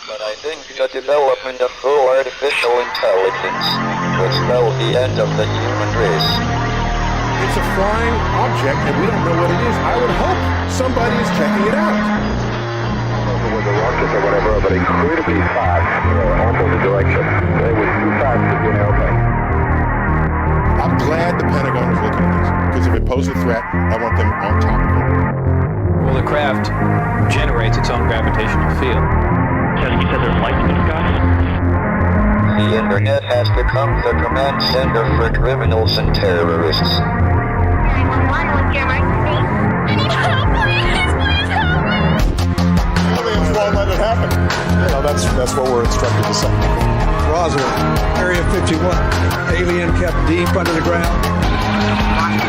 But I think the development of full artificial intelligence will spell the end of the human race. It's a flying object and we don't know what it is. I would hope somebody is checking it out. With the rockets or whatever, but incredibly fast, opposite direction. They were too fast to be an airplane. I'm glad the Pentagon is looking at this, because if it poses a threat, I want them on top of it. Well, the craft generates its own gravitational field. You said there's lights in the sky? The internet has become the command center for criminals and terrorists. 911, what's your emergency? I need help, please help! Aliens won't let it happen. You know, that's what we're instructed to say. Roswell, Area 51. Alien kept deep under the ground. 1, 0,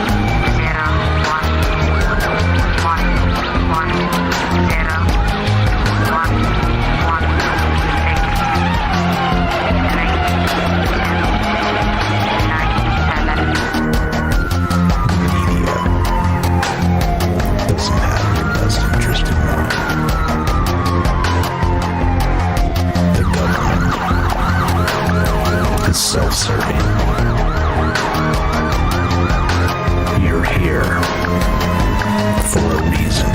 self-serving. You're here for a reason.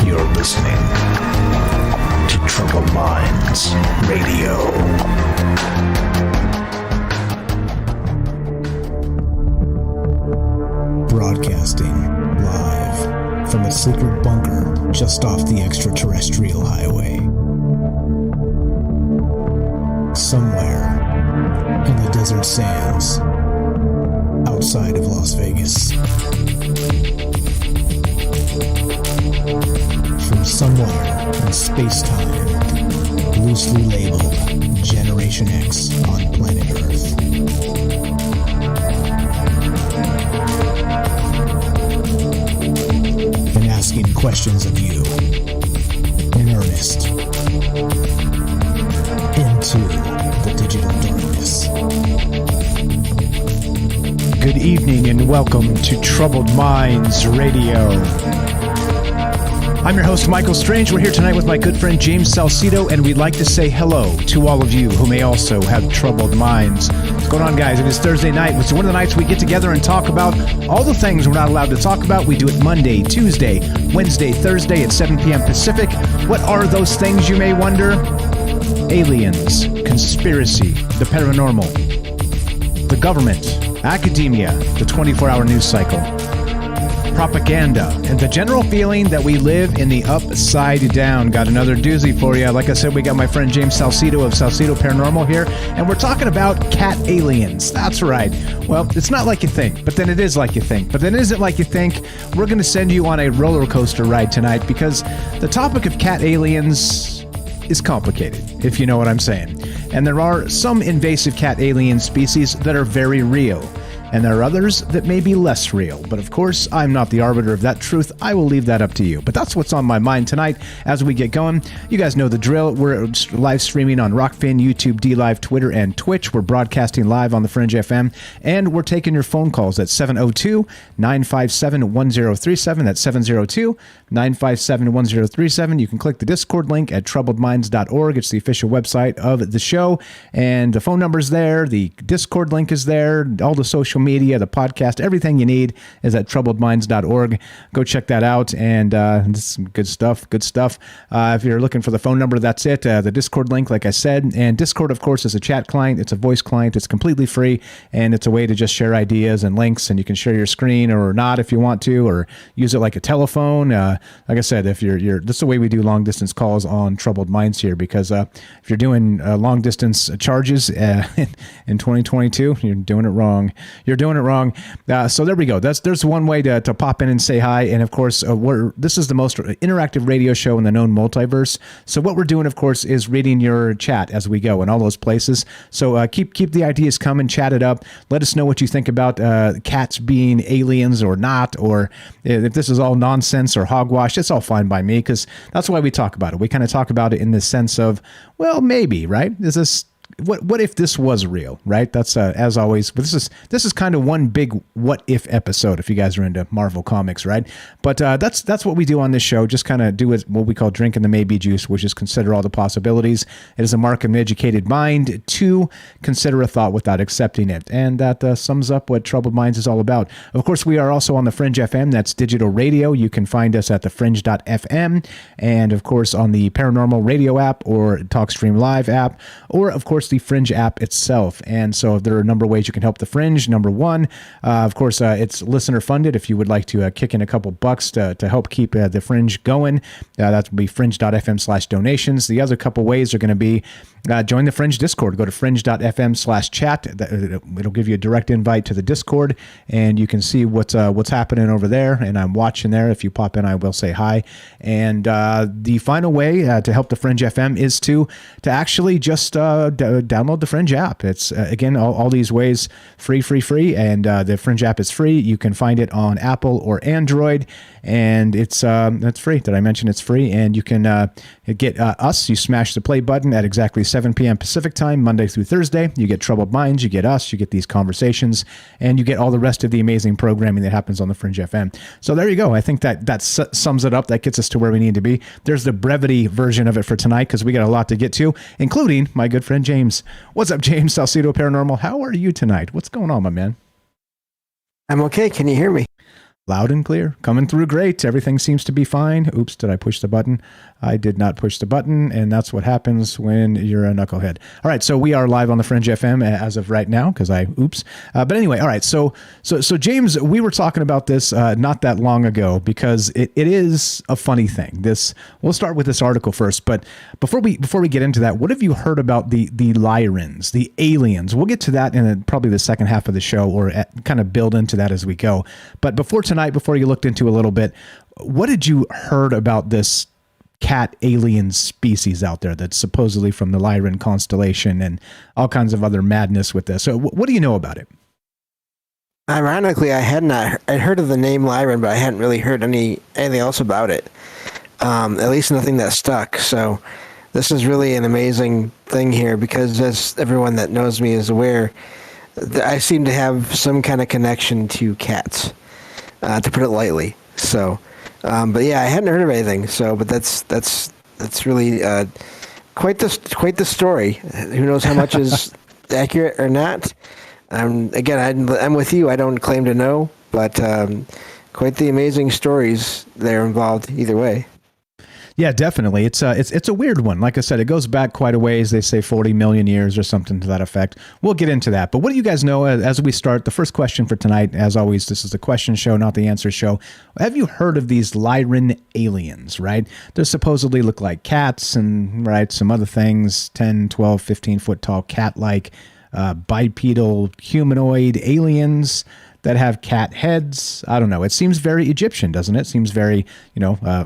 You're listening to Troubled Minds Radio. Broadcasting live from a secret bunker just off the extraterrestrial highway. Somewhere in the desert sands outside of Las Vegas. From somewhere in space-time, loosely labeled Generation X on planet Earth. And asking questions of you in earnest into the digital darkness. Good evening and welcome to Troubled Minds Radio. I'm your host, Michael Strange. We're here tonight with my good friend James Salsido, and we'd like to say hello to all of you who may also have troubled minds. What's going on, guys? It is Thursday night. It's one of the nights we get together and talk about all the things we're not allowed to talk about. We do it Monday, Tuesday, Wednesday, Thursday at 7 p.m. Pacific. What are those things, you may wonder? Aliens, conspiracy, the paranormal, the government, academia, the 24-hour news cycle, propaganda, and the general feeling that we live in the upside down. Got another doozy for you. Like I said, we got my friend James Salsido of Salsido Paranormal here, and we're talking about cat aliens. That's right. Well, it's not like you think, but then it is like you think. But then it isn't like you think. We're going to send you on a roller coaster ride tonight because the topic of cat aliens is complicated, if you know what I'm saying. And there are some invasive cat alien species that are very real, and there are others that may be less real. But of course, I'm not the arbiter of that truth. I will leave that up to you. But that's what's on my mind tonight as we get going. You guys know the drill. We're live streaming on Rockfin, YouTube, DLive, Twitter, and Twitch. We're broadcasting live on the Fringe FM, and we're taking your phone calls at 702-957-1037. That's 702-957-1037. You can click the Discord link at troubledminds.org. It's the official website of the show, and the phone number's there. The Discord link is there. All the social media, the podcast, everything you need is at troubledminds.org. Go check that out, and this is some good stuff. If you're looking for the phone number, that's it. The Discord link, like I said, and Discord, of course, is a chat client. It's a voice client. It's completely free, and it's a way to just share ideas and links, and you can share your screen or not if you want to, or use it like a telephone. Like I said, if you're this is the way we do long distance calls on Troubled Minds here, because if you're doing long distance charges in 2022, you're doing it wrong. You're doing it wrong. So there we go. There's one way to pop in and say hi. And of course, this is the most interactive radio show in the known multiverse. So what we're doing, of course, is reading your chat as we go in all those places. So keep the ideas coming, chat it up. Let us know what you think about cats being aliens or not, or if this is all nonsense or hogwash. It's all fine by me, because that's why we talk about it. We kind of talk about it in the sense of, well, maybe, right? Is this what if this was real, right? That's as always. This is kind of one big what if episode if you guys are into Marvel comics, right? But that's what we do on this show. Just kind of do what we call drinking the maybe juice, which is consider all the possibilities. It is a mark of an educated mind to consider a thought without accepting it, and that sums up what Troubled Minds is all about. Of course, we are also on the Fringe FM. That's digital radio. You can find us at the Fringe.fm, and of course on the Paranormal Radio app or TalkStream Live app, or of course the Fringe app itself. And so there are a number of ways you can help the Fringe. Number one, of course, it's listener funded. If you would like to kick in a couple bucks to help keep the Fringe going, that would be fringe.fm/donations. The other couple ways are going to be join the Fringe Discord. Go to fringe.fm/chat. It'll give you a direct invite to the Discord, and you can see what's happening over there. And I'm watching there. If you pop in, I will say hi. And the final way to help the Fringe FM is to actually just download the Fringe app. It's again all these ways free, and the Fringe app is free. You can find it on Apple or Android, and it's free. Did I mention it's free? And you can get us. You smash the play button at exactly 7 p.m. Pacific time, Monday through Thursday. You get Troubled Minds, you get us, you get these conversations, and you get all the rest of the amazing programming that happens on the Fringe FM. So there you go. I think that sums it up. That gets us to where we need to be. There's the brevity version of it for tonight because we got a lot to get to, including my good friend James. What's up, James? Salsido Paranormal. How are you tonight? What's going on, my man? I'm okay. Can you hear me? Loud and clear. Coming through great. Everything seems to be fine. Oops, did I push the button? I did not push the button, and that's what happens when you're a knucklehead. All right, so we are live on the Fringe FM as of right now because oops. But anyway, all right, so James, we were talking about this not that long ago because it is a funny thing. We'll start with this article first, but before we get into that, what have you heard about the Lyrans, the aliens? We'll get to that in probably the second half of the show or kind of build into that as we go. But before you looked into a little bit, what did you heard about this cat alien species out there that's supposedly from the Lyran constellation and all kinds of other madness with this? So what do you know about it? Ironically, I'd heard of the name Lyran, but I hadn't really heard anything else about it. At least nothing that stuck. So this is really an amazing thing here because, as everyone that knows me is aware, I seem to have some kind of connection to cats, to put it lightly. So, but yeah, I hadn't heard of anything. So, but that's really quite the story. Who knows how much is accurate or not? Again, I'm with you. I don't claim to know, but quite the amazing stories there involved either way. Yeah, definitely. It's a weird one. Like I said, it goes back quite a ways. They say 40 million years or something to that effect. We'll get into that. But what do you guys know as we start? The first question for tonight, as always, this is the question show, not the answer show. Have you heard of these Lyran aliens, right? They supposedly look like cats and, right, some other things, 10, 12, 15 foot tall cat-like bipedal humanoid aliens that have cat heads. I don't know. It seems very Egyptian, doesn't it? Seems very,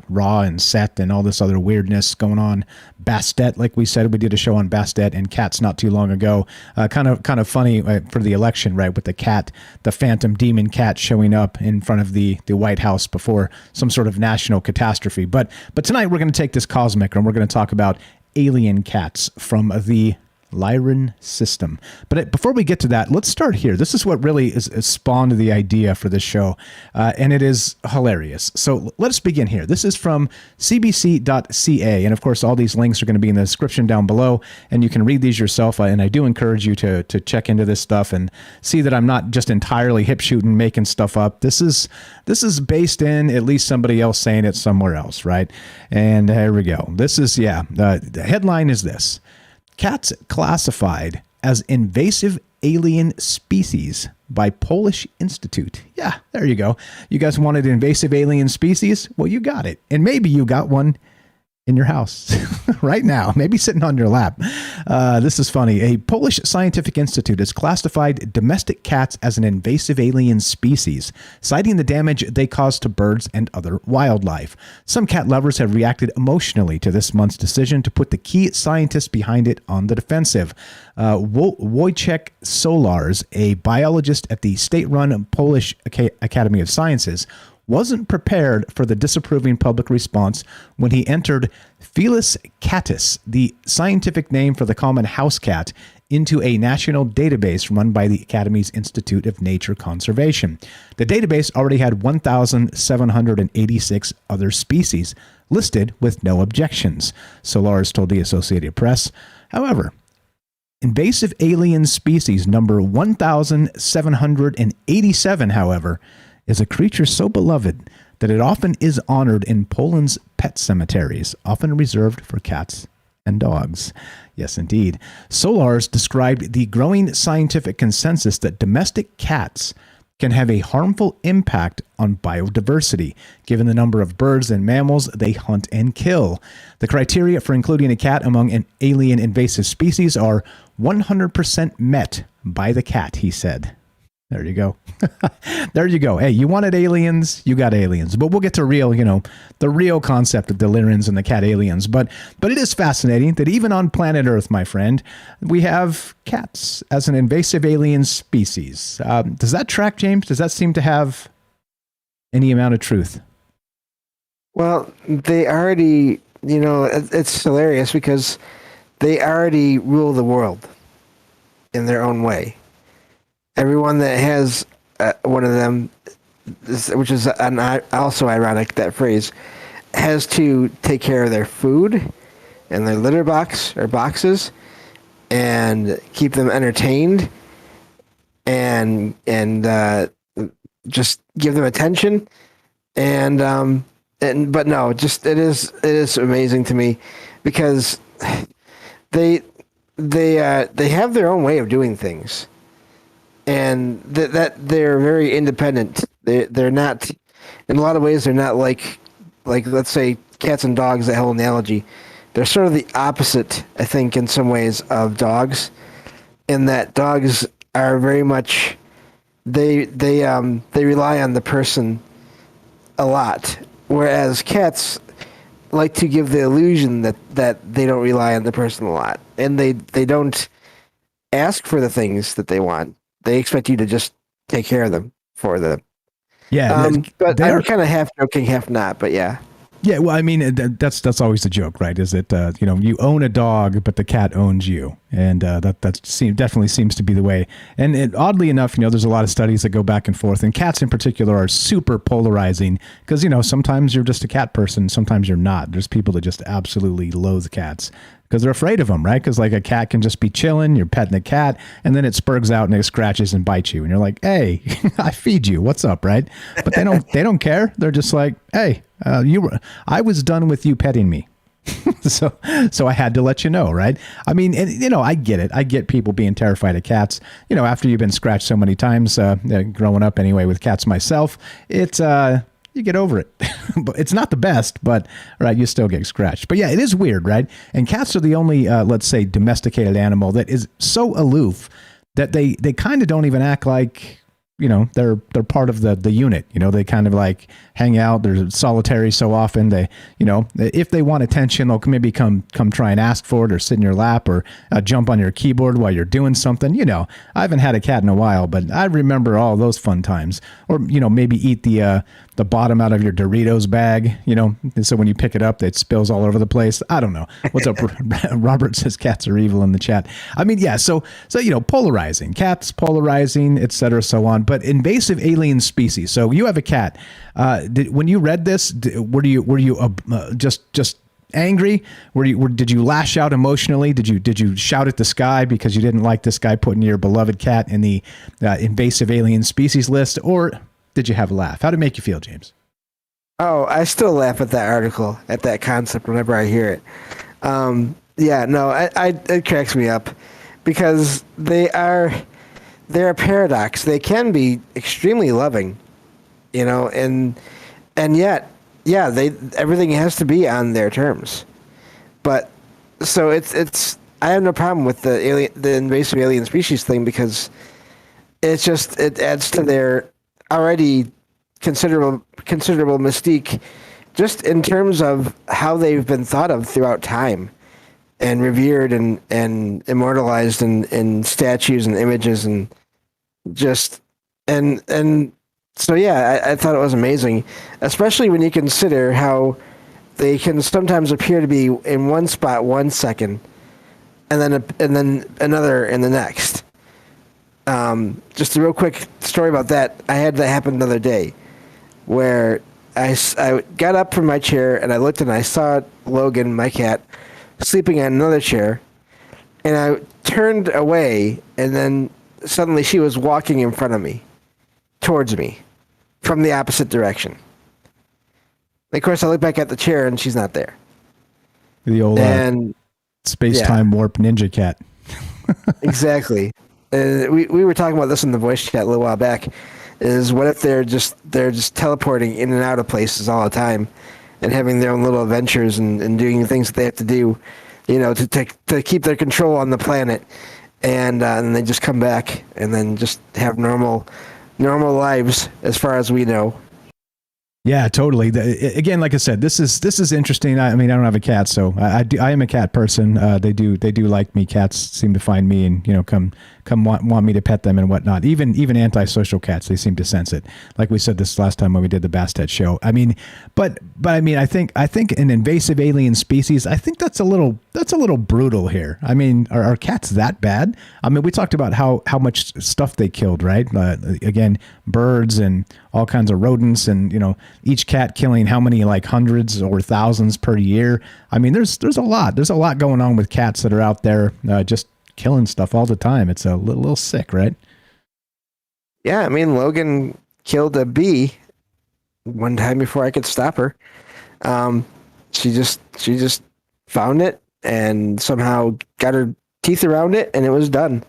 Ra and Set and all this other weirdness going on. Bastet, like we said, we did a show on Bastet and cats not too long ago. Kind of funny for the election, right? With the cat, the phantom demon cat showing up in front of the White House before some sort of national catastrophe. But tonight we're going to take this cosmic and we're going to talk about alien cats from the Lyran system. But before we get to that, let's start here. This is what really is spawned the idea for this show, and it is hilarious. So let's begin here. This is from cbc.ca, and of course, all these links are going to be in the description down below, and you can read these yourself. And I do encourage you to check into this stuff and see that I'm not just entirely hip shooting, making stuff up. This is based in at least somebody else saying it somewhere else, right? And here we go. This is the headline is this. Cats classified as invasive alien species by Polish Institute. Yeah, there you go. You guys wanted invasive alien species? Well, you got it. And maybe you got one in your house right now, maybe sitting on your lap. This is funny. A Polish scientific institute has classified domestic cats as an invasive alien species, citing the damage they cause to birds and other wildlife. Some cat lovers have reacted emotionally to this month's decision to put the key scientists behind it on the defensive. Wojciech Solars, a biologist at the state-run Polish Academy of Sciences, wasn't prepared for the disapproving public response when he entered Felis catus, the scientific name for the common house cat, into a national database run by the Academy's Institute of Nature Conservation. The database already had 1,786 other species listed with no objections, Solars told the Associated Press. However, invasive alien species number 1,787, however, is a creature so beloved that it often is honored in Poland's pet cemeteries, often reserved for cats and dogs. Yes, indeed. Solars described the growing scientific consensus that domestic cats can have a harmful impact on biodiversity, given the number of birds and mammals they hunt and kill. The criteria for including a cat among an alien invasive species are 100% met by the cat, he said. There you go. There you go. Hey, you wanted aliens, you got aliens. But we'll get to the real concept of the Lyrans and the cat aliens. But it is fascinating that even on planet Earth, my friend, we have cats as an invasive alien species. Does that track, James? Does that seem to have any amount of truth? Well, they already, it's hilarious because they already rule the world in their own way. Everyone that has one of them, which is also ironic, that phrase, has to take care of their food and their litter box or boxes and keep them entertained and just give them attention. But no, just it is amazing to me because they have their own way of doing things. And that they're very independent. They're not, in a lot of ways, they're not like let's say cats and dogs. That whole analogy, they're sort of the opposite, I think, in some ways of dogs, in that dogs are very much they rely on the person a lot, whereas cats like to give the illusion that they don't rely on the person a lot, and they don't ask for the things that they want. They expect you to just take care of them for them. Yeah, but I'm kind of half joking, half not. But yeah. Yeah, well, I mean, that's always the joke, right? Is that you own a dog, but the cat owns you, and that definitely seems to be the way. And oddly enough, there's a lot of studies that go back and forth, and cats in particular are super polarizing because sometimes you're just a cat person, sometimes you're not. There's people that just absolutely loathe cats because they're afraid of them, right? Because like a cat can just be chilling, you're petting the cat, and then it spurgs out and it scratches and bites you, and you're like, "Hey, I feed you. What's up?" Right? But they don't care. They're just like, "Hey, I was done with you petting me." so I had to let you know, right? I mean, I get it. I get people being terrified of cats. After you've been scratched so many times, growing up anyway with cats myself, it's you get over it. But it's not the best, but right, you still get scratched. But yeah, it is weird, right? And cats are the only, let's say, domesticated animal that is so aloof that they kind of don't even act like, they're part of the unit. They kind of like hang out. They're solitary so often. They, if they want attention, they'll maybe come try and ask for it, or sit in your lap, or jump on your keyboard while you're doing something. I haven't had a cat in a while, but I remember all those fun times. Or maybe eat the bottom out of your Doritos bag. So when you pick it up, it spills all over the place. I don't know. What's up? Robert says cats are evil in the chat. I mean, yeah. So polarizing, cats polarizing, etc. So on. But invasive alien species. So you have a cat. When you read this, were you just angry? Did you lash out emotionally? Did you shout at the sky because you didn't like this guy putting your beloved cat in the invasive alien species list, or did you have a laugh? How did it make you feel, James? Oh, I still laugh at that article, at that concept whenever I hear it. It cracks me up because they're a paradox. They can be extremely loving, and yet, yeah, everything has to be on their terms. But so it's I have no problem with the invasive alien species thing because it adds to their already considerable mystique, just in terms of how they've been thought of throughout time and revered and immortalized in statues and images and just and So yeah, I thought it was amazing, especially when you consider how they can sometimes appear to be in one spot 1 second, and then another in the next. Just a real quick story about that. I had that happen the other day, where I got up from my chair and I looked and I saw Logan, my cat, sleeping on another chair, and I turned away, and then suddenly she was walking in front of me, towards me, from the opposite direction. And of course, I look back at the chair and she's not there. The old space-time warp ninja cat. Exactly. And we were talking about this in the voice chat a little while back. Is what if they're just teleporting in and out of places all the time, and having their own little adventures and doing things that they have to do, to keep their control on the planet, and they just come back and then just have normal lives as far as we know. Yeah, totally. Again, like I said, this is interesting. I mean, I don't have a cat, so I am a cat person. They do like me. Cats seem to find me and come want me to pet them and whatnot. Even antisocial cats, they seem to sense it. Like we said this last time when we did the Bastet show. I mean, but I mean, I think an invasive alien species, I think that's a little brutal here. I mean, are cats that bad? I mean, we talked about how much stuff they killed, right? Again, birds and all kinds of rodents, and each cat killing how many, like hundreds or thousands per year. I mean, there's a lot going on with cats that are out there just killing stuff all the time. It's a little sick, right? Yeah, I mean, Logan killed a bee one time before I could stop her. She just found it and somehow got her teeth around it, and it was done.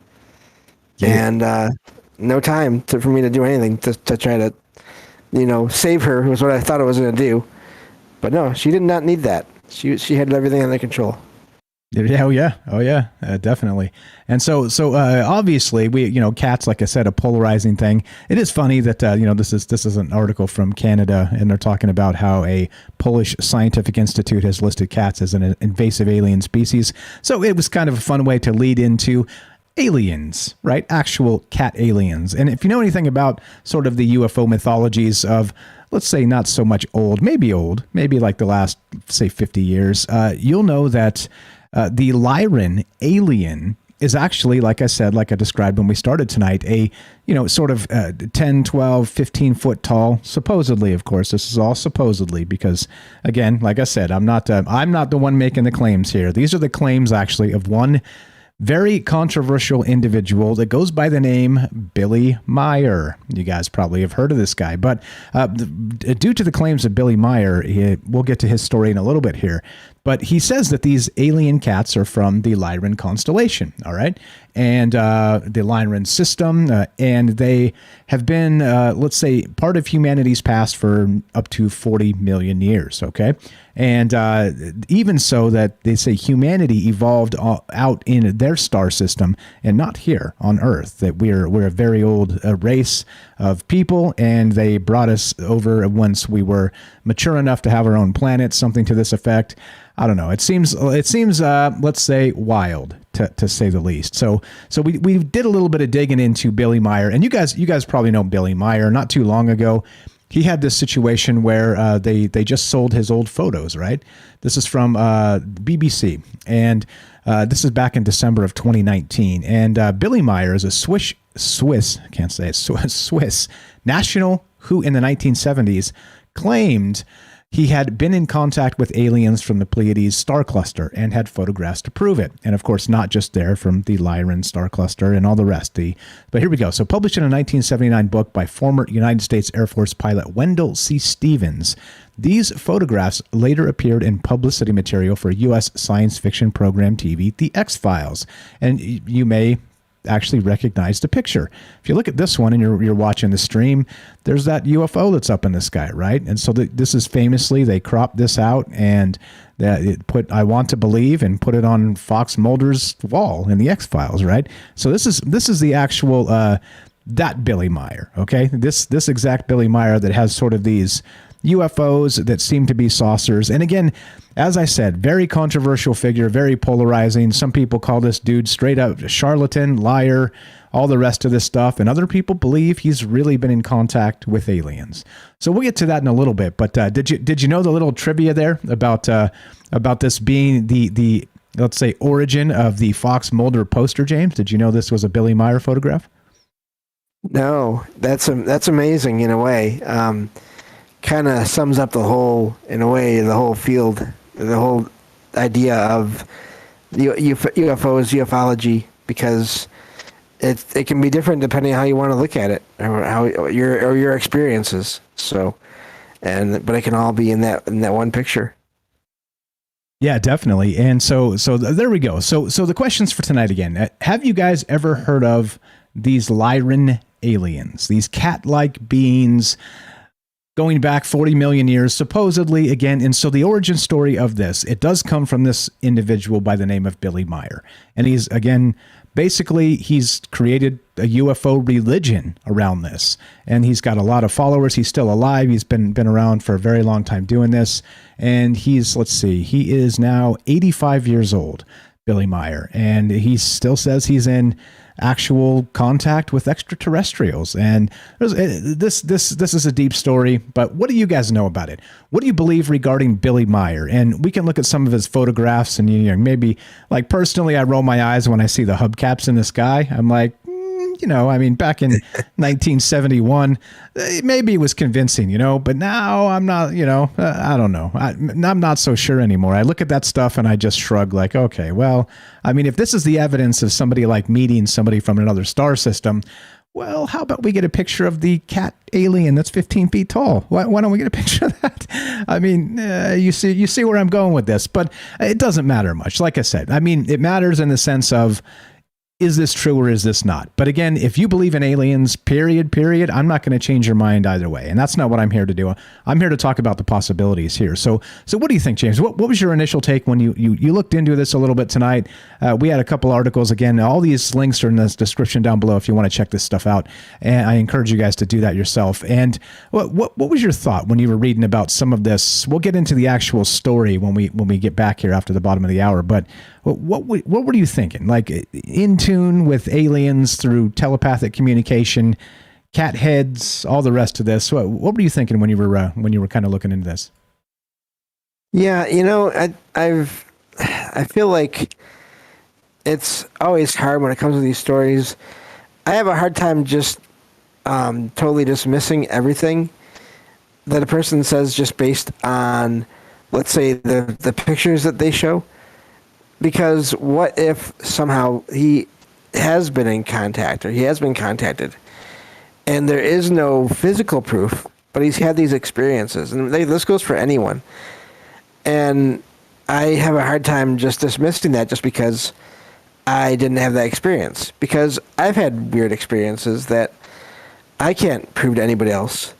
Yeah. And no time for me to do anything to try to, save her was what I thought I was going to do. But no, she did not need that. She had everything under control. Yeah, oh yeah, definitely. And so obviously cats, like I said, a polarizing thing. It is funny that this is an article from Canada, and they're talking about how a Polish scientific institute has listed cats as an invasive alien species. So it was kind of a fun way to lead into aliens, right? Actual cat aliens. And if you know anything about sort of the UFO mythologies of, let's say, not so much maybe like the last, say, 50 years, you'll know that the Lyran alien is actually, like I said, like I described when we started tonight, a, sort of 10, 12, 15 foot tall, supposedly, of course, this is all supposedly, because again, like I said, I'm not the one making the claims here. These are the claims actually of one very controversial individual that goes by the name Billy Meier. You guys probably have heard of this guy, but due to the claims of Billy Meier, we'll get to his story in a little bit here. But he says that these alien cats are from the Lyran constellation, all right? And the Lyran system, and they have been, let's say, part of humanity's past for up to 40 million years, okay? And even so that they say humanity evolved out in their star system and not here on Earth, that we're a very old race of people, and they brought us over once we were mature enough to have our own planet, something to this effect. I don't know. It seems let's say wild to say the least. So we did a little bit of digging into Billy Meier, and you guys probably know Billy Meier. Not too long ago, he had this situation where they just sold his old photos, right? This is from BBC, and this is back in December of 2019. And Billy Meier is a Swiss national who in the 1970s claimed he had been in contact with aliens from the Pleiades star cluster and had photographs to prove it. And of course, not just there from the Lyran star cluster and all the rest. But here we go. So published in a 1979 book by former United States Air Force pilot Wendell C. Stevens, these photographs later appeared in publicity material for U.S. science fiction program TV, The X-Files. And you may actually recognize the picture. If you look at this one and you're watching the stream, there's that UFO that's up in the sky, right? And so this is famously, they cropped this out and it put I Want to Believe and put it on Fox Mulder's wall in the X-Files, right? So this is the actual that Billy Meier, okay? This exact Billy Meier that has sort of these UFOs that seem to be saucers. And again, as I said, very controversial figure, very polarizing. Some people call this dude straight up charlatan, liar, all the rest of this stuff. And other people believe he's really been in contact with aliens. So we'll get to that in a little bit. But did you know the little trivia there about this being the let's say origin of the Fox Mulder poster, James? Did you know this was a Billy Meier photograph? No, that's amazing in a way. Kind of sums up the whole field, the whole idea of UFOs, ufology, because it can be different depending on how you want to look at it or how your experiences. So, but it can all be in that one picture. Yeah, definitely. And so there we go. So the questions for tonight again. Have you guys ever heard of these Lyran aliens, these cat-like beings going back 40 million years, supposedly, again? And so the origin story of this, it does come from this individual by the name of Billy Meier. And he's, again, basically, he's created a UFO religion around this. And he's got a lot of followers. He's still alive. He's been around for a very long time doing this. And he's, let's see, he is now 85 years old, Billy Meier. And he still says he's in actual contact with extraterrestrials. And this is a deep story, but what do you guys know about it? What do you believe regarding Billy Meier? And we can look at some of his photographs, and maybe, like, personally, I roll my eyes when I see the hubcaps in the sky. I'm like, I mean, back in 1971, maybe it was convincing, but now I'm not, I don't know. I'm not so sure anymore. I look at that stuff and I just shrug like, okay, well, I mean, if this is the evidence of somebody like meeting somebody from another star system, well, how about we get a picture of the cat alien that's 15 feet tall? Why don't we get a picture of that? I mean, you see where I'm going with this, but it doesn't matter much. Like I said, I mean, it matters in the sense of, is this true or is this not? But again, if you believe in aliens, period, I'm not going to change your mind either way. And that's not what I'm here to do. I'm here to talk about the possibilities here. So what do you think, James? What was your initial take when you looked into this a little bit tonight? We had a couple articles. Again, all these links are in the description down below if you want to check this stuff out. And I encourage you guys to do that yourself. And what was your thought when you were reading about some of this? We'll get into the actual story when we get back here after the bottom of the hour. But what were you thinking? Like, in tune with aliens through telepathic communication, cat heads, all the rest of this. What were you thinking when you were kind of looking into this? Yeah, I feel like it's always hard when it comes to these stories. I have a hard time just totally dismissing everything that a person says just based on, let's say, the pictures that they show. Because what if somehow he has been in contact or he has been contacted and there is no physical proof, but he's had these experiences? And this goes for anyone. And I have a hard time just dismissing that just because I didn't have that experience. Because I've had weird experiences that I can't prove to anybody else.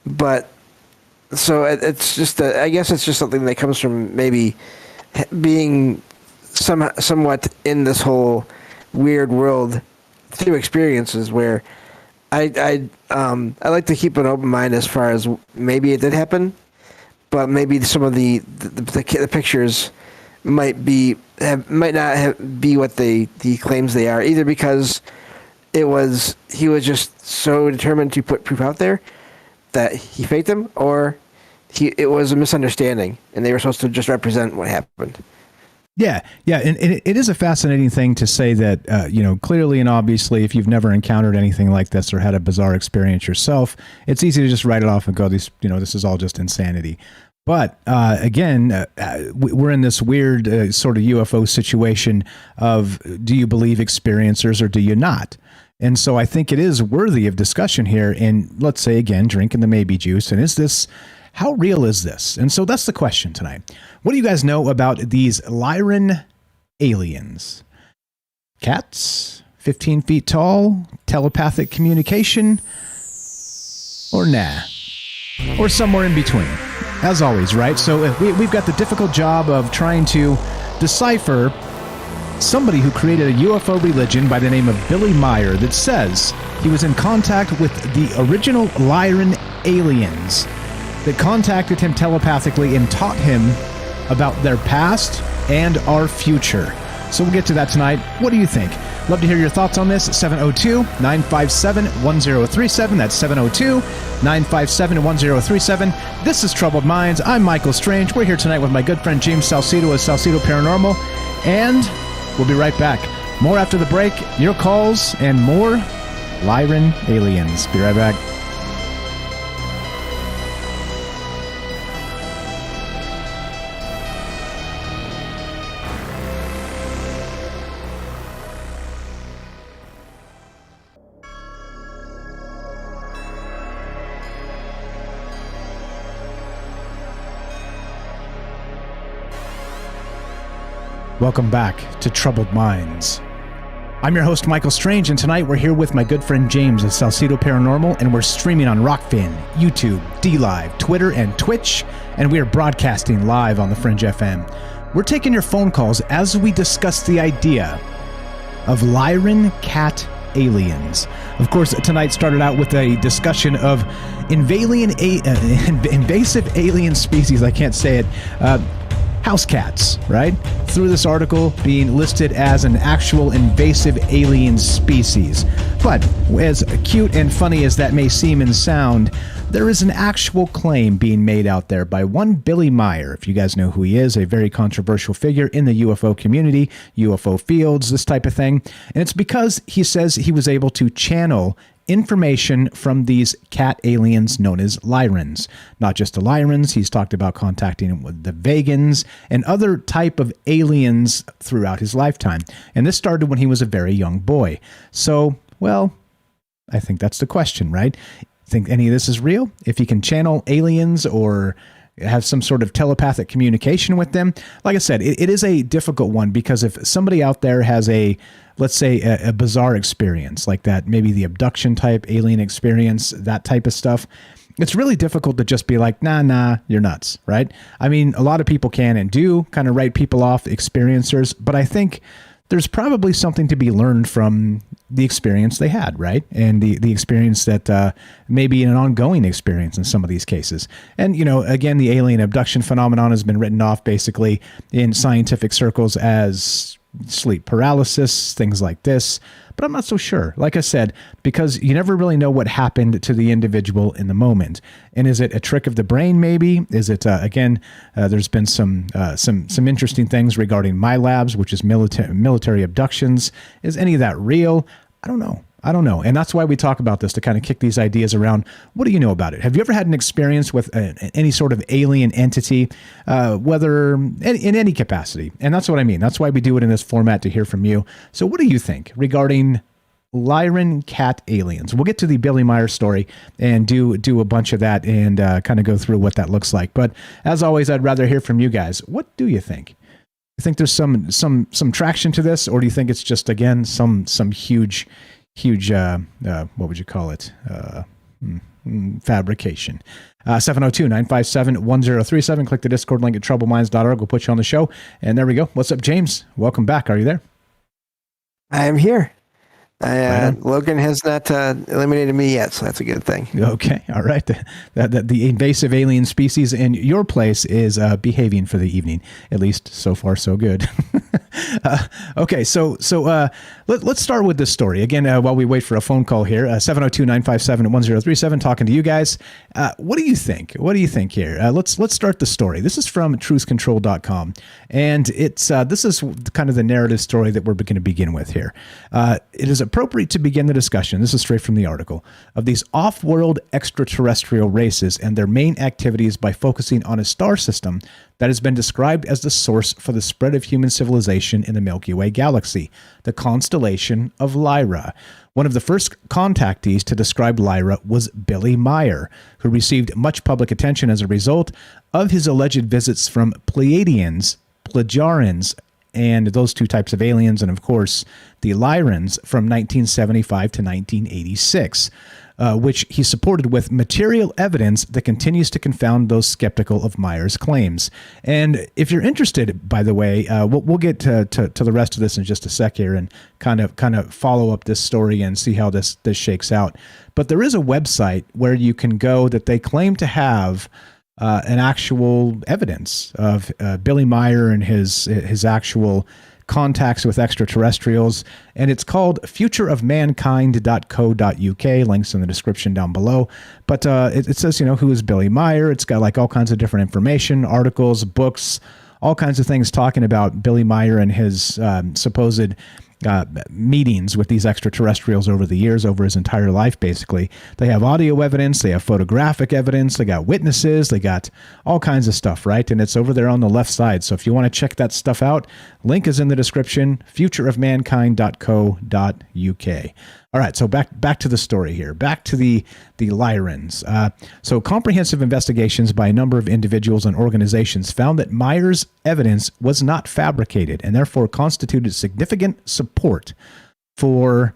But so it's just, I guess it's just something that comes from maybe being somewhat in this whole weird world through experiences where I like to keep an open mind as far as maybe it did happen, but maybe some of the pictures might not be what he claims they are, either because he was just so determined to put proof out there that he faked them, or it was a misunderstanding and they were supposed to just represent what happened. Yeah, and it is a fascinating thing to say that, clearly and obviously, if you've never encountered anything like this or had a bizarre experience yourself, it's easy to just write it off and go, this is all just insanity. But again, we're in this weird sort of UFO situation of, do you believe experiencers or do you not? And so I think it is worthy of discussion here. And let's say, again, drinking the maybe juice. And how real is this? And so that's the question tonight. What do you guys know about these Lyran aliens? Cats, 15 feet tall, telepathic communication, or nah? Or somewhere in between, as always, right? So we've got the difficult job of trying to decipher somebody who created a UFO religion by the name of Billy Meier that says he was in contact with the original Lyran aliens. that contacted him telepathically and taught him about their past and our future. So we'll get to that tonight. What do you think? Love to hear your thoughts on this. 702-957-1037. That's 702-957-1037. This is Troubled Minds. I'm Michael Strange. We're here tonight with my good friend James Salsido of Salsido Paranormal. And we'll be right back. More after the break, your calls, and more Lyran aliens. Be right back. Welcome back to Troubled Minds. I'm your host, Michael Strange, and tonight we're here with my good friend James of Salsido Paranormal, and we're streaming on Rockfin, YouTube, DLive, Twitter, and Twitch, and we are broadcasting live on the Fringe FM. We're taking your phone calls as we discuss the idea of Lyran cat aliens. Of course, tonight started out with a discussion of invasive alien species. I can't say it. House cats, right? Through this article being listed as an actual invasive alien species. But as cute and funny as that may seem and sound, there is an actual claim being made out there by one Billy Meier. If you guys know who he is, a very controversial figure in the UFO community, UFO fields, this type of thing. And it's because he says he was able to channel information from these cat aliens known as Lyrans. Not just the Lyrans, he's talked about contacting with the Vegans and other type of aliens throughout his lifetime. And this started when he was a very young boy. So, well, I think that's the question, right? Think any of this is real? If he can channel aliens or have some sort of telepathic communication with them. Like I said, it is a difficult one because if somebody out there has let's say a bizarre experience like that, maybe the abduction type alien experience, that type of stuff, it's really difficult to just be like, nah, you're nuts, right? I mean, a lot of people can and do kind of write people off, experiencers, but I think there's probably something to be learned from the experience they had, right? And the experience that may be an ongoing experience in some of these cases. And, again, the alien abduction phenomenon has been written off basically in scientific circles as sleep paralysis, things like this. But I'm not so sure, like I said, because you never really know what happened to the individual in the moment. And is it a trick of the brain, maybe? Is it, there's been some interesting things regarding my labs, which is military abductions. Is any of that real? I don't know. And that's why we talk about this, to kind of kick these ideas around. What do you know about it? Have you ever had an experience with any sort of alien entity, whether in any capacity? And that's what I mean. That's why we do it in this format, to hear from you. So what do you think regarding Lyran cat aliens? We'll get to the Billy Meier story and do a bunch of that and kind of go through what that looks like. But as always, I'd rather hear from you guys. What do you think? You think there's some traction to this, or do you think it's just, again, some huge, what would you call it? Fabrication. 702-957-1037. Click the Discord link at troubleminds.org. We'll put you on the show. And there we go. What's up, James? Welcome back. Are you there? I am here. Logan has not eliminated me yet, so that's a good thing. Okay, all right. The invasive alien species in your place is behaving for the evening. At least so far, so good. Okay, so let's start with this story. Again, while we wait for a phone call here, 702-957-1037, talking to you guys. What do you think? What do you think here? Let's start the story. This is from truthcontrol.com, and this is kind of the narrative story that we're going to begin with here. It is appropriate to begin the discussion, this is straight from the article, of these off-world extraterrestrial races and their main activities by focusing on a star system that has been described as the source for the spread of human civilization in the Milky Way galaxy, the constellation of Lyra. One of the first contactees to describe Lyra was Billy Meier, who received much public attention as a result of his alleged visits from Pleiadians, Plagiarians, and those two types of aliens, and of course the Lyrans from 1975 to 1986, which he supported with material evidence that continues to confound those skeptical of Meier's claims. And if you're interested, by the way, we'll get to the rest of this in just a sec here and kind of follow up this story and see how this shakes out. But there is a website where you can go that they claim to have an actual evidence of Billy Meier and his actual contacts with extraterrestrials, and it's called futureofmankind.co.uk. Links in the description down below. But it says, who is Billy Meier? It's got like all kinds of different information, articles, books, all kinds of things talking about Billy Meier and his supposed meetings with these extraterrestrials over the years, over his entire life, basically. They have audio evidence, they have photographic evidence, they got witnesses, they got all kinds of stuff, right? And it's over there on the left side. So if you want to check that stuff out, link is in the description, futureofmankind.co.uk. All right, so back to the story here. Back to the Lyrans. So comprehensive investigations by a number of individuals and organizations found that Meier's evidence was not fabricated and therefore constituted significant support for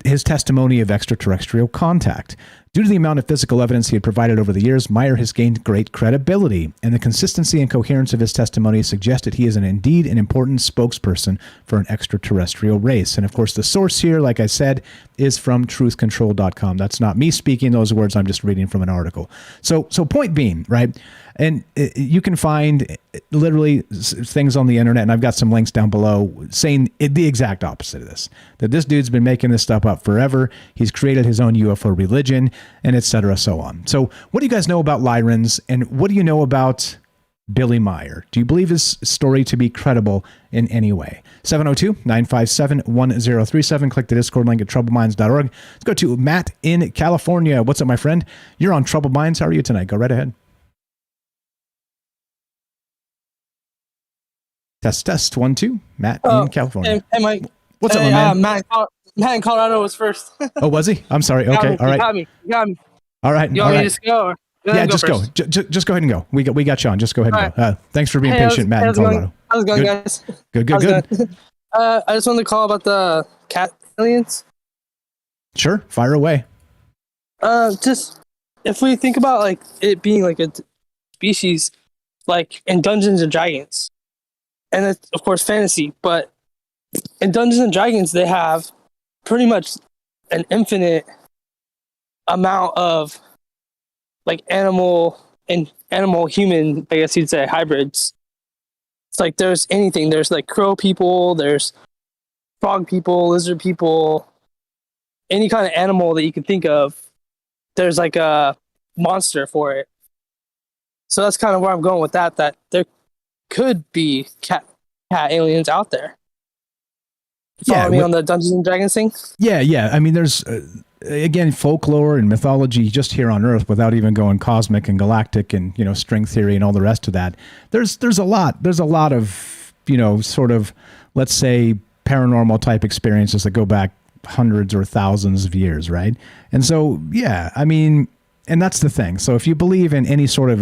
his testimony of extraterrestrial contact. Due to the amount of physical evidence he had provided over the years, Meier has gained great credibility, and the consistency and coherence of his testimony suggest that he is indeed an important spokesperson for an extraterrestrial race. And of course, the source here, like I said, is from truthcontrol.com. That's not me speaking those words. I'm just reading from an article. So point being, right? And you can find literally things on the internet, and I've got some links down below saying the exact opposite of this, that this dude's been making this stuff up forever. He's created his own UFO religion, and et cetera, so on. So what do you guys know about Lyrans, and what do you know about Billy Meier? Do you believe his story to be credible in any way? 702-957-1037. Click the Discord link at troubledminds.org. Let's go to Matt in California. What's up, my friend? You're on Troubled Minds. How are you tonight? Go right ahead. Test 1 2. Matt in California. Hey Mike. What's up, my man? Matt in Colorado was first. Oh, was he? I'm sorry. Okay. All right. You got me. All right. You want me to just go? Yeah, just go. Just go ahead and go. We got you on. Just go ahead and go. Thanks for being patient, Matt in Colorado. How's it going, guys? Good. I just wanted to call about the cat aliens. Sure. Fire away. Just if we think about like it being like a species, like in Dungeons and Dragons, and it's of course fantasy, but in Dungeons and Dragons they have pretty much an infinite amount of like animal human, I guess you'd say, hybrids. It's like there's anything. There's like crow people, there's frog people, lizard people, any kind of animal that you can think of. There's like a monster for it. So that's kind of where I'm going with that there could be cat aliens out there. Follow me on the Dungeons and Dragons thing? Yeah. I mean, there's, again, folklore and mythology just here on Earth without even going cosmic and galactic and, string theory and all the rest of that. There's a lot of, sort of, let's say, paranormal type experiences that go back hundreds or thousands of years, right? And so, yeah, I mean, and that's the thing. So if you believe in any sort of,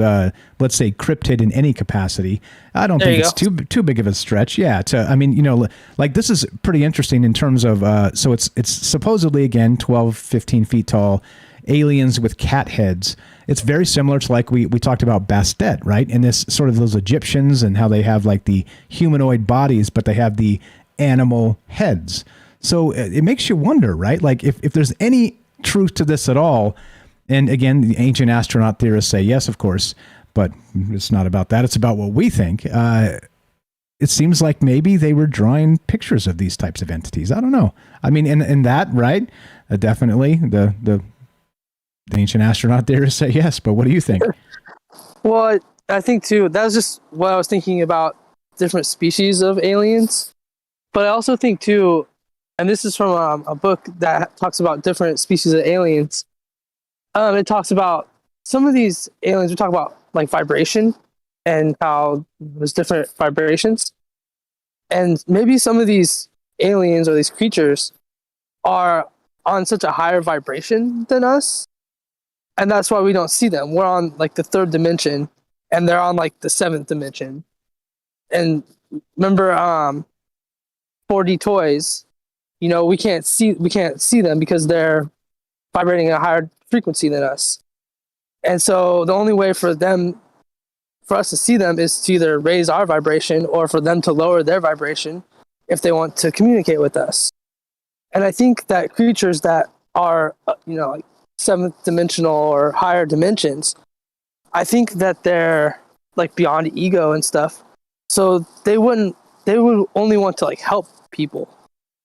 let's say, cryptid in any capacity, I don't think it's too big of a stretch. Yeah. Like this is pretty interesting in terms of, so it's supposedly, again, 12, 15 feet tall, aliens with cat heads. It's very similar to like we talked about Bastet, right? And this sort of those Egyptians and how they have like the humanoid bodies, but they have the animal heads. So it makes you wonder, right? Like if there's any truth to this at all. And again, the ancient astronaut theorists say yes, of course, but it's not about that. It's about what we think. It seems like maybe they were drawing pictures of these types of entities. I don't know. I mean, in that, right? Definitely the ancient astronaut theorists say yes, but what do you think? Well, I think too, that was just what I was thinking about different species of aliens. But I also think too, and this is from a book that talks about different species of aliens. It talks about some of these aliens. We talk about like vibration and how there's different vibrations, and maybe some of these aliens or these creatures are on such a higher vibration than us, and that's why we don't see them. We're on like the 3rd dimension, and they're on like the 7th dimension. And remember, 4D toys. We can't see them because they're vibrating at a higher frequency than us. And so the only way for us to see them is to either raise our vibration or for them to lower their vibration if they want to communicate with us. And I think that creatures that are, like 7th dimensional or higher dimensions, I think that they're like beyond ego and stuff. So they would only want to like help people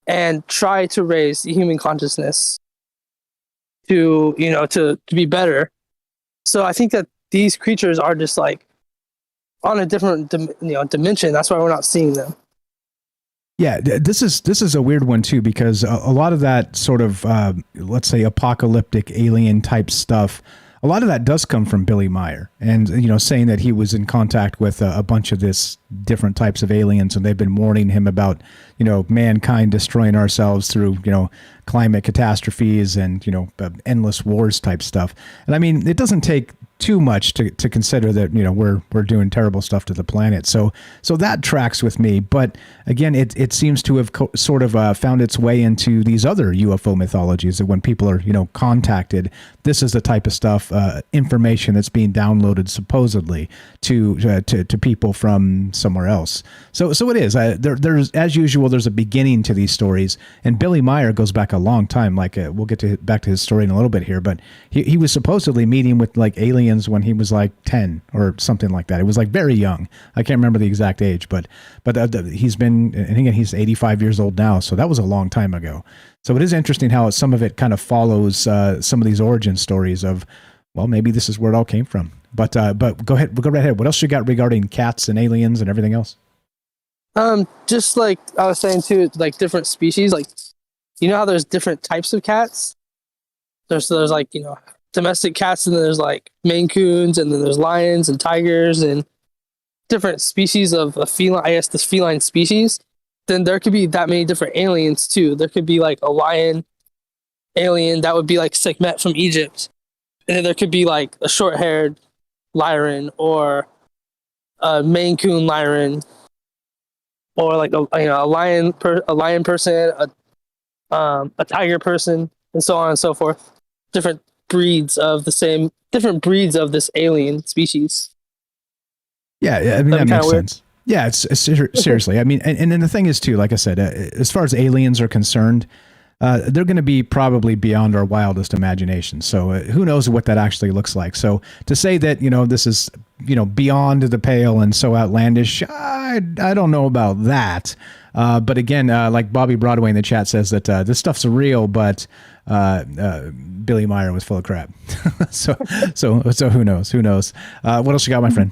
and try to raise the human consciousness to, to be better. So I think that these creatures are just like on a different dimension. That's why we're not seeing them. Yeah, this is a weird one too, because a lot of that sort of let's say apocalyptic alien type stuff, a lot of that does come from Billy Meier, and saying that he was in contact with a bunch of this different types of aliens, and they've been warning him about mankind destroying ourselves through climate catastrophes and endless wars type stuff. And I mean, it doesn't take too much to consider that we're doing terrible stuff to the planet. So that tracks with me. But again, it seems to have sort of found its way into these other UFO mythologies, that when people are contacted, this is the type of stuff, information that's being downloaded supposedly to people from somewhere else. So it is. There's, as usual, there's a beginning to these stories, and Billy Meier goes back a long time. Like we'll get back to his story in a little bit here, but he was supposedly meeting with like aliens when he was like 10 or something like that. It was like very young. I can't remember the exact age, but he's been, and again, he's 85 years old now. So that was a long time ago. So it is interesting how some of it kind of follows some of these origin stories of, well, maybe this is where it all came from. But go ahead, we'll go right ahead. What else you got regarding cats and aliens and everything else? Just like I was saying too, like different species, like how there's different types of cats. There's like domestic cats, and then there's like Maine Coons, and then there's lions and tigers and different species of a feline. I guess this feline species. Then there could be that many different aliens too. There could be like a lion alien that would be like Sekhmet from Egypt, and then there could be like a short-haired Lyran or a Maine Coon Lyran, or like a lion person, a tiger person, and so on and so forth. Different breeds of this alien species. Yeah, I mean, that makes sense. Yeah, it's seriously. I mean, and then the thing is too, like I said, as far as aliens are concerned, they're going to be probably beyond our wildest imagination. So who knows what that actually looks like. So to say that, this is, beyond the pale and so outlandish, I don't know about that. But again, like Bobby Broadway in the chat says that this stuff's real, but Billy Meier was full of crap. so who knows? What else you got, my friend?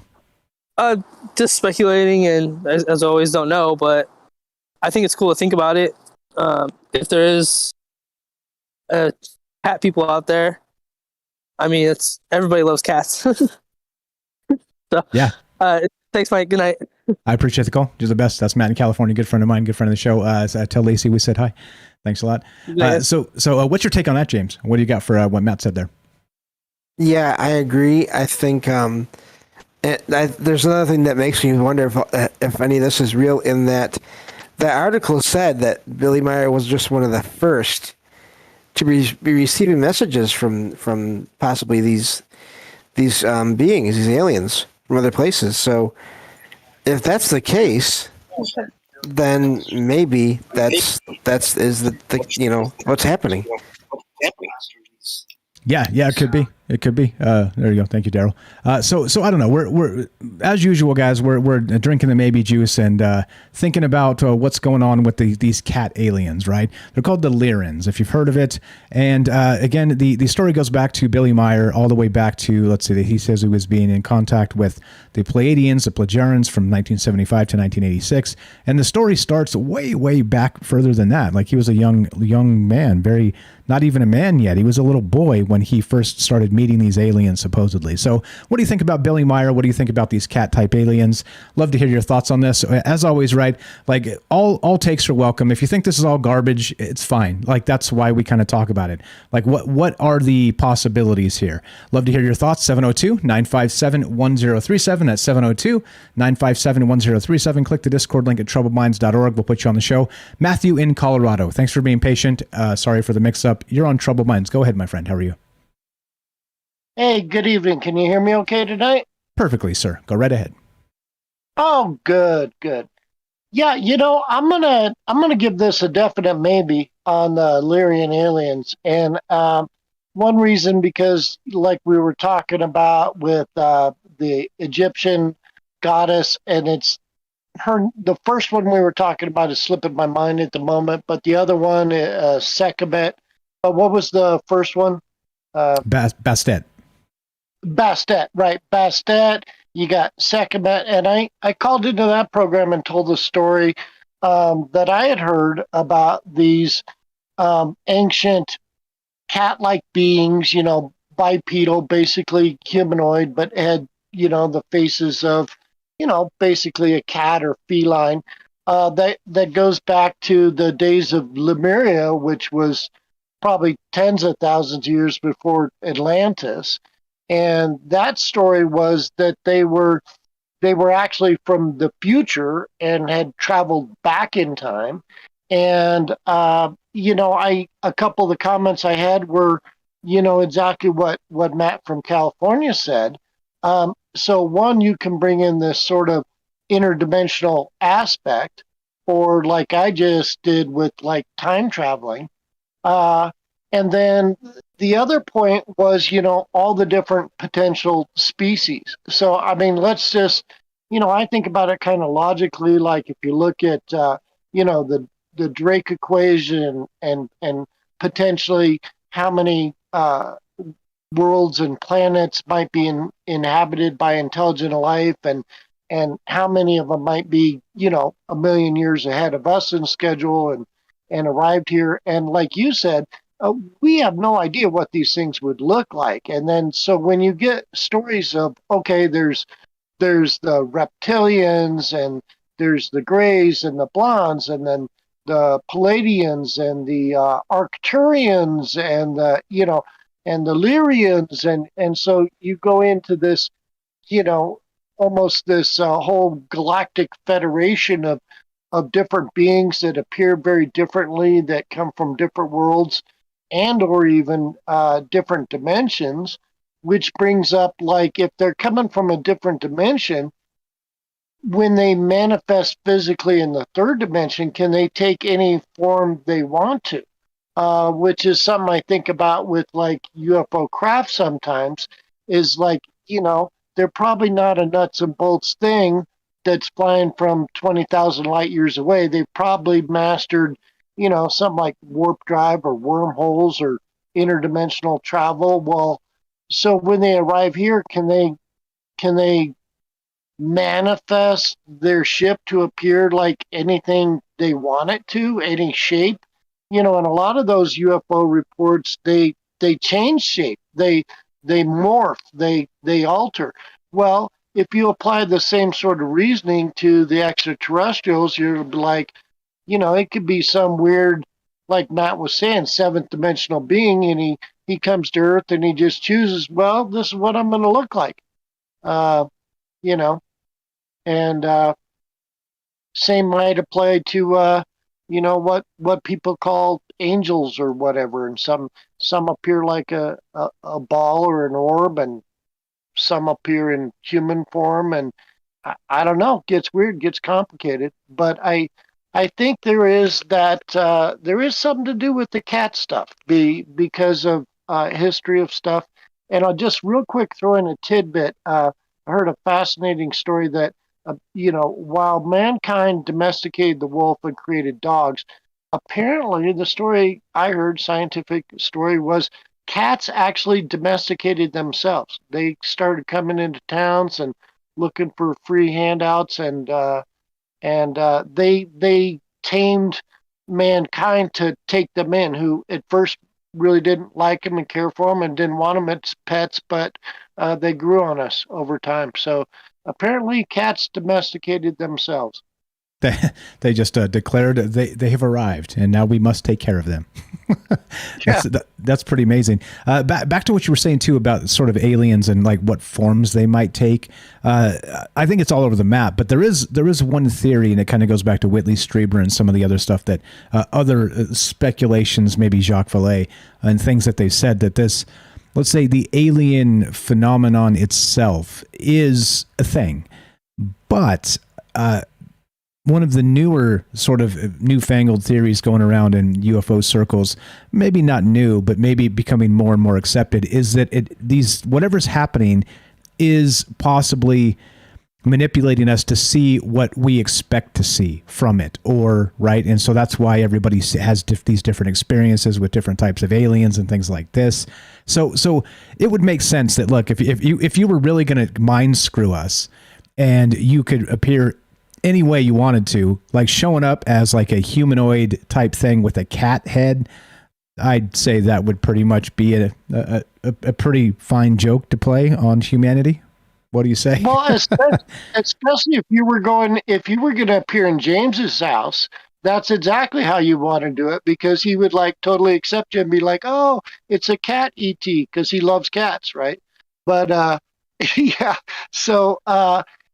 Just speculating, and as always, don't know, but I think it's cool to think about it. If there is cat people out there, I mean, everybody loves cats. So, yeah. Thanks, Mike. Good night. I appreciate the call. You're the best. That's Matt in California. Good friend of mine. Good friend of the show. Tell Lacey we said hi. Thanks a lot. So what's your take on that, James? What do you got for what Matt said there? Yeah, I agree. I think there's another thing that makes me wonder if any of this is real, in that the article said that Billy Meier was just one of the first to be receiving messages from possibly these beings, these aliens from other places. So if that's the case, then maybe that's the what's happening. Yeah, it could be. There you go. Thank you, Daryl. So I don't know. We're as usual, guys. We're drinking the maybe juice and thinking about what's going on with these cat aliens. Right? They're called the Lyrans, if you've heard of it. And again, the story goes back to Billy Meier, all the way back to, let's see, he says he was being in contact with the Pleiadians, the Pleiadians from 1975 to 1986. And the story starts way back further than that. Like he was a young man, not even a man yet. He was a little boy when he first started meeting these aliens, supposedly. So what do you think about Billy Meier? What do you think about these cat-type aliens? Love to hear your thoughts on this. As always, right, like all takes are welcome. If you think this is all garbage, it's fine. Like that's why we kind of talk about it. Like what are the possibilities here? Love to hear your thoughts. 702-957-1037. That's 702-957-1037. Click the Discord link at troubledminds.org. We'll put you on the show. Matthew in Colorado. Thanks for being patient. Sorry for the mix-up. You're on Troubled Minds. Go ahead, my friend. How are you? Hey, good evening. Can you hear me okay tonight? Perfectly, sir. Go right ahead. Oh, good. Yeah, I'm gonna give this a definite maybe on the Lyrian aliens, and one reason, because like we were talking about with the Egyptian goddess, and it's her. The first one we were talking about is slipping my mind at the moment, but the other one, Sekhmet. But what was the first one? Bastet. Bastet, right? Bastet. You got Sekhmet, and I called into that program and told the story that I had heard about these ancient cat-like beings, bipedal, basically humanoid, but had, the faces of, basically a cat or feline. That goes back to the days of Lemuria, which was probably tens of thousands of years before Atlantis. And that story was that they were actually from the future and had traveled back in time. And a couple of the comments I had were, exactly what Matt from California said. So one, you can bring in this sort of interdimensional aspect, or like I just did with like time traveling. And then the other point was, all the different potential species. So, I mean, let's just, I think about it kind of logically, like if you look at, the Drake equation and potentially how many worlds and planets might be inhabited by intelligent life, and how many of them might be, a million years ahead of us in schedule and arrived here. And like you said, we have no idea what these things would look like. And then, so when you get stories of, okay, there's the reptilians, and there's the grays and the blondes, and then the Palladians and the Arcturians and and the Lyrians, and so you go into this, almost this whole galactic federation of different beings that appear very differently, that come from different worlds and or even different dimensions, which brings up, like, if they're coming from a different dimension, when they manifest physically in the third dimension, can they take any form they want to? Which is something I think about with like UFO craft sometimes, is like, they're probably not a nuts and bolts thing that's flying from 20,000 light years away. They've probably mastered, something like warp drive or wormholes or interdimensional travel. Well, so when they arrive here, can they manifest their ship to appear like anything they want it to, any shape? And a lot of those UFO reports, they change shape, they morph, they alter. Well, if you apply the same sort of reasoning to the extraterrestrials, you're like, it could be some weird, like Matt was saying, seventh dimensional being, and he comes to Earth and he just chooses, well, this is what I'm going to look like, and same might apply to what people call angels or whatever, and some appear like a ball or an orb, and some appear in human form, and I don't know, it gets weird, gets complicated. But I think there is something to do with the cat stuff, because of history of stuff. And I'll just real quick throw in a tidbit. I heard a fascinating story that while mankind domesticated the wolf and created dogs, apparently the story I heard, scientific story, was cats actually domesticated themselves. They started coming into towns and looking for free handouts, and they tamed mankind to take them in, who at first really didn't like them and care for them and didn't want them as pets, but they grew on us over time. So apparently cats domesticated themselves. They just declared they have arrived, and now we must take care of them. That's pretty amazing. Back to what you were saying too about sort of aliens and like what forms they might take. I think it's all over the map, but there is one theory, and it kind of goes back to Whitley Strieber and some of the other stuff that other speculations, maybe Jacques Vallée and things that they've said, that this, let's say, the alien phenomenon itself is a thing, but one of the newer sort of newfangled theories going around in UFO circles, maybe not new, but maybe becoming more and more accepted, is that whatever's happening is possibly manipulating us to see what we expect to see from it, or right. And so that's why everybody has these different experiences with different types of aliens and things like this. So it would make sense that, look, if you were really going to mind screw us and you could appear any way you wanted to, like showing up as like a humanoid type thing with a cat head, I'd say that would pretty much be a pretty fine joke to play on humanity. What do you say? Well, especially if you were going to appear in James's house, that's exactly how you want to do it, because he would like totally accept you and be like, "Oh, it's a cat ET," because he loves cats, right? But yeah, so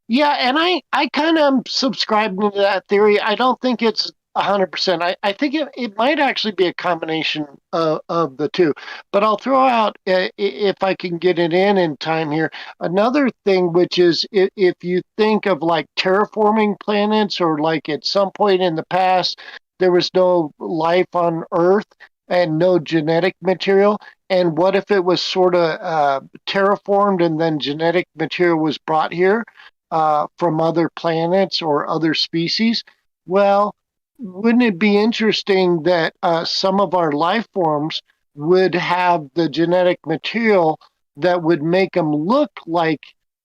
yeah, and I kind of subscribe to that theory. I don't think it's 100%. I think it might actually be a combination of the two. But I'll throw out, if I can get it in time here, another thing, which is if you think of like terraforming planets, or like at some point in the past, there was no life on Earth and no genetic material. And what if it was sort of terraformed and then genetic material was brought here from other planets or other species? Well, wouldn't it be interesting that some of our life forms would have the genetic material that would make them look like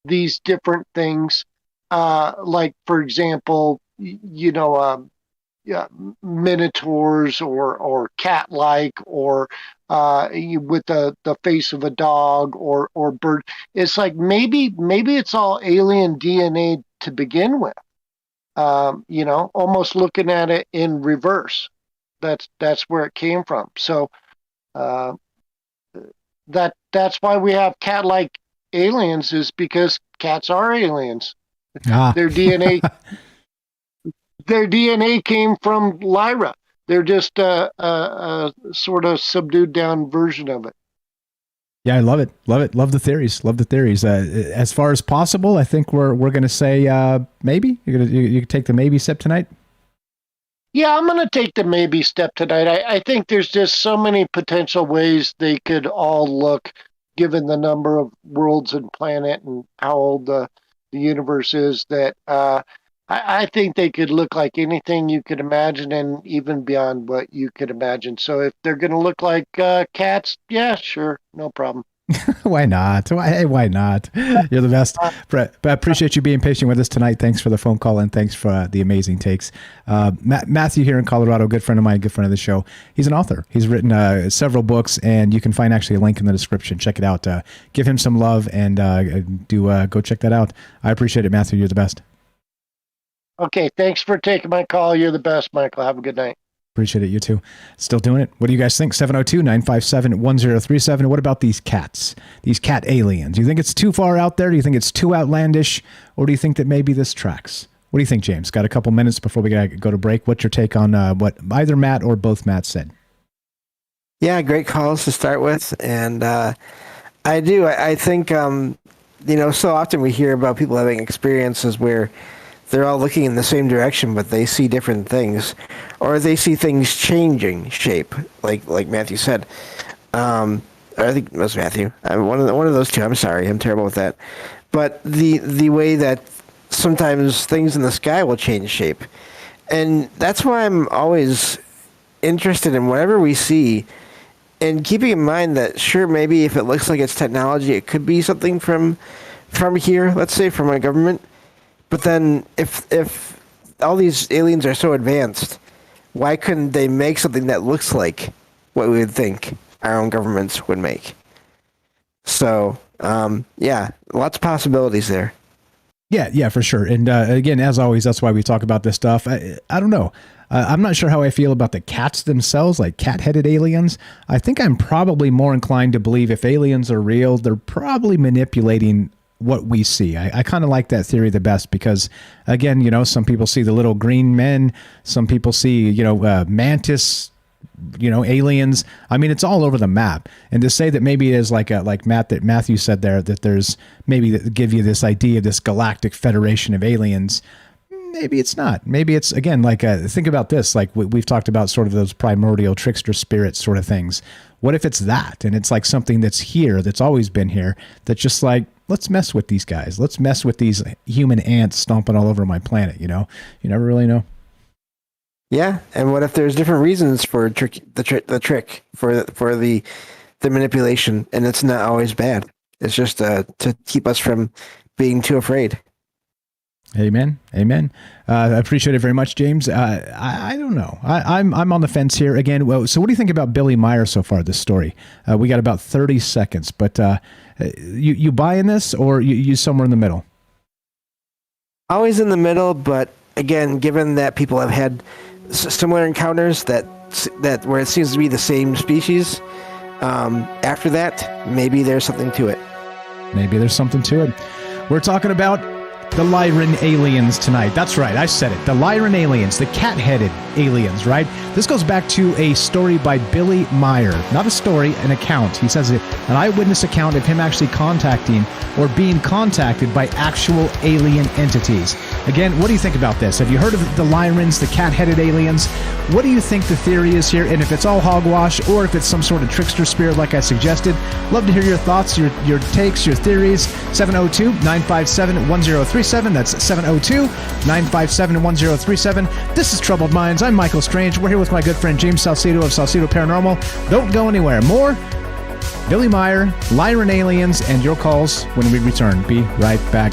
these different things? Like, for example, minotaurs or cat-like, or with the face of a dog or bird. It's like maybe it's all alien DNA to begin with. Almost looking at it in reverse. That's where it came from. So that's why we have cat-like aliens, is because cats are aliens. Their DNA came from Lyra. They're just a sort of subdued down version of it. Yeah, I love it. Love the theories. As far as possible, I think we're going to say maybe. You can take the maybe step tonight. Yeah, I'm going to take the maybe step tonight. I think there's just so many potential ways they could all look, given the number of worlds and planet and how old the universe is, that I think they could look like anything you could imagine, and even beyond what you could imagine. So if they're going to look like cats, yeah, sure, no problem. Why not? Why not? You're the best. Brett, I appreciate you being patient with us tonight. Thanks for the phone call, and thanks for the amazing takes. Matthew here in Colorado, good friend of mine, good friend of the show. He's an author. He's written several books, and you can find actually a link in the description. Check it out. Give him some love, and go check that out. I appreciate it, Matthew. You're the best. Okay, thanks for taking my call. You're the best, Michael. Have a good night. Appreciate it. You too. Still doing it. What do you guys think? 702-957-1037. What about these cats? These cat aliens? Do you think it's too far out there? Do you think it's too outlandish? Or do you think that maybe this tracks? What do you think, James? Got a couple minutes before we gotta go to break. What's your take on what either Matt or both Matt said? Yeah, great calls to start with. And I do. I think, so often we hear about people having experiences where they're all looking in the same direction, but they see different things, or they see things changing shape, like Matthew said. Or I think it was Matthew. One of those two. I'm sorry, I'm terrible with that. But the way that sometimes things in the sky will change shape, and that's why I'm always interested in whatever we see, and keeping in mind that sure, maybe if it looks like it's technology, it could be something from here. Let's say from a government. But then, if all these aliens are so advanced, why couldn't they make something that looks like what we would think our own governments would make? So, yeah, lots of possibilities there. Yeah, for sure. And again, as always, that's why we talk about this stuff. I don't know. I'm not sure how I feel about the cats themselves, like cat-headed aliens. I think I'm probably more inclined to believe if aliens are real, they're probably manipulating what we see. I kind of like that theory the best because, again, some people see the little green men, some people see, mantis, aliens. I mean, it's all over the map. And to say that maybe it is like Matthew said there, that there's maybe that give you this idea of this galactic federation of aliens, maybe it's not. Maybe it's, again, like, think about this. Like we've talked about sort of those primordial trickster spirits sort of things. What if it's that? And it's like something that's here, that's always been here, that's just like, let's mess with these guys. Let's mess with these human ants stomping all over my planet, you know? You never really know. Yeah, and what if there's different reasons for the trick, for the manipulation, and it's not always bad. It's just to keep us from being too afraid. Amen. Amen. I appreciate it very much, James. I don't know. I'm on the fence here again. Well, so what do you think about Billy Meier so far? This story. We got about 30 seconds, but you buying this, or you somewhere in the middle? Always in the middle, but again, given that people have had similar encounters that where it seems to be the same species, after that, maybe there's something to it. Maybe there's something to it. We're talking about the Lyran aliens tonight. That's right, I said it. The Lyran aliens, the cat-headed aliens, right? This goes back to a story by Billy Meier. Not a story, an account. He says it, an eyewitness account of him actually contacting or being contacted by actual alien entities. Again, what do you think about this? Have you heard of the Lyrans, the cat-headed aliens? What do you think the theory is here? And if it's all hogwash, or if it's some sort of trickster spirit like I suggested, love to hear your thoughts, your takes, your theories. 702-957-1037. That's 702-957-1037. This is Troubled Minds. I'm Michael Strange. We're here with my good friend James Salsido of Salsido Paranormal. Don't go anywhere. More Billy Meier, Lyran aliens, and your calls when we return. Be right back.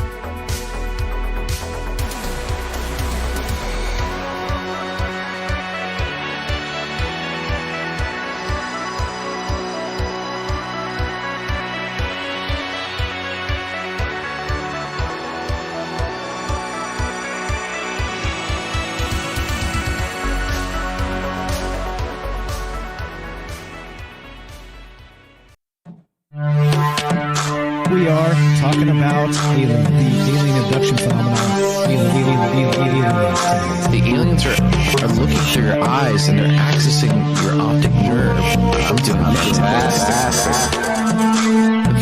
We are talking about the alien abduction phenomenon. The aliens are looking through your eyes and they're accessing your optic nerve. I'm doing fantastic.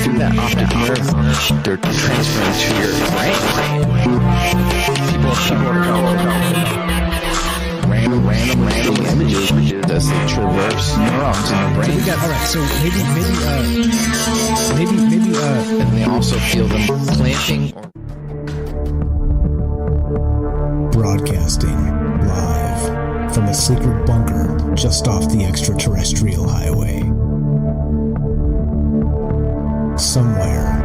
Through that optic nerve, they're transferring to your brain. People are random images as they traverse neurons in the brain. So all right, so maybe and they also feel them clamping. Broadcasting live from a secret bunker just off the extraterrestrial highway. Somewhere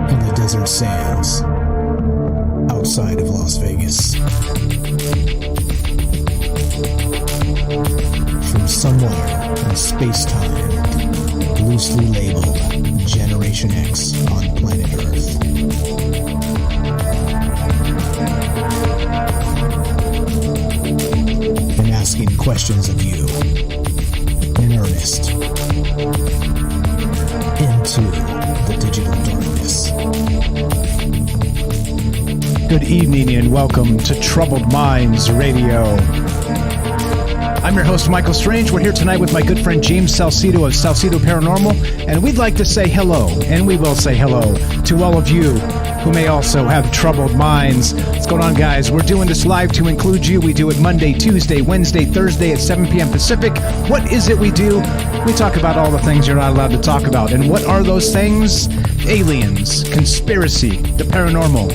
in the desert sands outside of Las Vegas. From somewhere in space-time, loosely labeled Generation X on planet Earth. And asking questions of you in earnest into the digital darkness. Good evening and welcome to Troubled Minds Radio. I'm your host, Michael Strange. We're here tonight with my good friend James Salsido of Salsido Paranormal, and we'd like to say hello, and we will say hello, to all of you who may also have troubled minds. What's going on, guys? We're doing this live to include you. We do it Monday, Tuesday, Wednesday, Thursday at 7 p.m. Pacific. What is it we do? We talk about all the things you're not allowed to talk about. And what are those things? Aliens, conspiracy, the paranormal,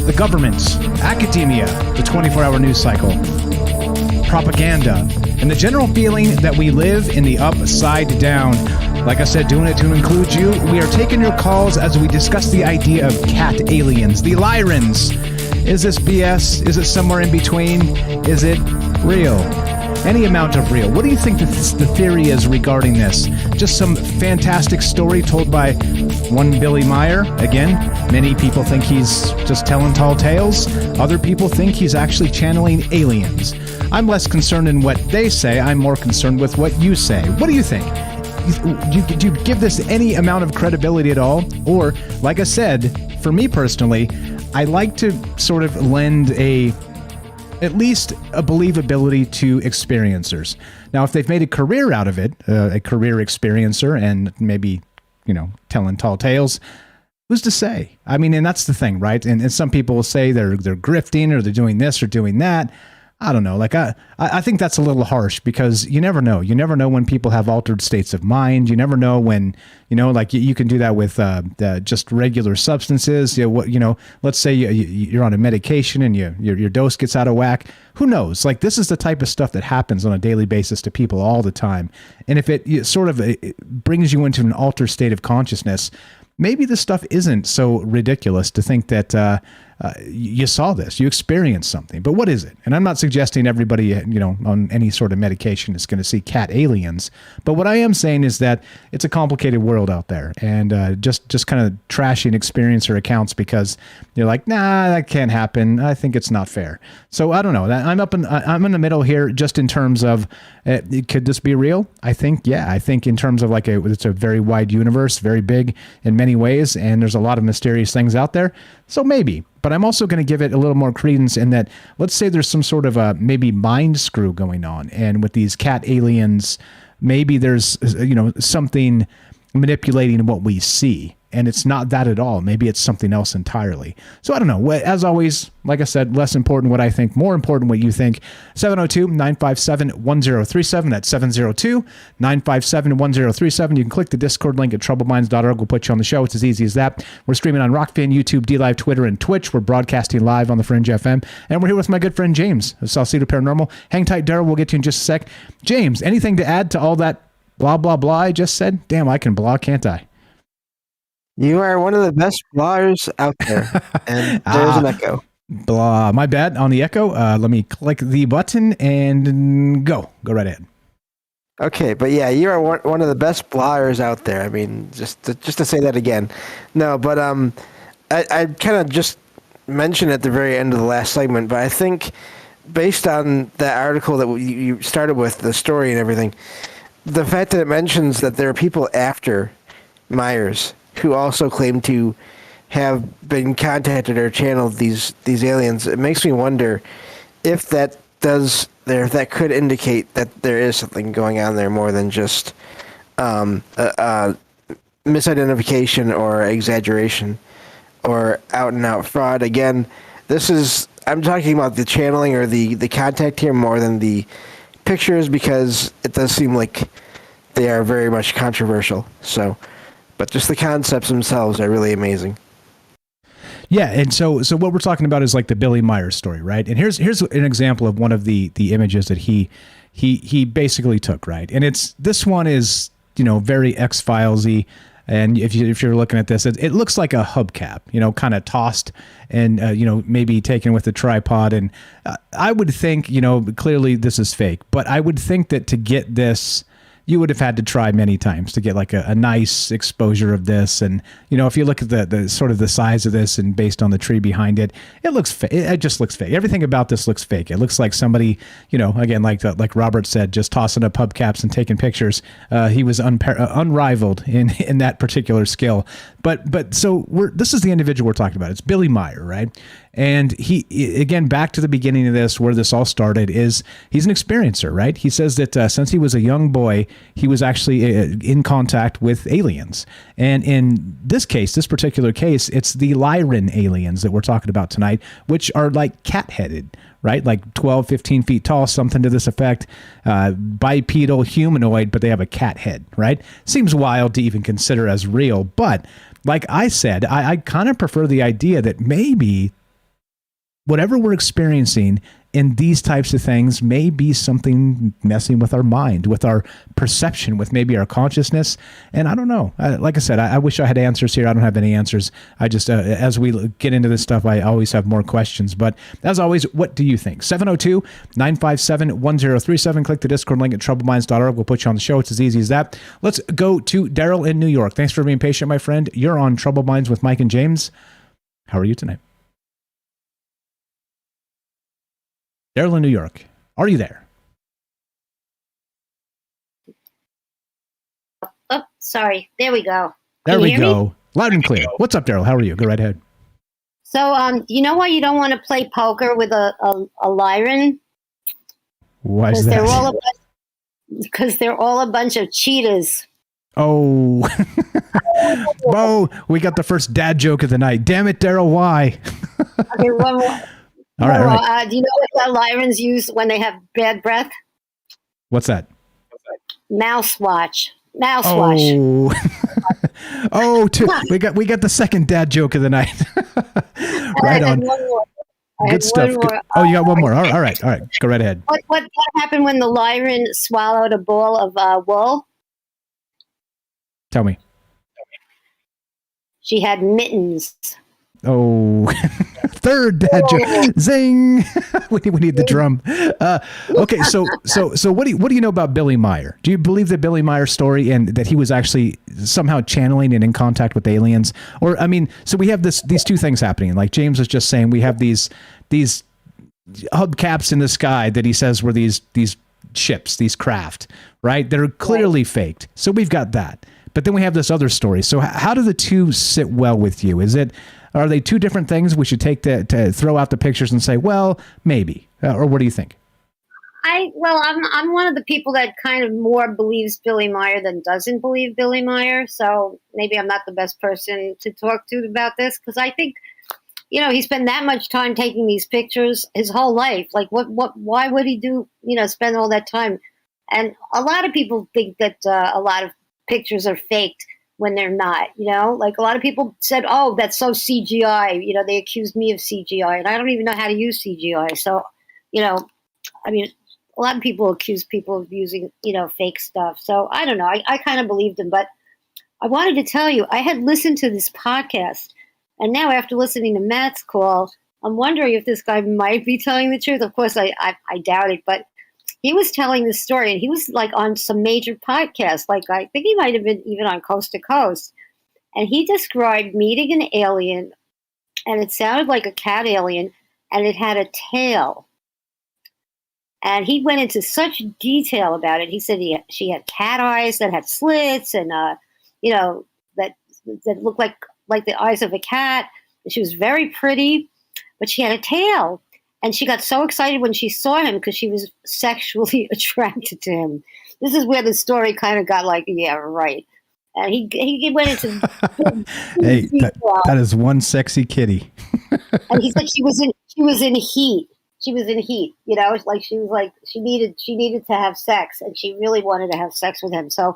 the government, academia, the 24-hour news cycle, propaganda, and the general feeling that we live in the upside down. Like I said, doing it to include you. We are taking your calls as we discuss the idea of cat aliens, the Lyrans. Is this BS? Is it somewhere in between? Is it real? Any amount of real. What do you think the theory is regarding this? Just some fantastic story told by one Billy Meier. Again, many people think he's just telling tall tales. Other people think he's actually channeling aliens. I'm less concerned in what they say. I'm more concerned with what you say. What do you think? Do you give this any amount of credibility at all? Or, like I said, for me personally, I like to sort of lend at least a believability to experiencers. Now, if they've made a career out of it, a career experiencer, and maybe, telling tall tales, Who's to say? I mean, and that's the thing, right? And some people will say they're grifting or they're doing this or doing that. I don't know. Like I think that's a little harsh because you never know. You never know when people have altered states of mind. You never know when, like you can do that with just regular substances. Let's say you're on a medication and your dose gets out of whack. Who knows? Like this is the type of stuff that happens on a daily basis to people all the time. And if it brings you into an altered state of consciousness, maybe this stuff isn't so ridiculous to think that you saw this, you experienced something. But what is it? And I'm not suggesting everybody, on any sort of medication is going to see cat aliens. But what I am saying is that it's a complicated world out there, and just kind of trashing experiencer accounts because you're like, nah, that can't happen. I think it's not fair. So I don't know. I'm in the middle here, just in terms of could this be real? I think, yeah. I think in terms of it's a very wide universe, very big in many ways, and there's a lot of mysterious things out there. So maybe. But I'm also going to give it a little more credence in that, let's say there's some sort of maybe mind screw going on. And with these cat aliens, maybe there's, something manipulating what we see. And it's not that at all. Maybe it's something else entirely. So I don't know. As always, like I said, less important what I think, more important what you think. 702-957-1037. That's 702-957-1037. You can click the Discord link at troubleminds.org. We'll put you on the show. It's as easy as that. We're streaming on Rockfin, YouTube, DLive, Twitter, and Twitch. We're broadcasting live on the Fringe FM. And we're here with my good friend James of Salsido Paranormal. Hang tight, Daryl. We'll get to you in just a sec. James, anything to add to all that blah, blah, blah I just said? Damn, I can blah, can't I? You are one of the best bloggers out there, and there's an echo. Blah, my bad on the echo. Let me click the button and go right ahead. Okay, but yeah, you are one of the best bloggers out there. I mean, just to say that again. No, but I kind of just mentioned at the very end of the last segment, but I think based on that article that you started with, the story and everything, the fact that it mentions that there are people after Myers who also claim to have been contacted or channeled these aliens, it makes me wonder if that could indicate that there is something going on there more than just misidentification or exaggeration or out and out fraud. Again, I'm talking about the channeling or the contact here more than the pictures, because it does seem like they are very much controversial. So, but just the concepts themselves are really amazing. Yeah, and so what we're talking about is like the Billy Meier story, right? And here's an example of one of the images that he basically took, right? And this one is, very X-Filesy. And if you're looking at this, it looks like a hubcap, kind of tossed and, maybe taken with a tripod. And I would think, clearly this is fake, but I would think that to get this, you would have had to try many times to get like a nice exposure of this. And, if you look at the sort of the size of this and based on the tree behind it, it looks fake. It just looks fake. Everything about this looks fake. It looks like somebody, again, like Robert said, just tossing up hubcaps and taking pictures. He was unrivaled in that particular skill. But so this is the individual we're talking about. It's Billy Meier, right? And he, again, back to the beginning of this, where this all started, is he's an experiencer, right? He says that since he was a young boy, he was actually in contact with aliens. And in this particular case, it's the Lyran aliens that we're talking about tonight, which are like cat-headed, right? Like 12, 15 feet tall, something to this effect, bipedal, humanoid, but they have a cat head, right? Seems wild to even consider as real. But like I said, I kind of prefer the idea that maybe whatever we're experiencing in these types of things may be something messing with our mind, with our perception, with maybe our consciousness. And I don't know. Like I said, I wish I had answers here. I don't have any answers. I just, as we get into this stuff, I always have more questions. But as always, what do you think? 702-957-1037. Click the Discord link at troubleminds.org. We'll put you on the show. It's as easy as that. Let's go to Daryl in New York. Thanks for being patient, my friend. You're on Troubled Minds with Mike and James. How are you tonight? Daryl in New York, are you there? Oh, sorry. There we go. There we go. Loud and clear. What's up, Daryl? How are you? Go right ahead. So, you know why you don't want to play poker with a Lyran? Why is that? Because they're all a bunch of cheaters. Oh, Bo, we got the first dad joke of the night. Damn it, Daryl, why? Okay, one more. All right. Do you know what Lyrans use when they have bad breath? What's that? Mouthwash. Mouthwash. Oh, we got the second dad joke of the night. Right on. Good stuff. Oh, you got one more. All right. Go right ahead. What happened when the Lyran swallowed a ball of wool? Tell me. She had mittens. Oh, third dad joke. Zing. we need the drum. Okay, so what do you know about Billy Meier? Do you believe the Billy Meier story and that he was actually somehow channeling and in contact with aliens? Or I mean, so we have these two things happening. Like James was just saying, we have these hubcaps in the sky that he says were these ships, these craft, right? That are clearly faked. So we've got that. But then we have this other story. So how do the two sit well with you? Are they two different things we should take to throw out the pictures and say, well, maybe? Or what do you think? I'm one of the people that kind of more believes Billy Meier than doesn't believe Billy Meier. So maybe I'm not the best person to talk to about this, because I think, he spent that much time taking these pictures his whole life. Like why would he spend all that time? And a lot of people think that a lot of pictures are faked when they're not, like a lot of people said, oh, that's so CGI, they accused me of CGI, and I don't even know how to use CGI. So, I mean, a lot of people accuse people of using, fake stuff. So I don't know. I kind of believed him, but I wanted to tell you, I had listened to this podcast, and now after listening to Matt's call, I'm wondering if this guy might be telling the truth. Of course, I doubt it, but he was telling the story, and he was like on some major podcast. Like I think he might have been even on Coast to Coast. And he described meeting an alien, and it sounded like a cat alien, and it had a tail. And he went into such detail about it. He said she had cat eyes that had slits, and that looked like the eyes of a cat. She was very pretty, but she had a tail. And she got so excited when she saw him because she was sexually attracted to him. This is where the story kind of got like, yeah, right. And he went into hey, that is one sexy kitty. And he said she was in heat. She was in heat. Like she needed to have sex, and she really wanted to have sex with him. So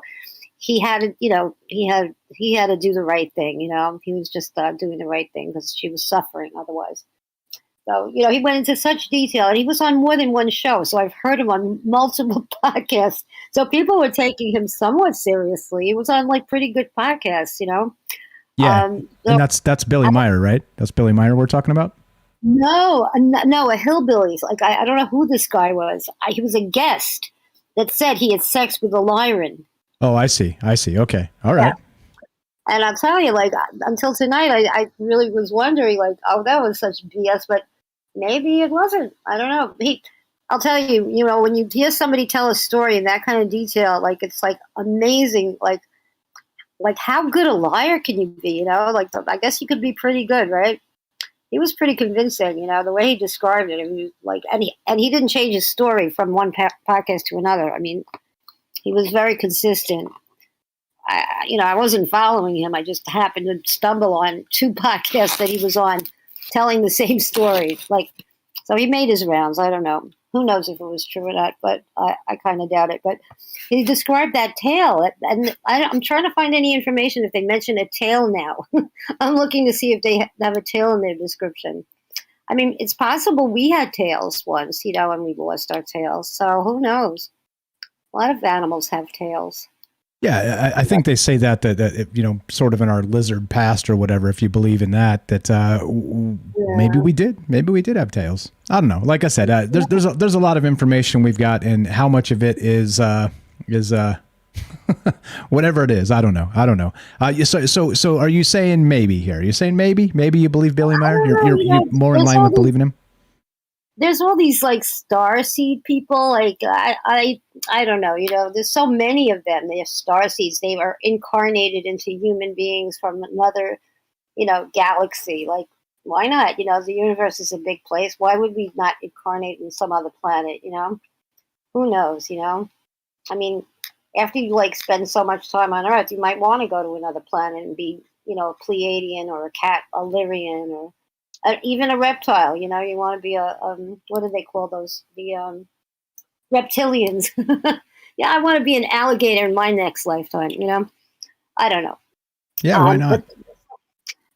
he had to, he had to do the right thing. He was just doing the right thing because she was suffering otherwise. So, he went into such detail, and he was on more than one show. So I've heard him on multiple podcasts. So people were taking him somewhat seriously. He was on like pretty good podcasts, Yeah. And that's Billy Meier, right? That's Billy Meier we're talking about? No, a hillbilly. Like, I don't know who this guy was. He was a guest that said he had sex with a Lyran. Oh, I see. Okay. All right. Yeah. And I'll tell you, like, until tonight, I really was wondering, like, oh, that was such BS, but maybe it wasn't. I don't know. I'll tell you, when you hear somebody tell a story in that kind of detail, like, it's like amazing, like how good a liar can you be? Like, I guess you could be pretty good, right? He was pretty convincing, the way he described it. I mean, like, and he didn't change his story from one podcast to another. I mean, he was very consistent. I wasn't following him. I just happened to stumble on two podcasts that he was on telling the same story. Like, so he made his rounds. I don't know. Who knows if it was true or not, but I kind of doubt it. But he described that tail, and I'm trying to find any information if they mention a tail now. I'm looking to see if they have a tail in their description. I mean, it's possible we had tails once, and we lost our tails. So who knows? A lot of animals have tails. Yeah, I think they say that sort of in our lizard past or whatever, if you believe in that maybe we did have tails. I don't know. Like I said, there's a lot of information we've got, and how much of it is whatever it is. I don't know. So are you saying maybe here? Are you saying maybe you believe Billy Meier? You're more in line with believing him? There's all these like starseed people. Like I don't know. There's so many of them. They're starseeds. They are incarnated into human beings from another, galaxy. Like, why not? The universe is a big place. Why would we not incarnate in some other planet? Who knows? I mean, after you like spend so much time on Earth, you might want to go to another planet and be, a Pleiadian or a cat, a Lyrian, or even a reptile. You want to be a what do they call those? The reptilians. Yeah, I want to be an alligator in my next lifetime. I don't know. Yeah, why not?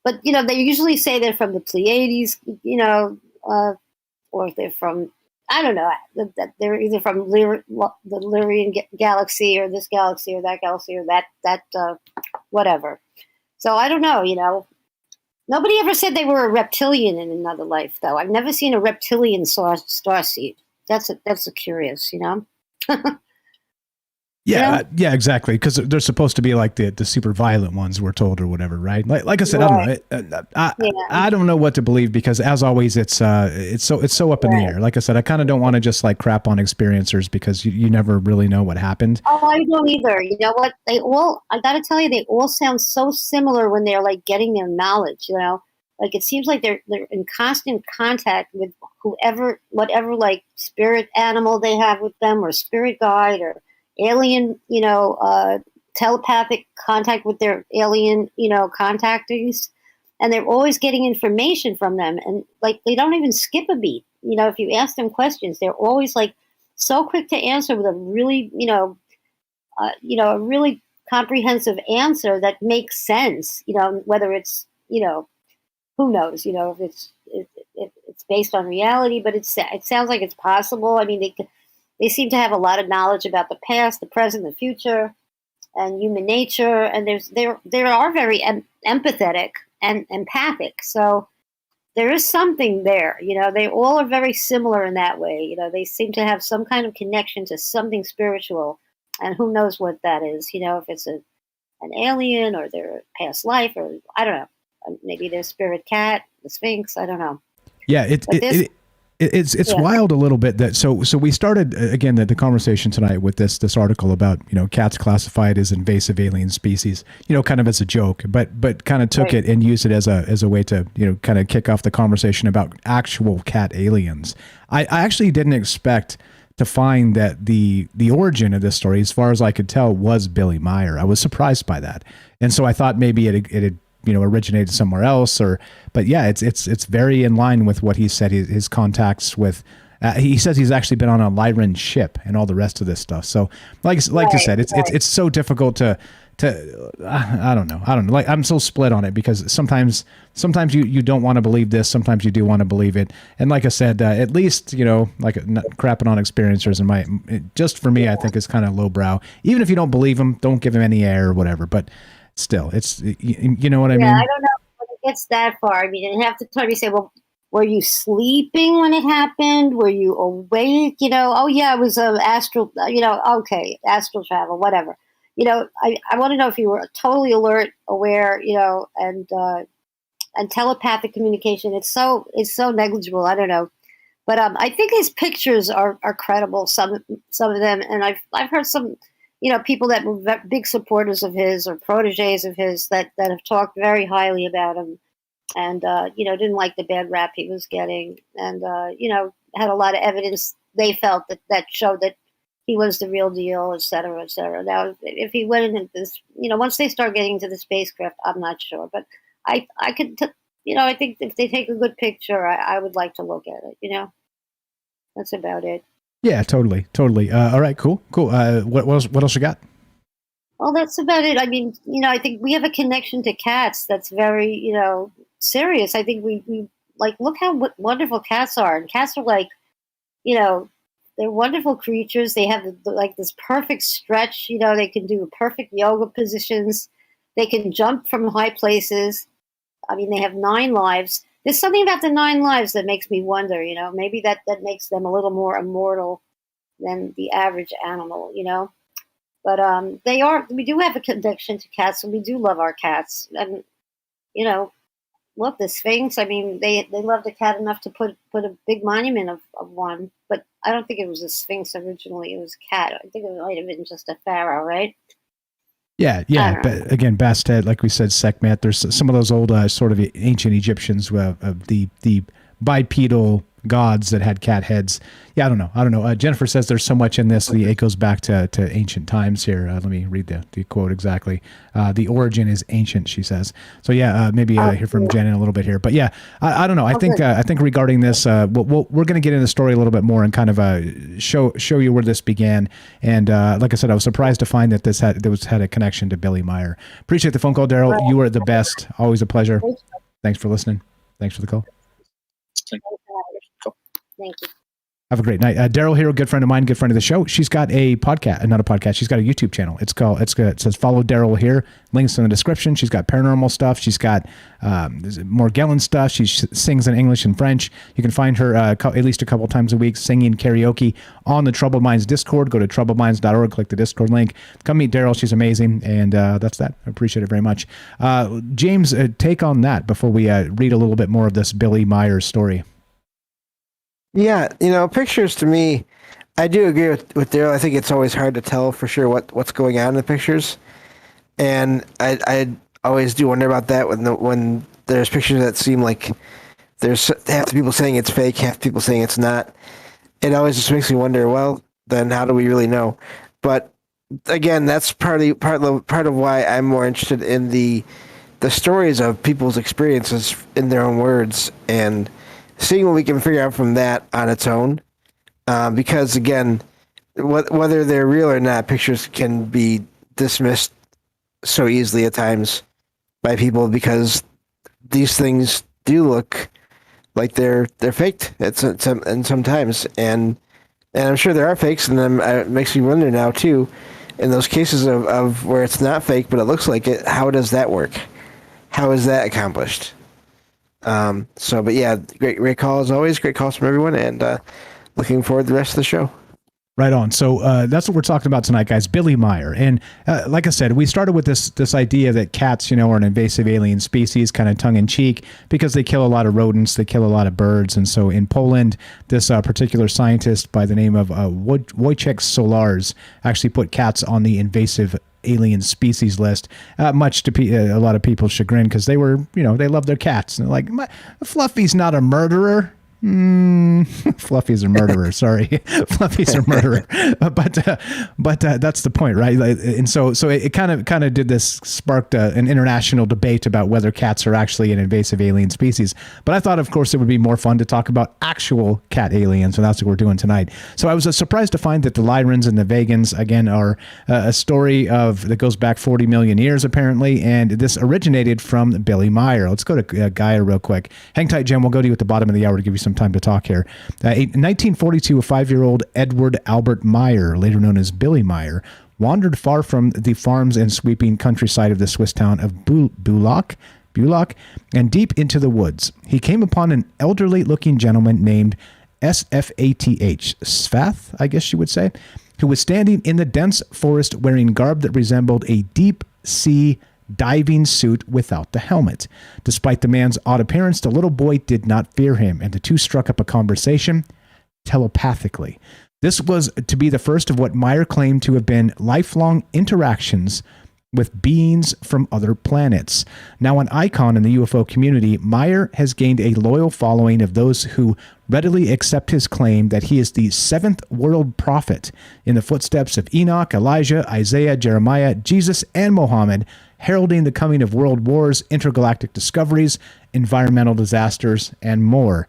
But they usually say they're from the Pleiades. Or if they're from, I don't know, that they're either from the Lyrian galaxy or this galaxy or that galaxy or that whatever. So I don't know. Nobody ever said they were a reptilian in another life, though. I've never seen a reptilian starseed. That's a curious. Yeah, yeah, exactly. Because they're supposed to be like the super violent ones, we're told, or whatever, right? Like I said, right. I don't know. I don't know what to believe because, as always, it's so up in the air. Like I said, I kind of don't want to just like crap on experiencers because you never really know what happened. Oh, I don't either. You know what? I got to tell you, they all sound so similar when they're like getting their knowledge. Like it seems like they're in constant contact with whatever like spirit animal they have with them, or spirit guide, or alien, telepathic contact with their alien, contactees, and they're always getting information from them, and like they don't even skip a beat. If you ask them questions, they're always like so quick to answer with a really, a really comprehensive answer that makes sense. Whether it's, who knows, if it's based on reality, but it sounds like it's possible. I mean, they seem to have a lot of knowledge about the past, the present, the future, and human nature. And they are very empathetic and empathic. So there is something there. They all are very similar in that way. They seem to have some kind of connection to something spiritual, and who knows what that is. If it's an alien or their past life, or I don't know, maybe their spirit cat, the Sphinx. I don't know. Yeah, it's wild a little bit that so we started again the conversation tonight with this article about cats classified as invasive alien species, kind of as a joke, but kind of took it and used it as a way to kind of kick off the conversation about actual cat aliens. I actually didn't expect to find that the origin of this story, as far as I could tell, was Billy Meier. I was surprised by that, and so I thought maybe it had originated somewhere else, but yeah, it's very in line with what he said. His contacts with, he says he's actually been on a Lyran ship and all the rest of this stuff. So like you said, it's so difficult to I don't know. Like I'm so split on it because sometimes you don't want to believe this, sometimes you do want to believe it. And like I said, at least like not crapping on experiencers just for me, I think is kind of lowbrow. Even if you don't believe them, don't give them any air or whatever. But still, it's, you know what I mean? Yeah, I don't know if it gets that far. I mean, and half the time you say, well, were you sleeping when it happened? Were you awake? Oh yeah, it was astral, okay, astral travel, whatever. I want to know if you were totally alert, aware, and telepathic communication. It's so negligible. I don't know. But I think his pictures are credible, some of them. And I've heard some, people that were big supporters of his or proteges of his that have talked very highly about him, and didn't like the bad rap he was getting, and had a lot of evidence they felt that showed that he was the real deal, et cetera, et cetera. Now, if he went into this, once they start getting to the spacecraft, I'm not sure, but I could, I think if they take a good picture, I would like to look at it. That's about it. Yeah, totally. All right, cool. What else you got? Well, that's about it. I mean, I think we have a connection to cats that's very, serious. I think we like, look how wonderful cats are. And cats are like, they're wonderful creatures. They have like this perfect stretch. They can do perfect yoga positions. They can jump from high places. I mean, they have 9 lives. There's something about the 9 lives that makes me wonder, maybe that makes them a little more immortal than the average animal, But we do have a connection to cats, and we do love our cats. And, look, the Sphinx, I mean, they loved a cat enough to put a big monument of one. But I don't think it was a Sphinx originally. It was a cat. I think it might have been just a pharaoh, right? Yeah. But again, Bastet, like we said, Sekhmet. There's some of those old sort of ancient Egyptians of the bipedal gods that had cat heads. Yeah, I don't know. Jennifer says there's so much in this. It goes back to ancient times here. Let me read the quote exactly. The origin is ancient, she says. So yeah, maybe hear from Jen in a little bit here. But yeah, I don't know. I think regarding this, we're going to get into the story a little bit more and kind of show you where this began. And like I said, I was surprised to find that this had a connection to Billy Meier. Appreciate the phone call, Daryl. You are the best. Always a pleasure. Thanks for listening. Thanks for the call. Thank you. Have a great night. Daryl here, a good friend of mine, good friend of the show. She's got a podcast, not a podcast. She's got a YouTube channel. It says follow Daryl here. Links in the description. She's got paranormal stuff. She's got Morgellon stuff. She sings in English and French. You can find her at least a couple times a week singing karaoke on the Troubled Minds Discord. Go to troubledminds.org, click the Discord link. Come meet Daryl. She's amazing. And that's that. I appreciate it very much. James, take on that before we read a little bit more of this Billy Meier story. Yeah, pictures to me, I do agree with Daryl. I think it's always hard to tell for sure what's going on in the pictures, and I always do wonder about that when there's pictures that seem like there's half the people saying it's fake, half the people saying it's not. It always just makes me wonder. Well, then how do we really know? But again, that's part of why I'm more interested in the stories of people's experiences in their own words and seeing what we can figure out from that on its own, because again, whether they're real or not, pictures can be dismissed so easily at times by people because these things do look like they're faked and sometimes, and I'm sure there are fakes, and then it makes me wonder now too, in those cases of where it's not fake but it looks like it, how does that work? How is that accomplished? But yeah, great call as always. Great calls from everyone, and looking forward to the rest of the show. Right on. So that's what we're talking about tonight, guys. Billy Meier, and like I said, we started with this idea that cats, are an invasive alien species, kind of tongue in cheek, because they kill a lot of rodents, they kill a lot of birds, and so in Poland, this particular scientist by the name of Wojciech Solars actually put cats on the invasive alien species list, much to a lot of people's chagrin, because they were, they love their cats. And they're like, Fluffy's not a murderer. Fluffy's a murderer. Sorry, Fluffy's a murderer. But that's the point, right? And so it kind of did this, sparked an international debate about whether cats are actually an invasive alien species. But I thought, of course, it would be more fun to talk about actual cat aliens, and that's what we're doing tonight. So I was surprised to find that the Lyrans and the Vegans, again, are a story that goes back 40 million years, apparently, and this originated from Billy Meier. Let's go to Gaia real quick. Hang tight, Jim. We'll go to you at the bottom of the hour to give you some time to talk here. In 1942, a 5-year-old Edward Albert Meier, later known as Billy Meier, wandered far from the farms and sweeping countryside of the Swiss town of Bulak, and deep into the woods. He came upon an elderly-looking gentleman named Svath, I guess you would say, who was standing in the dense forest wearing garb that resembled a deep-sea diving suit without the helmet. Despite the man's odd appearance, the little boy did not fear him, and the two struck up a conversation telepathically. This was to be the first of what Meier claimed to have been lifelong interactions with beings from other planets. Now an icon in the UFO community, Meier has gained a loyal following of those who readily accept his claim that he is the seventh world prophet in the footsteps of Enoch, Elijah, Isaiah, Jeremiah, Jesus, and Mohammed, heralding the coming of world wars, intergalactic discoveries, environmental disasters, and more.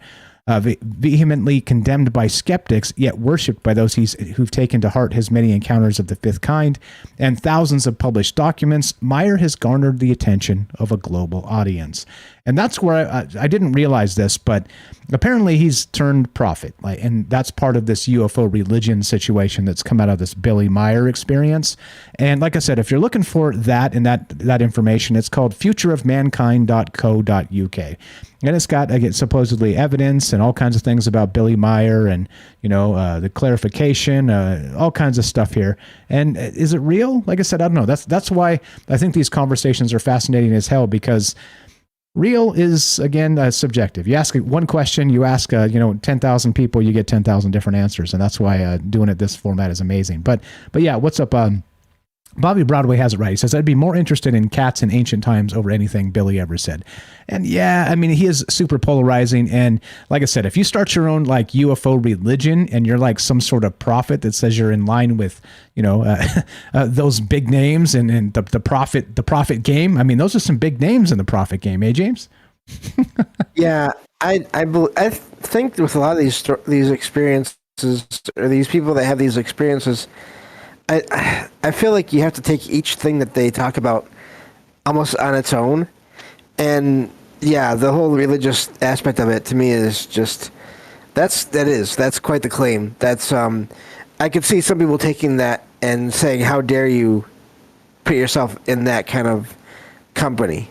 Vehemently condemned by skeptics, yet worshipped by those who've taken to heart his many encounters of the fifth kind and thousands of published documents, Meier has garnered the attention of a global audience. And that's where I didn't realize this, but apparently he's turned prophet. And that's part of this UFO religion situation that's come out of this Billy Meier experience. And like I said, if you're looking for that and that information, it's called futureofmankind.co.uk. And it's got, again, supposedly evidence and all kinds of things about Billy Meier and, the clarification, all kinds of stuff here. And is it real? Like I said, I don't know. That's why I think these conversations are fascinating as hell, because real is, again, subjective. You ask one question, you ask 10,000 people, you get 10,000 different answers, and that's why doing it this format is amazing. But yeah, what's up, Bobby Broadway has it right. He says, I'd be more interested in cats in ancient times over anything Billy ever said. And yeah, I mean, he is super polarizing. And like I said, if you start your own like UFO religion and you're like some sort of prophet that says you're in line with, those big names and the prophet game. I mean, those are some big names in the prophet game, eh, James? Yeah, I think with a lot of these experiences, or these people that have these experiences, I feel like you have to take each thing that they talk about almost on its own. And yeah, the whole religious aspect of it to me is just that's quite the claim. That's I could see some people taking that and saying, how dare you put yourself in that kind of company.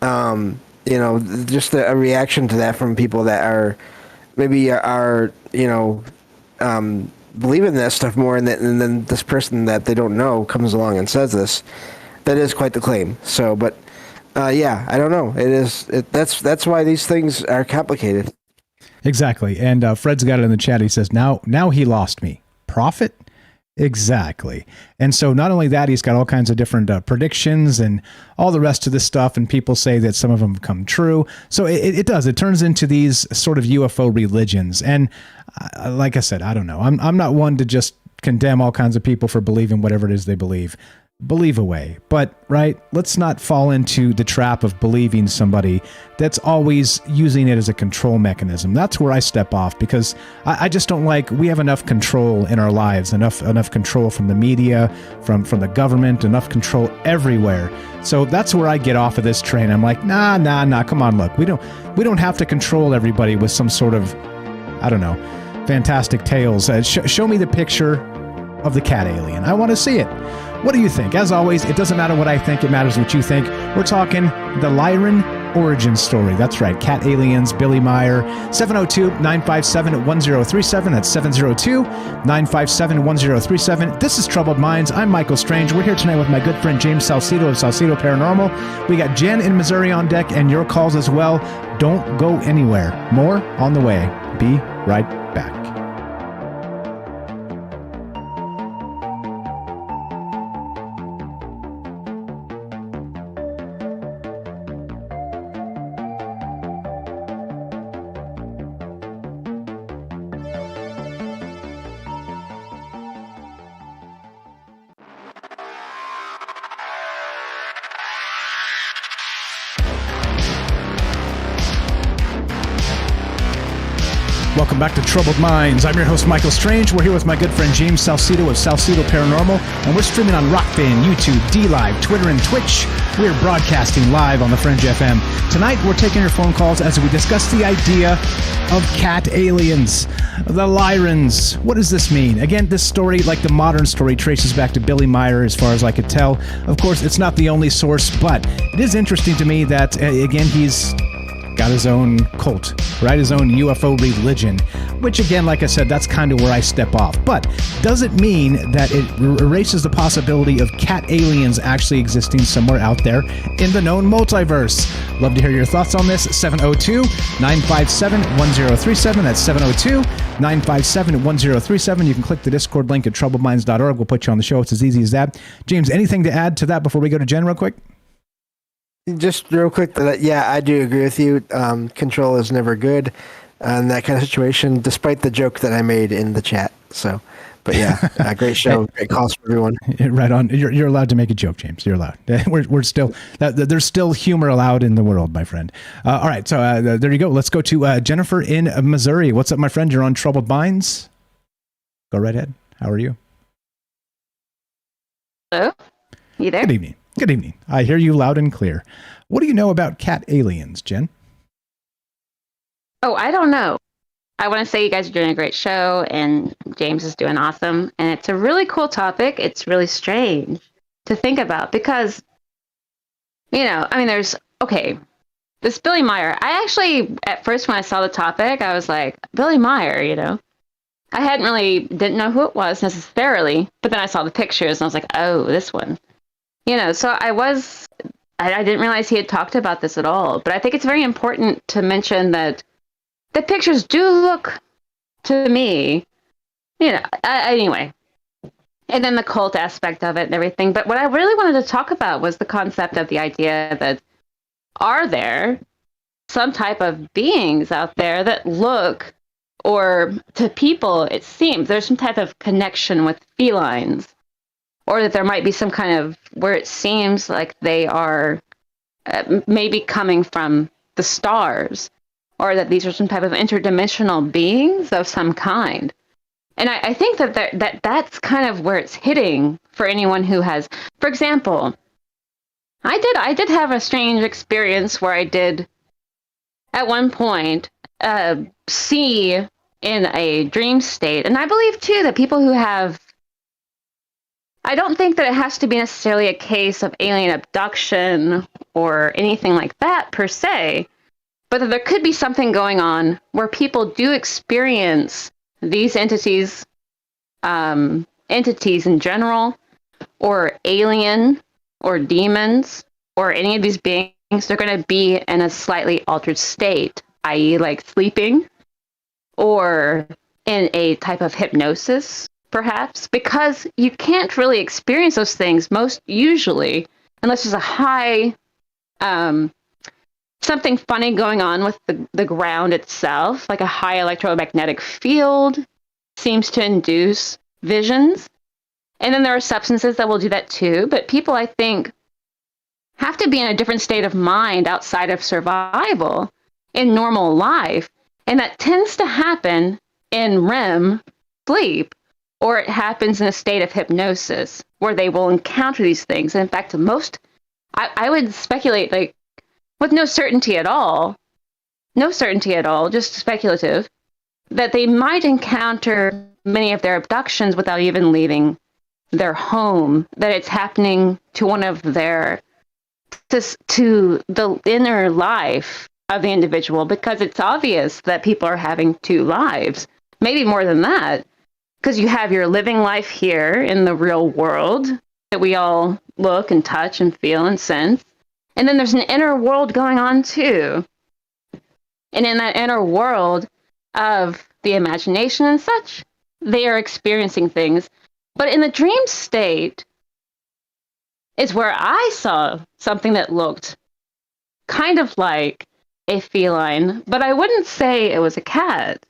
Just a reaction to that from people that are maybe believe in that stuff more, and then this person that they don't know comes along and says this. That is quite the claim. So, but yeah, I don't know. That's why these things are complicated. Exactly. And Fred's got it in the chat. He says, now he lost me. Prophet? Exactly. And so not only that, he's got all kinds of different predictions and all the rest of this stuff. And people say that some of them come true. So it does. It turns into these sort of UFO religions. And like I said, I don't know. I'm not one to just condemn all kinds of people for believing whatever it is they believe. Believe away. But, right, let's not fall into the trap of believing somebody that's always using it as a control mechanism. That's where I step off, because I just don't like, we have enough control in our lives, enough control from the media, from the government, enough control everywhere. So that's where I get off of this train. I'm like, nah, come on, look, we don't have to control everybody with some sort of, I don't know, fantastic tales. Show me the picture of the cat alien. I want to see it. What do you think? As always, it doesn't matter what I think, it matters what you think. We're talking the Lyran origin story. That's right, cat aliens, Billy Meier. 702-957-1037. That's 702-957-1037. This is Troubled Minds. I'm Michael Strange. We're here tonight with my good friend James Salsido of Salsido Paranormal. We got Jen in Missouri on deck, and your calls as well. Don't go anywhere. More on the way. Be right back. Welcome back to Troubled Minds. I'm your host, Michael Strange. We're here with my good friend James Salsido of Salsido Paranormal, and we're streaming on Rockfin, YouTube, DLive, Twitter, and Twitch. We're broadcasting live on the Fringe FM. Tonight, we're taking your phone calls as we discuss the idea of cat aliens, the Lyrans. What does this mean? Again, this story, like the modern story, traces back to Billy Meier, as far as I could tell. Of course, it's not the only source, but it is interesting to me that, again, he's got his own cult, right? His own UFO religion, which again, like I said, that's kind of where I step off. But does it mean that it erases the possibility of cat aliens actually existing somewhere out there in the known multiverse? Love to hear your thoughts on this. 702-957-1037. That's 702-957-1037. You can click the Discord link at troubledminds.org. We'll put you on the show. It's as easy as that. James, anything to add to that before we go to Jen real quick? Just real quick, yeah, I do agree with you. Control is never good in that kind of situation, despite the joke that I made in the chat. So, but yeah, great show, great calls for everyone. Right on. You're allowed to make a joke, James. You're allowed. We're still there's still humor allowed in the world, my friend. All right, so there you go. Let's go to Jennifer in Missouri. What's up, my friend? You're on Troubled Minds. Go right ahead. How are you? Hello. You there? Good evening. Good evening. I hear you loud and clear. What do you know about cat aliens, Jen? Oh, I don't know. I want to say you guys are doing a great show, and James is doing awesome. And it's a really cool topic. It's really strange to think about because, there's, this Billy Meier. I actually, at first when I saw the topic, I was like, Billy Meier, I didn't know who it was necessarily, but then I saw the pictures and I was like, oh, this one. So I didn't realize he had talked about this at all. But I think it's very important to mention that the pictures do look, to me, anyway, and then the cult aspect of it and everything. But what I really wanted to talk about was the concept of the idea that are there some type of beings out there that look, or to people, it seems there's some type of connection with felines, or that there might be some kind of where it seems like they are maybe coming from the stars, or that these are some type of interdimensional beings of some kind. And I think that's kind of where it's hitting for anyone who has, for example, I did have a strange experience where I did at one point see in a dream state, and I believe too that people who have, I don't think that it has to be necessarily a case of alien abduction or anything like that per se, but that there could be something going on where people do experience these entities in general, or alien, or demons, or any of these beings. They're going to be in a slightly altered state, i.e. like sleeping, or in a type of hypnosis, perhaps, because you can't really experience those things most usually unless there's a high, something funny going on with the ground itself, like a high electromagnetic field seems to induce visions. And then there are substances that will do that too, but people, I think, have to be in a different state of mind outside of survival in normal life. And that tends to happen in REM sleep, or it happens in a state of hypnosis where they will encounter these things. And in fact, I would speculate, like, with no certainty at all, just speculative, that they might encounter many of their abductions without even leaving their home, that it's happening to one of their, to the inner life of the individual, because it's obvious that people are having two lives, maybe more than that, because you have your living life here in the real world that we all look and touch and feel and sense. And then there's an inner world going on too. And in that inner world of the imagination and such, they are experiencing things. But in the dream state is where I saw something that looked kind of like a feline, but I wouldn't say it was a cat.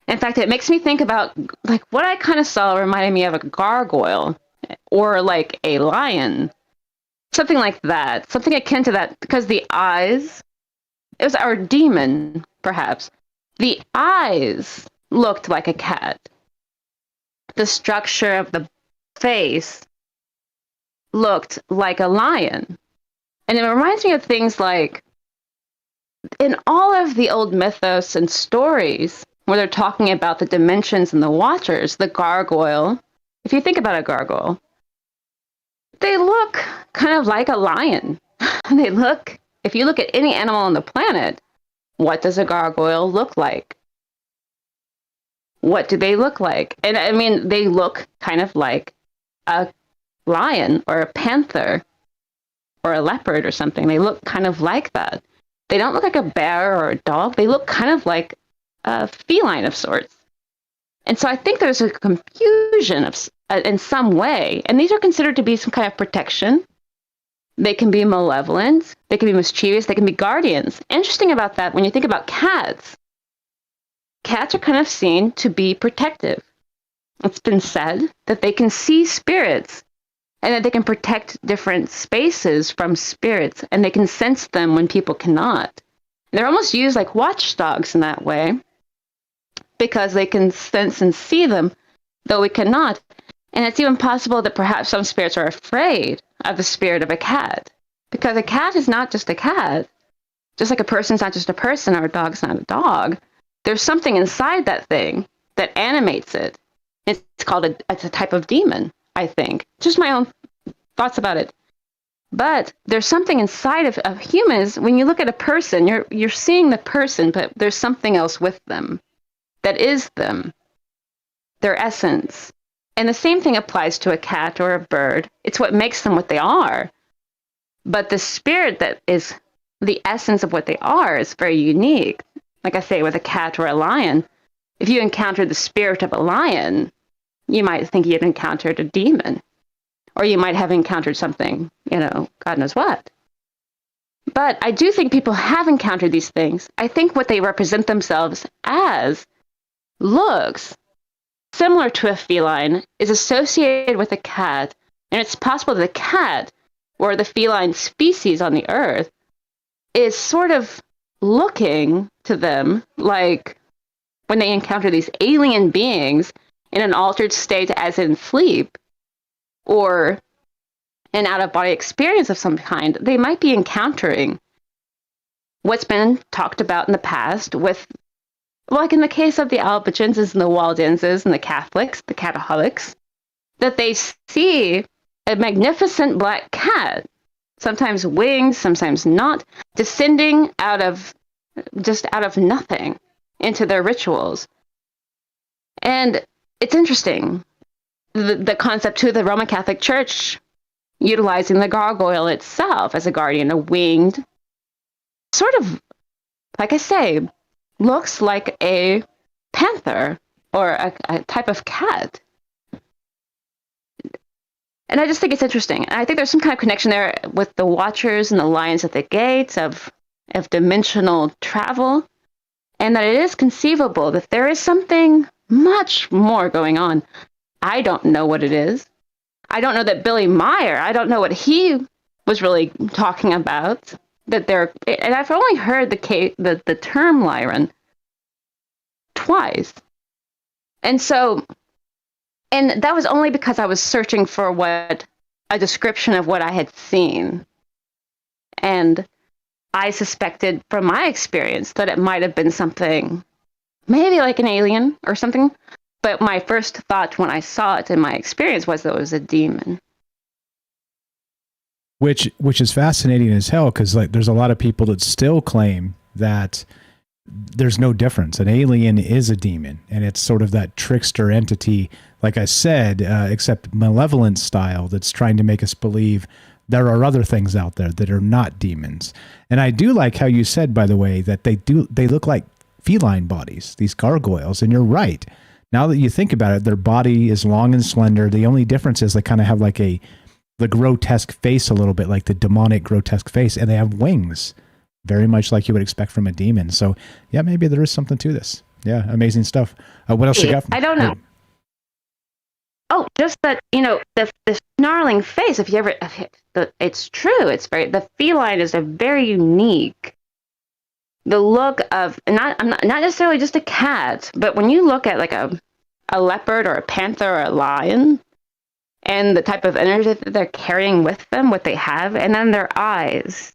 In fact, it makes me think about, like, what I kind of saw reminded me of a gargoyle or like a lion. Something like that. Something akin to that, because the eyes, it was our demon, perhaps. The eyes looked like a cat. The structure of the face looked like a lion. And it reminds me of things like, in all of the old mythos and stories, where they're talking about the dimensions and the watchers, the gargoyle, if you think about a gargoyle, they look kind of like a lion. They look, if you look at any animal on the planet, what does a gargoyle look like? What do they look like? And I mean, they look kind of like a lion or a panther or a leopard or something. They look kind of like that. They don't look like a bear or a dog. They look kind of like a feline of sorts. And so I think there's a confusion of, in some way, and these are considered to be some kind of protection. They can be malevolent, they can be mischievous, they can be guardians. Interesting about that, when you think about cats, cats are kind of seen to be protective. It's been said that they can see spirits and that they can protect different spaces from spirits, and they can sense them when people cannot. They're almost used like watchdogs in that way, because they can sense and see them, though we cannot. And it's even possible that perhaps some spirits are afraid of the spirit of a cat, because a cat is not just a cat. Just like a person's not just a person, or a dog's not a dog. There's something inside that thing that animates it. It's called it's a type of demon, I think. Just my own thoughts about it. But there's something inside of humans. When you look at a person, you're seeing the person, but there's something else with them that is them, their essence. And the same thing applies to a cat or a bird. It's what makes them what they are. But the spirit that is the essence of what they are is very unique. Like I say, with a cat or a lion, if you encounter the spirit of a lion, you might think you'd encountered a demon, or you might have encountered something, God knows what. But I do think people have encountered these things. I think what they represent themselves as looks similar to a feline, is associated with a cat, and it's possible that the cat, or the feline species on the earth, is sort of looking to them like when they encounter these alien beings in an altered state as in sleep, or an out-of-body experience of some kind, they might be encountering what's been talked about in the past with, like in the case of the Albigenses and the Waldenses and the Catholics, the Cataholics, that they see a magnificent black cat, sometimes winged, sometimes not, descending out of nothing into their rituals. And it's interesting, the concept too, the Roman Catholic Church utilizing the gargoyle itself as a guardian, a winged, sort of, like I say, looks like a panther or a type of cat. And I just think it's interesting. And I think there's some kind of connection there with the Watchers and the Lions at the Gates of dimensional travel, and that it is conceivable that there is something much more going on. I don't know what it is. I don't know that Billy Meier, I don't know what he was really talking about. And I've only heard the term Lyran twice. And that was only because I was searching for a description of what I had seen. And I suspected from my experience that it might have been something, maybe like an alien or something. But my first thought when I saw it in my experience was that it was a demon. Which is fascinating as hell, because like there's a lot of people that still claim that there's no difference. An alien is a demon, and it's sort of that trickster entity, like I said, except malevolent style, that's trying to make us believe there are other things out there that are not demons. And I do like how you said, by the way, that they look like feline bodies, these gargoyles, and you're right. Now that you think about it, their body is long and slender. The only difference is they kind of have like the grotesque face, a little bit like the demonic grotesque face, and they have wings, very much like you would expect from a demon. So yeah, maybe there is something to this. Yeah, amazing stuff. What else you got? I don't know. Oh, just that, the snarling face, it's true. The feline is a very unique, the look of, not necessarily just a cat, but when you look at like a leopard or a panther or a lion, and the type of energy that they're carrying with them, what they have, and then their eyes.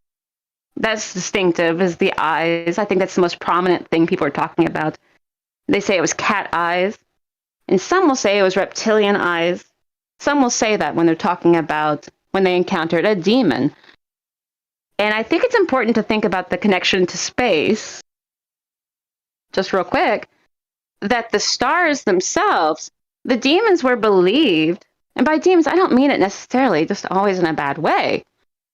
That's distinctive, is the eyes. I think that's the most prominent thing people are talking about. They say it was cat eyes, and some will say it was reptilian eyes. Some will say that when they're talking about when they encountered a demon. And I think it's important to think about the connection to space, just real quick, that the stars themselves, the demons were believed, and by demons, I don't mean it necessarily just always in a bad way,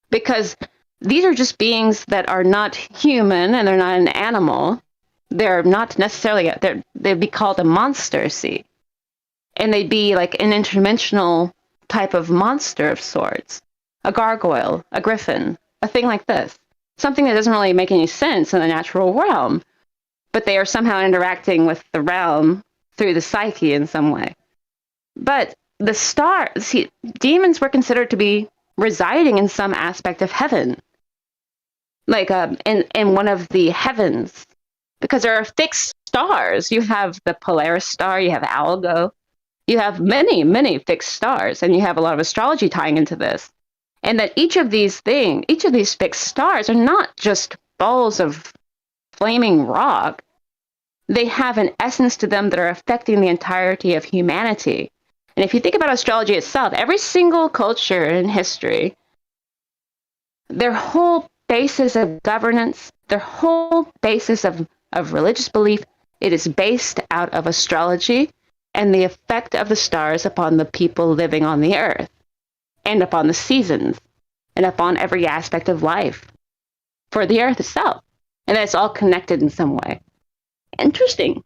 because these are just beings that are not human, and they're not an animal. They're not necessarily, they'd be called a monster, see? And they'd be like an interdimensional type of monster of sorts, a gargoyle, a griffin, a thing like this. Something that doesn't really make any sense in the natural realm, but they are somehow interacting with the realm through the psyche in some way. But the stars, see, demons were considered to be residing in some aspect of heaven, like in one of the heavens, because there are fixed stars. You have the Polaris star, you have Algo, you have many, many fixed stars, and you have a lot of astrology tying into this. And that each of these fixed stars are not just balls of flaming rock. They have an essence to them that are affecting the entirety of humanity. And if you think about astrology itself, every single culture in history, their whole basis of governance, their whole basis of religious belief, it is based out of astrology and the effect of the stars upon the people living on the earth, and upon the seasons, and upon every aspect of life for the earth itself. And that's all connected in some way. Interesting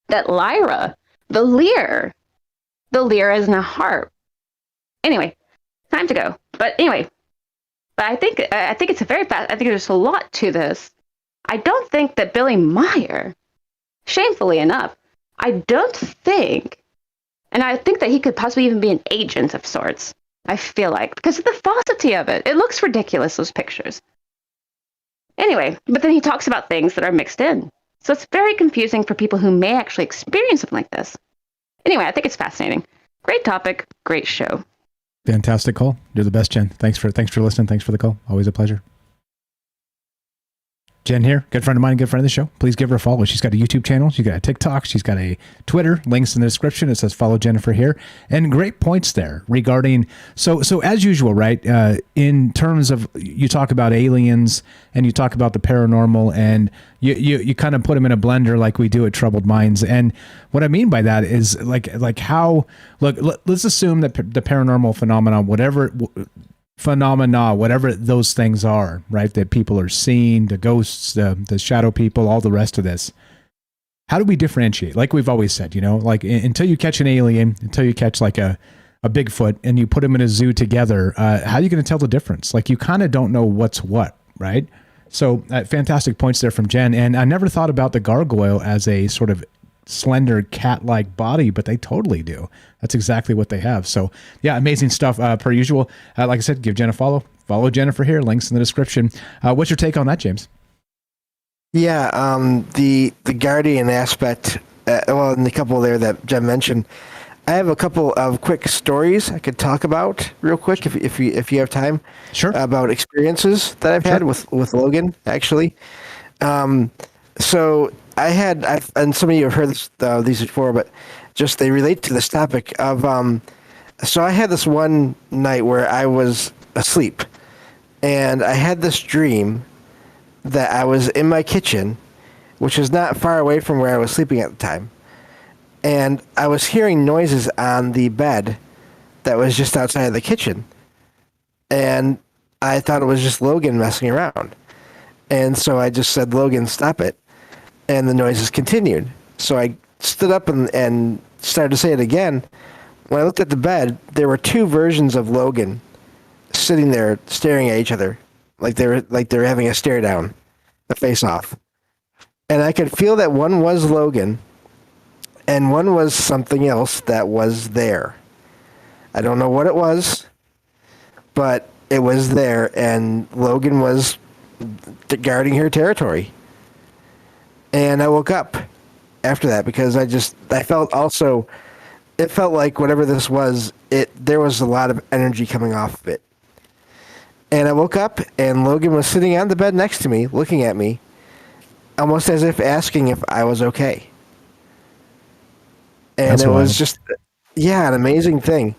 that Lyra, the Lyre, the lyra is in a harp. Anyway, time to go. But anyway, but I think it's a very fast. I think there's a lot to this. I don't think that Billy Meier, shamefully enough, I don't think, and I think that he could possibly even be an agent of sorts. I feel like, because of the falsity of it. It looks ridiculous, those pictures. Anyway, but then he talks about things that are mixed in. So it's very confusing for people who may actually experience something like this. Anyway, I think it's fascinating. Great topic, great show. Fantastic call. You're the best, Jen. Thanks for listening. Thanks for the call. Always a pleasure. Jen here, good friend of mine, good friend of the show. Please give her a follow. She's got a YouTube channel. She's got a TikTok. She's got a Twitter. Links in the description. It says follow Jennifer here. And great points there regarding, so as usual, right? In terms of, you talk about aliens and you talk about the paranormal, and you kind of put them in a blender like we do at Troubled Minds. And what I mean by that is like how, look, let's assume that the paranormal phenomena, whatever those things are, right? That people are seeing, the ghosts, the shadow people, all the rest of this. How do we differentiate? Like we've always said, like until you catch an alien, until you catch like a Bigfoot and you put them in a zoo together, how are you going to tell the difference? Like you kind of don't know what's what, right? So fantastic points there from Jen. And I never thought about the gargoyle as a sort of slender cat-like body, but they totally do. That's exactly what they have. So yeah, amazing stuff per usual. Like I said, give Jen a follow. Follow Jennifer here. Links in the description. What's your take on that, James? Yeah, the guardian aspect, and the couple there that Jen mentioned. I have a couple of quick stories I could talk about real quick if you have time. Sure. About experiences that I've had with Logan, actually. So and some of you have heard these before, but just they relate to this topic of, so I had this one night where I was asleep and I had this dream that I was in my kitchen, which is not far away from where I was sleeping at the time. And I was hearing noises on the bed that was just outside of the kitchen. And I thought it was just Logan messing around. And so I just said, Logan, stop it. And the noises continued. So I stood up and started to say it again. When I looked at the bed, there were two versions of Logan sitting there staring at each other, like they were having a stare down, a face off. And I could feel that one was Logan and one was something else that was there. I don't know what it was, but it was there, and Logan was guarding her territory. And I woke up after that because I felt also, it felt like whatever this was, there was a lot of energy coming off of it. And I woke up and Logan was sitting on the bed next to me, looking at me, almost as if asking if I was okay. And that's was just, an amazing thing.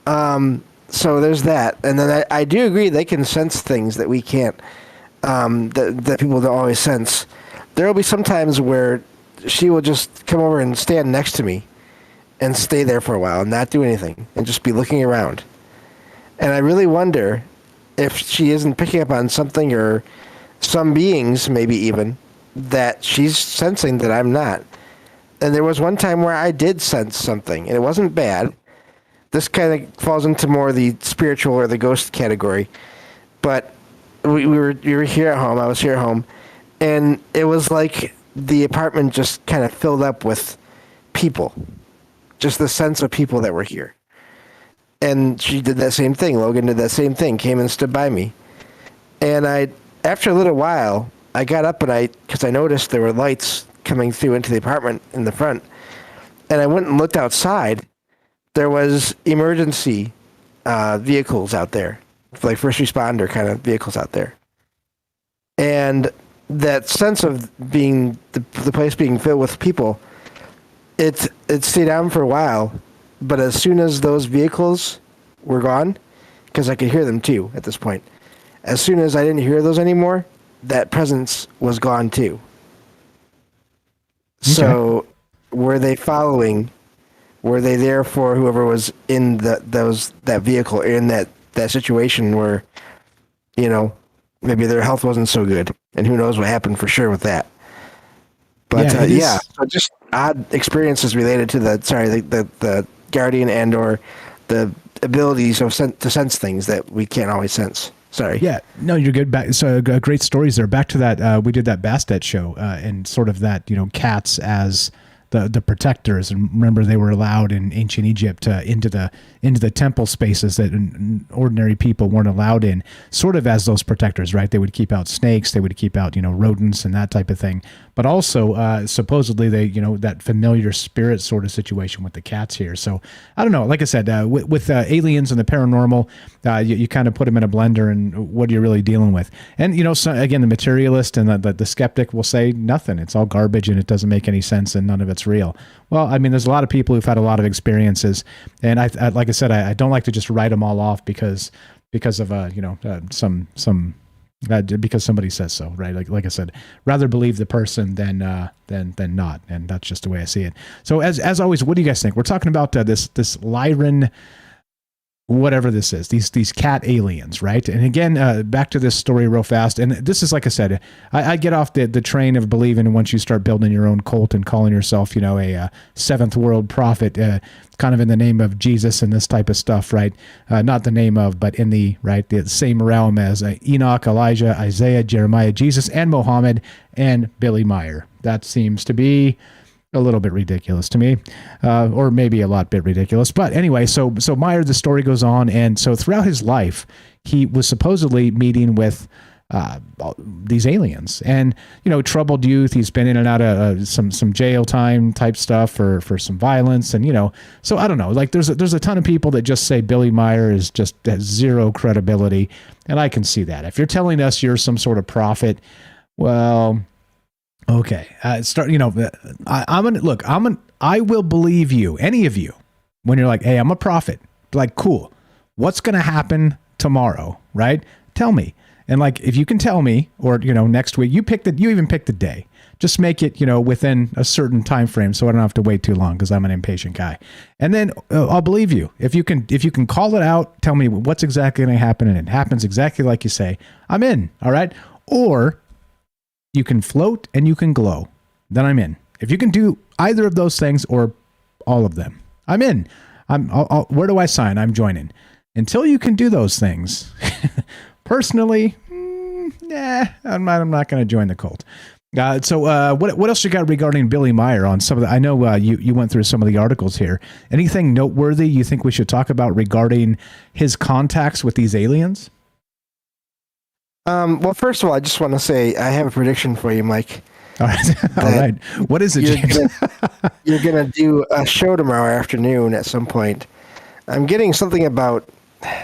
So there's that. And then I do agree they can sense things that we can't, that people don't always sense. There will be some times where she will just come over and stand next to me and stay there for a while and not do anything and just be looking around. And I really wonder if she isn't picking up on something, or some beings maybe even, that she's sensing that I'm not. And there was one time where I did sense something, and it wasn't bad. This kind of falls into more the spiritual or the ghost category. But we were here at home. I was here at home. And it was like the apartment just kind of filled up with people. Just the sense of people that were here. And she did that same thing. Logan did that same thing. Came and stood by me. And after a little while, I got up because I noticed there were lights coming through into the apartment in the front. And I went and looked outside. There was emergency vehicles out there, like first responder kind of vehicles out there. And that sense of being the place being filled with people, it stayed on for a while. But as soon as those vehicles were gone, because I could hear them too at this point, as soon as I didn't hear those anymore, that presence was gone too. Okay. So were they following? Were they there for whoever was in that vehicle, in that situation where, maybe their health wasn't so good, and who knows what happened for sure with that. But so just odd experiences related to the guardian and or the abilities to sense things that we can't always sense. Sorry. Yeah, no, you're good. So great stories there. Back to that, we did that Bastet show and sort of that, cats as the protectors. And remember, they were allowed in ancient Egypt into the temple spaces that ordinary people weren't allowed in, sort of as those protectors, right? They would keep out snakes, they would keep out rodents and that type of thing. But also, supposedly they, that familiar spirit sort of situation with the cats here. So I don't know. Like I said, with aliens and the paranormal, you kind of put them in a blender, and what are you really dealing with? And so, again, the materialist and the skeptic will say nothing. It's all garbage and it doesn't make any sense and none of it's real. Well, I mean, there's a lot of people who've had a lot of experiences, and I like I said, I don't like to just write them all off because of because somebody says so, right? Like I said, rather believe the person than not, and that's just the way I see it. So as always, what do you guys think? We're talking about this Lyran, whatever this is, these cat aliens, right? And again, back to this story real fast. And this is, like I said, I get off the train of believing once you start building your own cult and calling yourself, a seventh world prophet, kind of in the name of Jesus and this type of stuff, right? Not the name of, but in the same realm as Enoch, Elijah, Isaiah, Jeremiah, Jesus, and Muhammad, and Billy Meier. That seems to be a little bit ridiculous to me, or maybe a lot bit ridiculous. But anyway, so Meier, the story goes on, and so throughout his life, he was supposedly meeting with these aliens, and troubled youth. He's been in and out of some jail time type stuff for some violence, and so I don't know. Like there's a ton of people that just say Billy Meier has zero credibility, and I can see that. If you're telling us you're some sort of prophet, well, okay, I will believe you, any of you, when you're like, hey, I'm a prophet. Like, cool. What's going to happen tomorrow, right? Tell me. And like, if you can tell me, or, next week, you even pick the day. Just make it, within a certain time frame, so I don't have to wait too long, because I'm an impatient guy. And then I'll believe you. If you can call it out, tell me what's exactly going to happen, and it happens exactly like you say, I'm in. All right. Or you can float and you can glow, then I'm in. If you can do either of those things or all of them, I'm in. Where do I sign? I'm joining. Until you can do those things, personally, I'm not going to join the cult. So what else you got regarding Billy Meier on some of the? I know you went through some of the articles here. Anything noteworthy you think we should talk about regarding his contacts with these aliens? Well, first of all, I just want to say I have a prediction for you, Mike. All right. All right. What is it, James? You're gonna do a show tomorrow afternoon at some point. I'm getting something about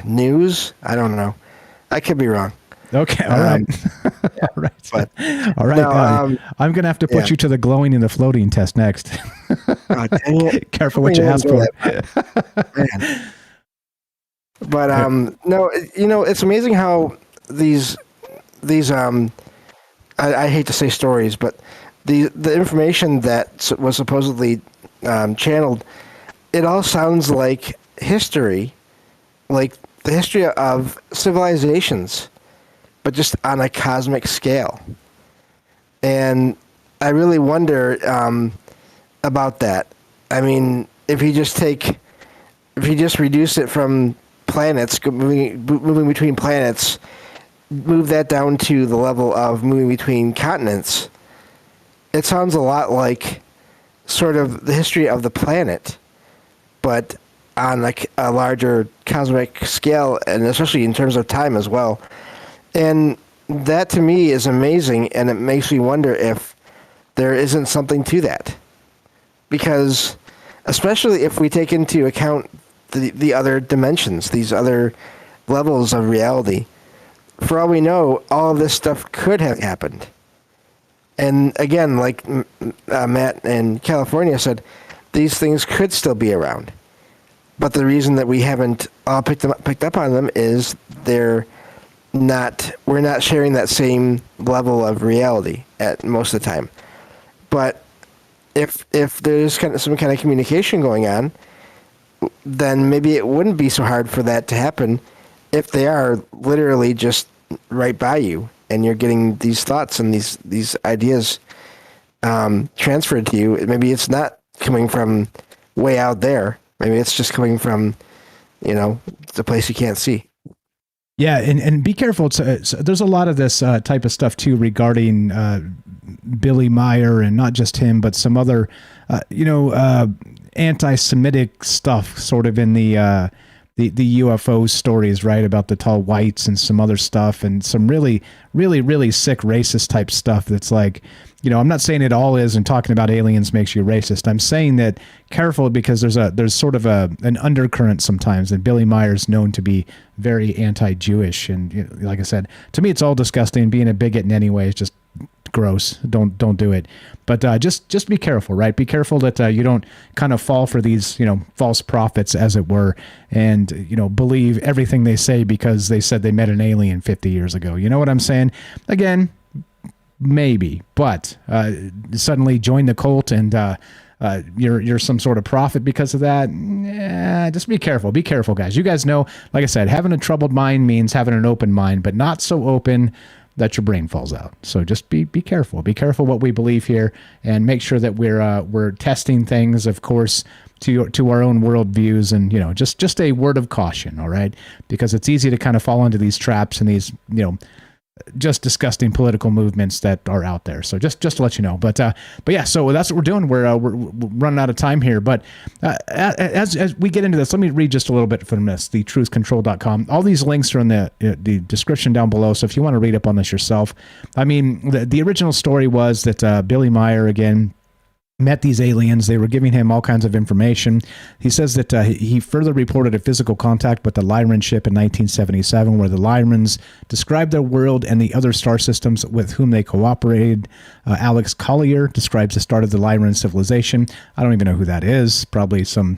news. I don't know. I could be wrong. Okay. All right. Yeah, all right. But, all right. No, I'm going to have to put you to the glowing and the floating test next. Oh, dang it. Careful what you ask for. But no, it's amazing how these I hate to say stories, but the information that was supposedly channeled, it all sounds like history, like the history of civilizations, but just on a cosmic scale. And I really wonder about that. I mean, if you just reduce it from planets, moving between planets, move that down to the level of moving between continents, it sounds a lot like sort of the history of the planet, but on like a larger cosmic scale, and especially in terms of time as well. And that to me is amazing, and it makes me wonder if there isn't something to that. Because especially if we take into account the other dimensions, these other levels of reality, for all we know, all of this stuff could have happened. And again, like Matt in California said, these things could still be around. But the reason that we haven't all picked up on them is we're not sharing that same level of reality at most of the time. But if there's some kind of communication going on, then maybe it wouldn't be so hard for that to happen if they are literally just right by you and you're getting these thoughts and these ideas transferred to you. Maybe it's not coming from way out there. Maybe it's just coming from, the place you can't see. Yeah, and be careful. There's a lot of this type of stuff too regarding Billy Meier, and not just him, but some other, anti-Semitic stuff, sort of in the UFO stories, right, about the tall whites and some other stuff, and some really, really, really sick racist type stuff. That's like, I'm not saying it all is, and talking about aliens makes you racist. I'm saying that careful, because there's sort of an undercurrent sometimes, and Billy Meier's known to be very anti-Jewish, and like I said, to me it's all disgusting. Being a bigot in any way is just gross. Don't do it. But just be careful, right? Be careful that you don't kind of fall for these false prophets, as it were, and believe everything they say because they said they met an alien 50 years ago. You know what I'm saying? Again, maybe, but suddenly join the cult and you're some sort of prophet because of that. Just be careful. Be careful, guys. You guys know, like I said, having a troubled mind means having an open mind, but not so open that your brain falls out. So just be careful. Be careful what we believe here, and make sure that we're testing things, of course, to our own worldviews, and just a word of caution, all right? Because it's easy to kind of fall into these traps and these just disgusting political movements that are out there. So just to let you know. But yeah, so that's what we're doing. We're running out of time here. But as we get into this, let me read just a little bit from this, thetruthcontrol.com. All these links are in the description down below. So if you want to read up on this yourself, I mean, the original story was that Billy Meier, again, met these aliens. They were giving him all kinds of information. He says that he further reported a physical contact with the Lyran ship in 1977, where the Lyrans described their world and the other star systems with whom they cooperated. Alex Collier describes the start of the Lyran civilization. I don't even know who that is. Probably some...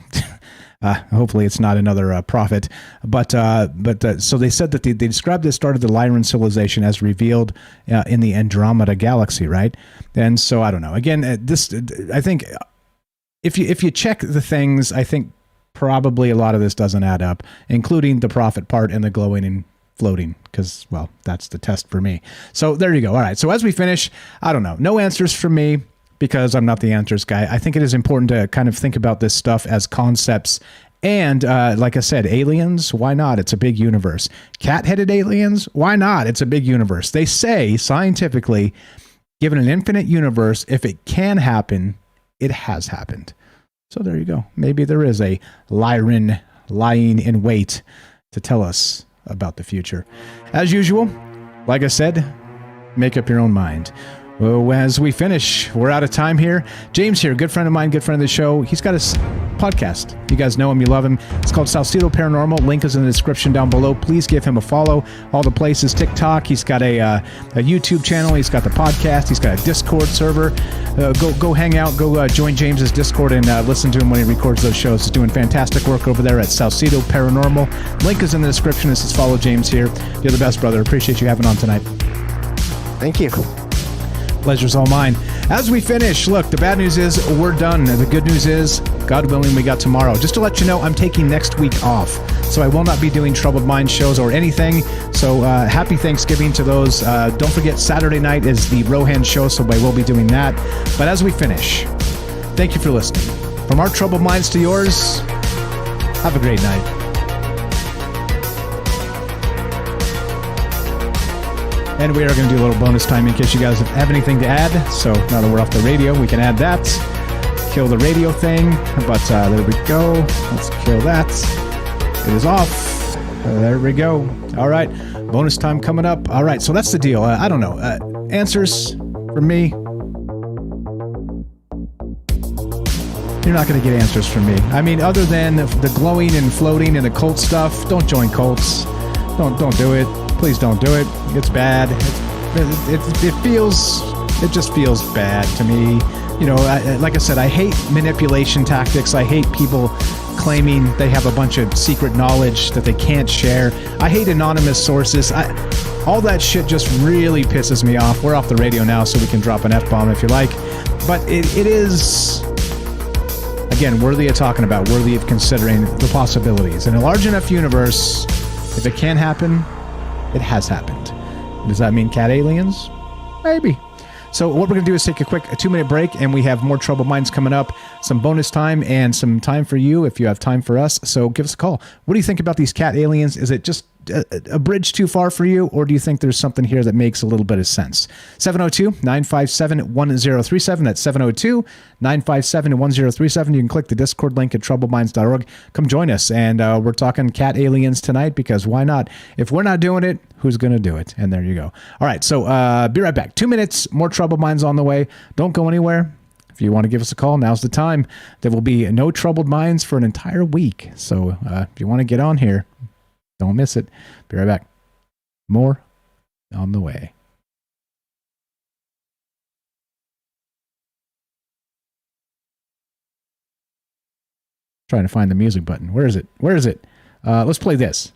hopefully it's not another prophet, but so they said that they described the start of the Lyran civilization as revealed in the Andromeda galaxy, right? And so I don't know. Again, I think if you check the things, I think probably a lot of this doesn't add up, including the prophet part and the glowing and floating, because, well, that's the test for me. So there you go. All right. So as we finish, I don't know. No answers from me, because I'm not the answers guy. I think it is important to kind of think about this stuff as concepts. And like I said, aliens, why not? It's a big universe. Cat-headed aliens, why not? It's a big universe. They say, scientifically, given an infinite universe, if it can happen, it has happened. So there you go. Maybe there is a Lyran lying in wait to tell us about the future. As usual, like I said, make up your own mind. Well, as we finish, we're out of time here. James here, good friend of mine, good friend of the show. He's got a podcast. You guys know him, you love him. It's called Salsido Paranormal. Link is in the description down below. Please give him a follow. All the places, TikTok. He's got a YouTube channel. He's got the podcast. He's got a Discord server. Go hang out. Go join James's Discord and listen to him when he records those shows. He's doing fantastic work over there at Salsido Paranormal. Link is in the description. This is Follow James here. You're the best, brother. Appreciate you having on tonight. Thank you. Pleasure's all mine. As we finish, look, the bad news is we're done. The good news is, God willing, we got tomorrow. Just to let you know, I'm taking next week off, so I will not be doing Troubled Mind shows or anything. So happy Thanksgiving to those. Don't forget, Saturday night is the Rohan show, so I will be doing that. But as we finish, thank you for listening. From our Troubled Minds to yours, have a great night. And we are going to do a little bonus time in case you guys have anything to add. So now that we're off the radio, we can add that. Kill the radio thing. But there we go. Let's kill that. It is off. There we go. All right. Bonus time coming up. All right. So that's the deal. I don't know. Answers from me. You're not going to get answers from me. I mean, other than the glowing and floating and the cult stuff, don't join cults. Don't do it. Please don't do it. It's bad. It just feels bad to me. You know, like I said, I hate manipulation tactics. I hate people claiming they have a bunch of secret knowledge that they can't share. I hate anonymous sources. All that shit just really pisses me off. We're off the radio now, so we can drop an F-bomb if you like. But it is, again, worthy of talking about, worthy of considering the possibilities. In a large enough universe, if it can happen, it has happened. Does that mean cat aliens? Maybe. So what we're going to do is take a quick 2-minute break, and we have more Troubled Minds coming up, some bonus time, and some time for you if you have time for us. So give us a call. What do you think about these cat aliens? Is it just a bridge too far for you, or do you think there's something here that makes a little bit of sense? 702-957-1037. That's 702-957-1037. You can click the Discord link at troubledminds.org. Come join us, and we're talking cat aliens tonight, because why not? If we're not doing it, who's going to do it? And there you go. All right, so be right back. 2 minutes, more Troubled Minds on the way. Don't go anywhere. If you want to give us a call, now's the time. There will be no Troubled Minds for an entire week. So if you want to get on here, don't miss it. Be right back. More on the way. Trying to find the music button. Where is it? Where is it? Let's play this.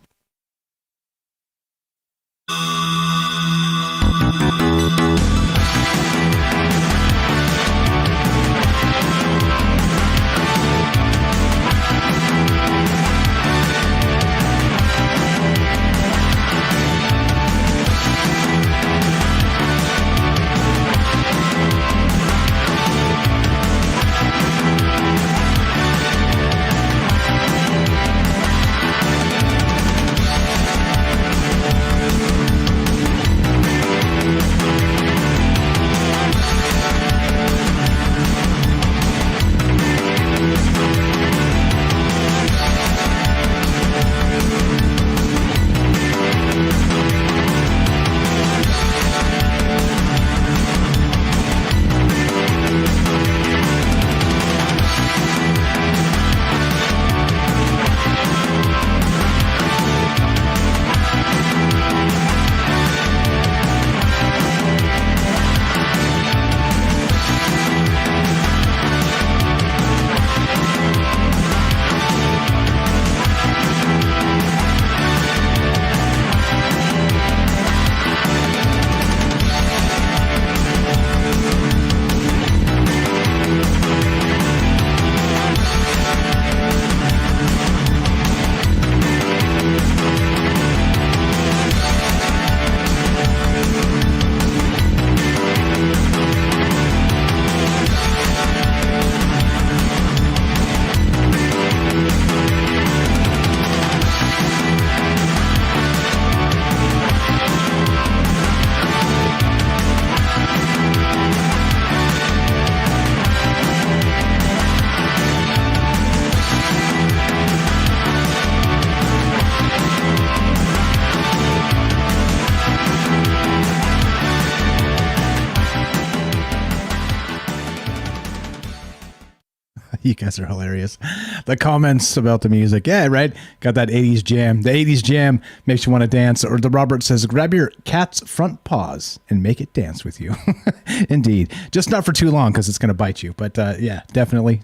You guys are hilarious. The comments about the music. Yeah, right. Got that 80s jam. The 80s jam makes you want to dance. Or the Robert says, grab your cat's front paws and make it dance with you. Indeed. Just not for too long, because it's going to bite you. But yeah, definitely.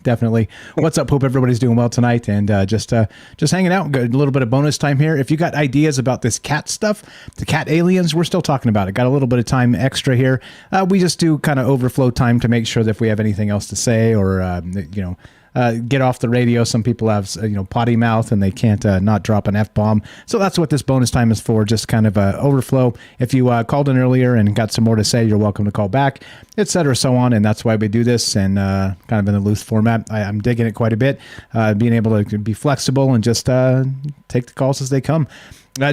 What's up? Hope everybody's doing well tonight. And just hanging out. Good, a little bit of bonus time here. If you got ideas about this cat stuff, the cat aliens, we're still talking about it. Got a little bit of time extra here. We just do kind of overflow time to make sure that if we have anything else to say or, get off the radio. Some people have, potty mouth and they can't not drop an F-bomb. So that's what this bonus time is for, just kind of overflow. If you called in earlier and got some more to say, you're welcome to call back, etc., so on. And that's why we do this, and kind of in a loose format. I'm digging it quite a bit, being able to be flexible and just take the calls as they come.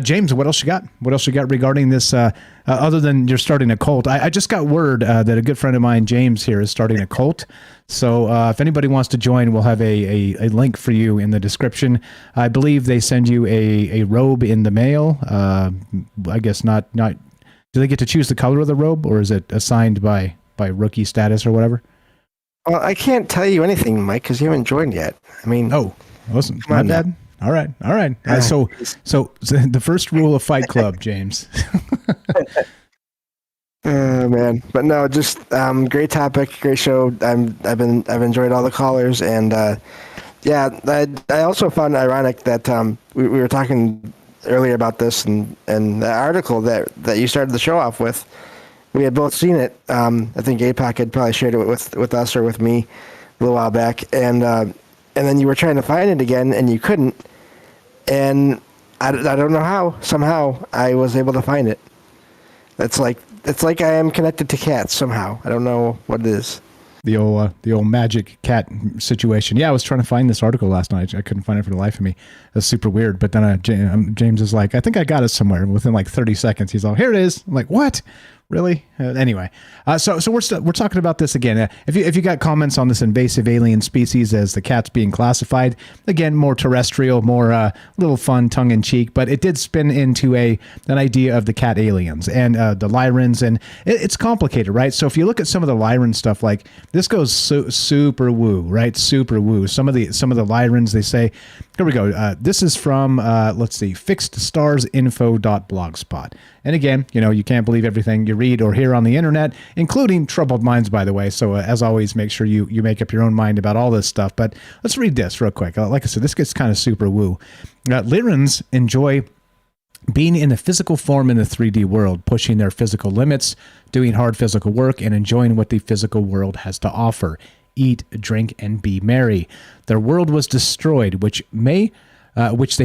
James, what else you got? What else you got regarding this, other than you're starting a cult? I just got word that a good friend of mine, James, here, is starting a cult. So if anybody wants to join, we'll have a link for you in the description. I believe they send you a robe in the mail. I guess not. Do they get to choose the color of the robe, or is it assigned by rookie status or whatever? Well, I can't tell you anything, Mike, because you haven't joined yet. I mean, listen, my bad. All right. So the first rule of Fight Club, James. Man, but no, just great topic, great show. I've enjoyed all the callers, and I also found it ironic that we were talking earlier about this, and the article that you started the show off with. We had both seen it. I think APOC had probably shared it with us or with me a little while back, and then you were trying to find it again, and you couldn't. And I don't know how. Somehow I was able to find it. That's like it's like I am connected to cats somehow. I don't know what it is. The old magic cat situation. Yeah, I was trying to find this article last night. I couldn't find it for the life of me. That's super weird. But then James is like, I think I got it somewhere. Within like 30 seconds, he's all, here it is. I'm like, what? Really? Anyway, so we're talking about this again. If you got comments on this invasive alien species as the cat's being classified, again, more terrestrial, more little fun, tongue in cheek, but it did spin into an idea of the cat aliens and the Lyrans, and it's complicated, right? So if you look at some of the Lyran stuff, like this goes super woo, right? Super woo. Some of the Lyrans, they say, here we go. This is from let's see, fixedstarsinfo.blogspot. And again, you can't believe everything you read or hear on the internet, including troubled minds, by the way. So as always, make sure you make up your own mind about all this stuff. But let's read this real quick. Like I said, this gets kind of super woo. Lyrans enjoy being in a physical form in the 3D world, pushing their physical limits, doing hard physical work, and enjoying what the physical world has to offer. Eat, drink, and be merry. Their world was destroyed, which they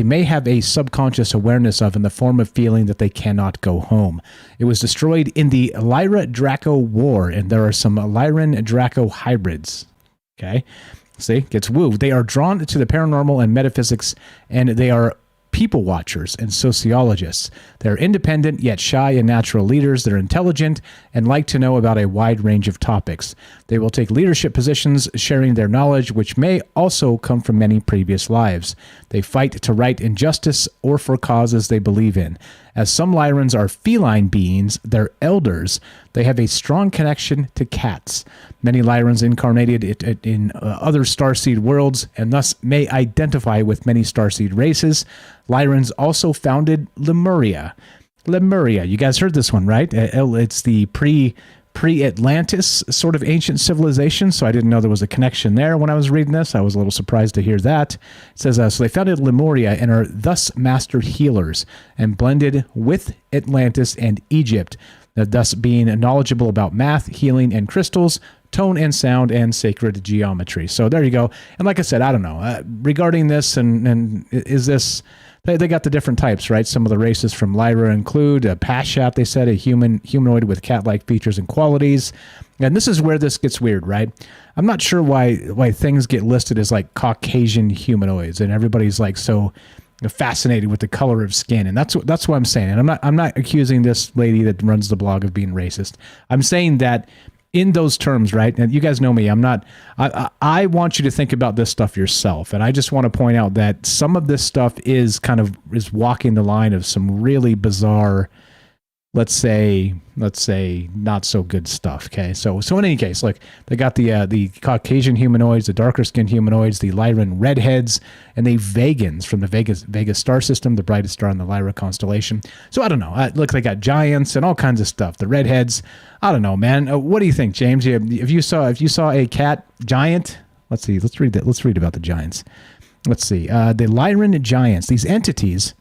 may have a subconscious awareness of in the form of feeling that they cannot go home. It was destroyed in the Lyra-Draco War, and there are some Lyran-Draco hybrids. Okay? See? Gets woo. They are drawn to the paranormal and metaphysics, and they are people watchers and sociologists. They're independent yet shy and natural leaders. They're intelligent and like to know about a wide range of topics. They will take leadership positions, sharing their knowledge, which may also come from many previous lives. They fight to right injustice or for causes they believe in. As some Lyrans are feline beings, they're elders. They have a strong connection to cats. Many Lyrans incarnated in other starseed worlds and thus may identify with many starseed races. Lyrans also founded Lemuria. Lemuria, you guys heard this one, right? It's the pre-Atlantis sort of ancient civilization, so I didn't know there was a connection there when I was reading this. I was a little surprised to hear that. It says, so they founded Lemuria and are thus master healers and blended with Atlantis and Egypt, thus being knowledgeable about math, healing, and crystals, tone and sound, and sacred geometry. So there you go. And like I said, I don't know. Regarding this, and is this... They got the different types, right? Some of the races from Lyra include a Pashat, they said, a humanoid with cat-like features and qualities. And this is where this gets weird, right? I'm not sure why things get listed as like Caucasian humanoids, and everybody's like so fascinated with the color of skin, and that's what I'm saying. And I'm not accusing this lady that runs the blog of being racist. I'm saying that in those terms, right? And you guys know me. I want you to think about this stuff yourself. And I just want to point out that some of this stuff is walking the line of some really bizarre, let's say not so good stuff. Okay. So in any case, like they got the Caucasian humanoids, the darker skinned humanoids, the Lyran redheads, and the Vegans from the Vega star system, the brightest star in the Lyra constellation. So I don't know. Look, they got giants and all kinds of stuff. The redheads. I don't know, man. What do you think, James? If you saw a cat giant, let's see. Let's read that. Let's read about the giants. Let's see. The Lyran giants. These entities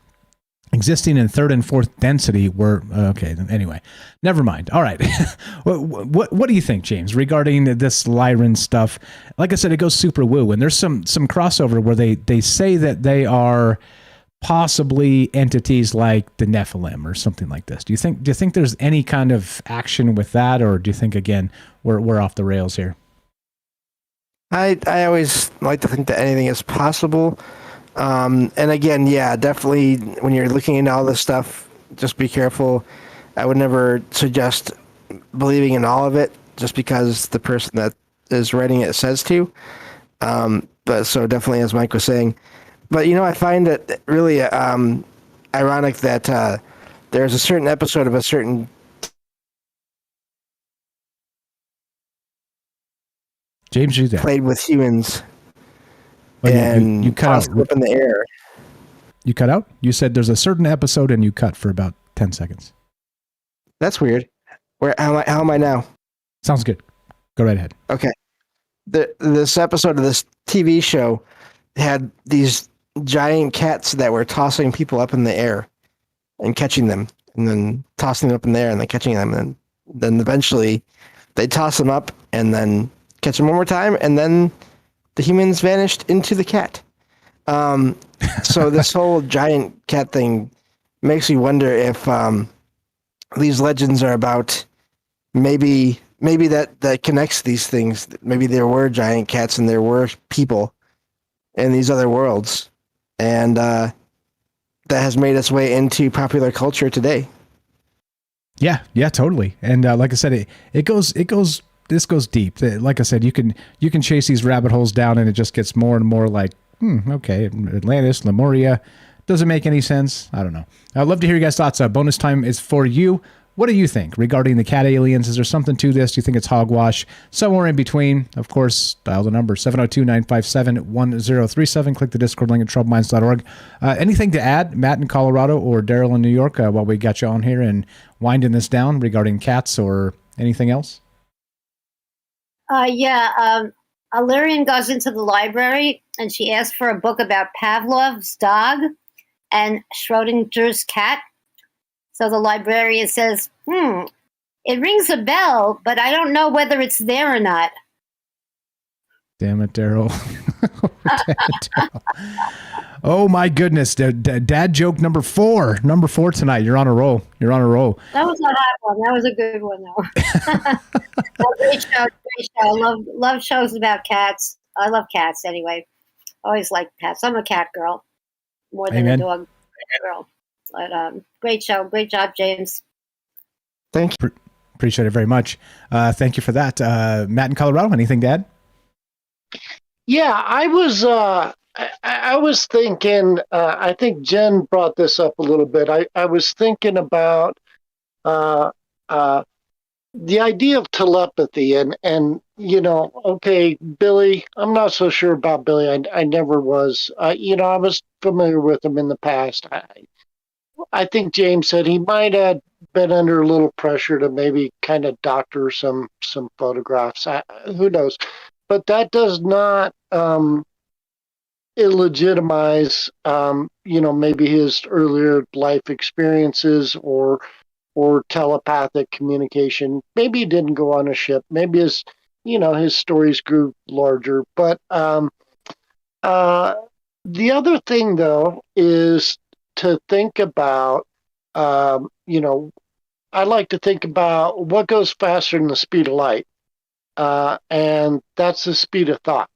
existing in third and fourth density were okay. Anyway, never mind. All right. What do you think, James, regarding this Lyran stuff? Like I said, it goes super woo, and there's some crossover where they say that they are possibly entities like the Nephilim or something like this. Do you think there's any kind of action with that, or do you think again we're off the rails here? I always like to think that anything is possible. And again, yeah, definitely when you're looking into all this stuff, just be careful. I would never suggest believing in all of it just because the person that is writing it says to. But so definitely, as Mike was saying. But, I find it really ironic that there's a certain episode of a certain... James, you there? Played with humans. Oh, and you cut out up in the air. You cut out? You said there's a certain episode and you cut for about 10 seconds. That's weird. How am I now? Sounds good. Go right ahead. Okay. This episode of this TV show had these giant cats that were tossing people up in the air and catching them, and then tossing them up in the air and then catching them, and then eventually they toss them up and then catch them one more time, and then the humans vanished into the cat. So this whole giant cat thing makes me wonder if these legends are about maybe that connects these things. Maybe there were giant cats and there were people in these other worlds, and that has made its way into popular culture today. Yeah, totally. And like I said, this goes deep. Like I said, you can chase these rabbit holes down, and it just gets more and more like, okay, Atlantis, Lemuria, doesn't make any sense. I don't know. I'd love to hear you guys' thoughts. Bonus time is for you. What do you think regarding the cat aliens? Is there something to this? Do you think it's hogwash? Somewhere in between. Of course, dial the number 702-957-1037. Click the Discord link at troubleminds.org. Anything to add, Matt in Colorado or Daryl in New York, while we got you on here and winding this down regarding cats or anything else? Lyrian goes into the library and she asks for a book about Pavlov's dog and Schrodinger's cat. So the librarian says, it rings a bell, but I don't know whether it's there or not. Damn it, Daryl. Oh, my goodness. Dad joke number 4. Number 4 tonight. You're on a roll. That was a hot one. That was a good one, though. Great show. Love shows about cats. I love cats anyway. Always like cats. I'm a cat girl more than a dog girl. But great show. Great job, James. Thank you. Appreciate it very much. Thank you for that. Matt in Colorado, anything to add? Yeah, I was thinking, I think Jen brought this up a little bit. I was thinking about the idea of telepathy and okay, Billy, I'm not so sure about Billy. I never was. I was familiar with him in the past. I think James said he might have been under a little pressure to maybe kind of doctor some photographs. Who knows? But that does not illegitimize, maybe his earlier life experiences or telepathic communication. Maybe he didn't go on a ship. Maybe his stories grew larger. But the other thing, though, is to think about, I like to think about what goes faster than the speed of light. And that's the speed of thought.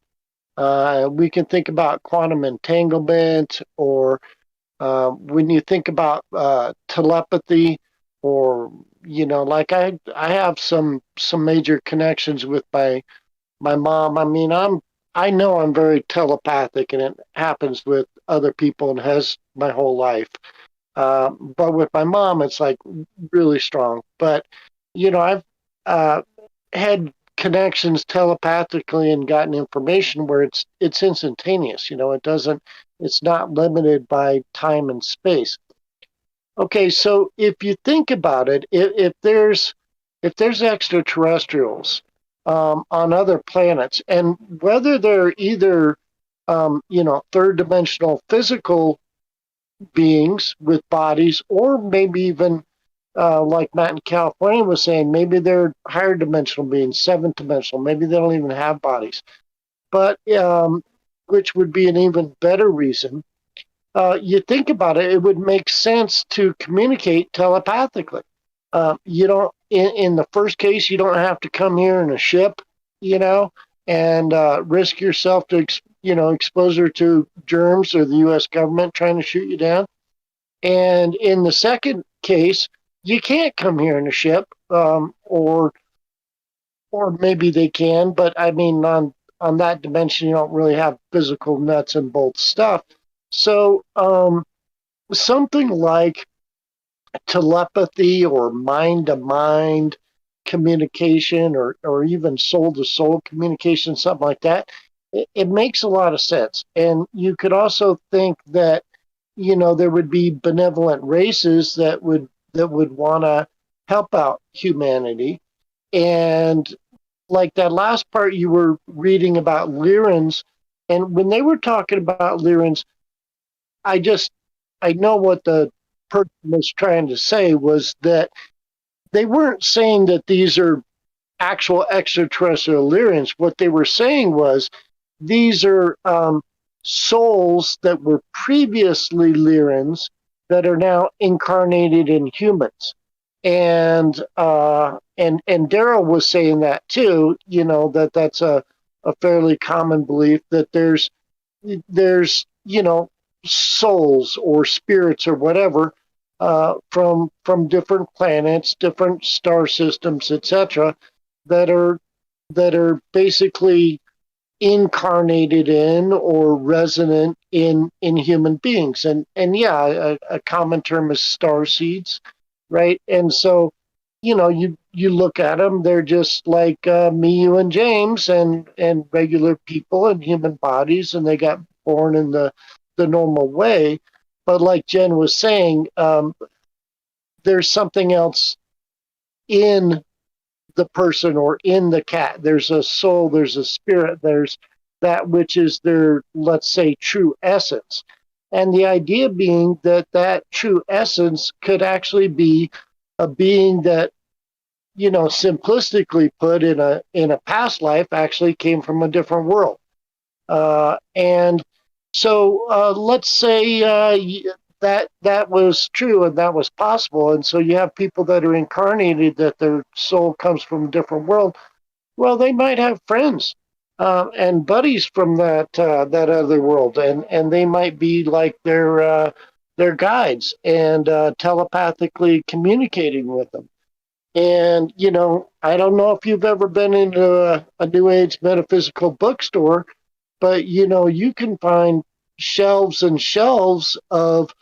We can think about quantum entanglement, or when you think about telepathy, or like I have some major connections with my mom. I mean, I know I'm very telepathic, and it happens with other people and has my whole life. But with my mom, it's like really strong. But I've had connections telepathically and gotten information where it's instantaneous. It's not limited by time and space. Okay, so if you think about it, if there's extraterrestrials on other planets, and whether they're either third dimensional physical beings with bodies, or maybe even like Matt in California was saying, maybe they're higher dimensional beings, 7th dimensional. Maybe they don't even have bodies. But which would be an even better reason. You think about it, it would make sense to communicate telepathically. You don't, in the first case, you don't have to come here in a ship, and risk yourself to, exposure to germs or the U.S. government trying to shoot you down. And in the second case, you can't come here in a ship, or maybe they can, but I mean, on that dimension, you don't really have physical nuts and bolts stuff. So something like telepathy or mind-to-mind communication, or even soul-to-soul communication, something like that, it makes a lot of sense. And you could also think that, there would be benevolent races that would want to help out humanity. And like that last part you were reading about Lyrans, and when they were talking about Lyrans, I know what the person was trying to say was that they weren't saying that these are actual extraterrestrial Lyrans. What they were saying was these are souls that were previously Lyrans that are now incarnated in humans. And Daryl was saying that too. That's a fairly common belief that there's souls or spirits or whatever from different planets, different star systems, etc., that are basically incarnated in or resonant in human beings. And yeah, a common term is star seeds, right? And so you look at them, they're just like me, you, and James, and regular people and human bodies, and they got born in the normal way. But like Jen was saying, there's something else in the person or in the cat. There's a soul, there's a spirit, there's that which is their, let's say, true essence. And the idea being that true essence could actually be a being that, simplistically put, in a past life, actually came from a different world. And so let's say that was true and that was possible. And so you have people that are incarnated, that their soul comes from a different world. Well, they might have friends and buddies from that other world, and they might be like their guides and telepathically communicating with them. And I don't know if you've ever been into a New Age metaphysical bookstore, but you can find shelves and shelves of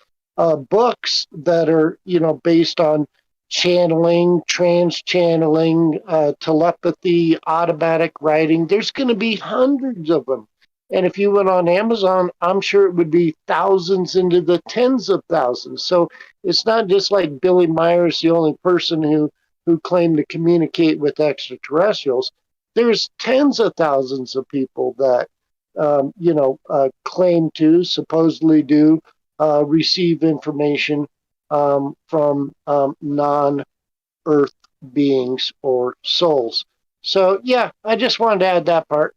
books that are based on channeling, trans-channeling, telepathy, automatic writing. There's going to be hundreds of them. And if you went on Amazon, I'm sure it would be thousands into the tens of thousands. So it's not just like Billy Myers, the only person who claimed to communicate with extraterrestrials. There's tens of thousands of people that claim to, supposedly do, receive information from non-Earth beings or souls. So, yeah, I just wanted to add that part.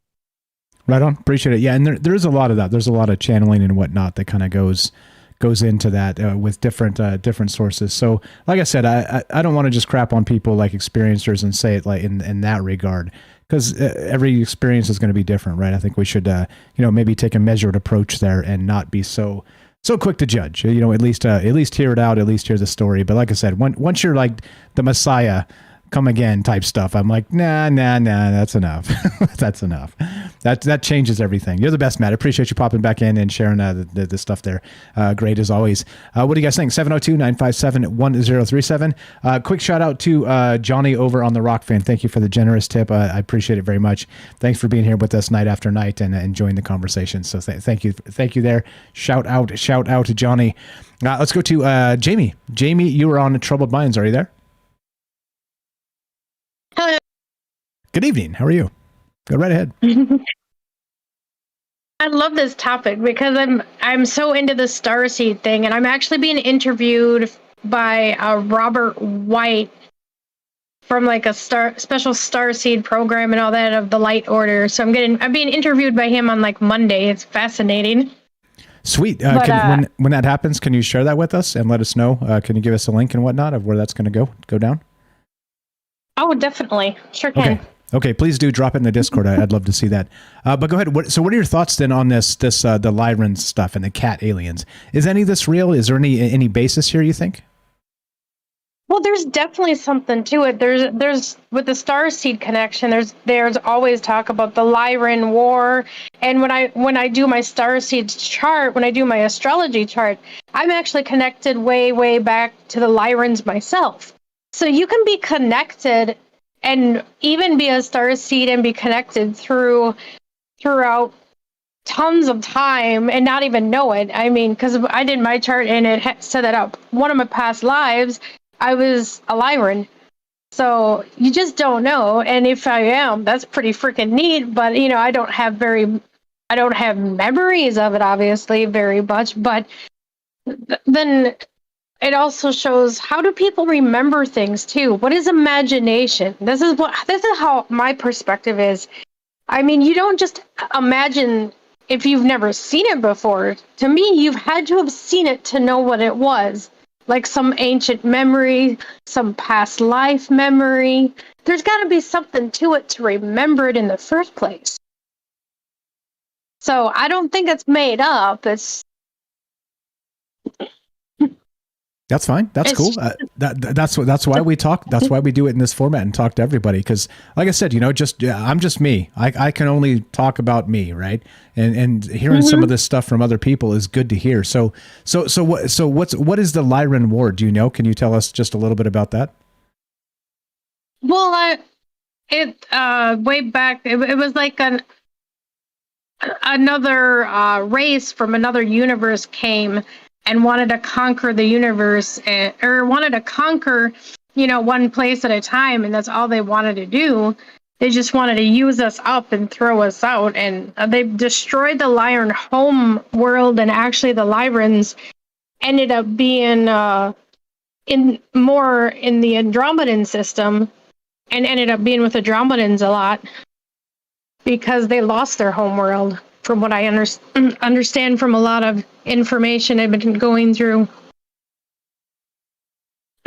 Right on. Appreciate it. Yeah, and there is a lot of that. There's a lot of channeling and whatnot that kind of goes into that with different sources. So, like I said, I don't want to just crap on people like experiencers and say it like in that regard, because every experience is going to be different, right? I think we should maybe take a measured approach there and not be so quick to judge. At least hear it out, at least hear the story. But like I said, once you're like the Messiah, come again type stuff, I'm like, nah, that's enough. That's enough. That changes everything. You're the best, Matt. I appreciate you popping back in and sharing the stuff there. Great as always. What do you guys think? 702-957-1037. Quick shout out to Johnny over on the Rock Fan. Thank you for the generous tip. I appreciate it very much. Thanks for being here with us night after night and enjoying the conversation. So thank you there. Shout out to Johnny. Let's go to Jamie. Jamie, you were on Troubled Minds. Are you there? Hello. Good evening. How are you? Go right ahead. I love this topic because I'm so into the starseed thing, and I'm actually being interviewed by Robert White from like a special starseed program and all that of the Light Order. So I'm being interviewed by him on like Monday. It's fascinating. Sweet. When that happens, can you share that with us and let us know? Can you give us a link and whatnot of where that's going to go down? Oh, definitely. Sure can. Okay. Please do drop it in the Discord. I'd love to see that. But go ahead. What are your thoughts then on this the Lyrans stuff and the cat aliens? Is any of this real? Is there any basis here, you think? Well, there's definitely something to it. There's with the starseed connection. There's always talk about the Lyran war, and when I do my starseed chart, when I do my astrology chart, I'm actually connected way back to the Lyrans myself. So you can be connected and even be a starseed and be connected throughout tons of time and not even know it. I mean, because I did my chart and it set that up. One of my past lives, I was a Lyran. So you just don't know. And if I am, that's pretty freaking neat. But, I don't have memories of it, obviously, very much. But then it also shows, how do people remember things too? What is imagination? This is how my perspective is. I mean, you don't just imagine if you've never seen it before. To me, you've had to have seen it to know what it was. like some ancient memory, some past life memory. There's got to be something to it to remember it in the first place. So I don't think it's made up. That's fine. That's cool. That's why we talk. That's why we do it in this format and talk to everybody. Because, like I said, I'm just me. I can only talk about me, right? And hearing some of this stuff from other people is good to hear. So what is the Lyran War? Do you know? Can you tell us just a little bit about that? Well, way back, it was like another race from another universe came and wanted to conquer the universe, or wanted to conquer, one place at a time, and that's all they wanted to do. They just wanted to use us up and throw us out, and they destroyed the Lyran home world, and actually the Lyrans ended up being in the Andromedan system, and ended up being with Andromedans a lot because they lost their home world, from what I understand from a lot of information I've been going through.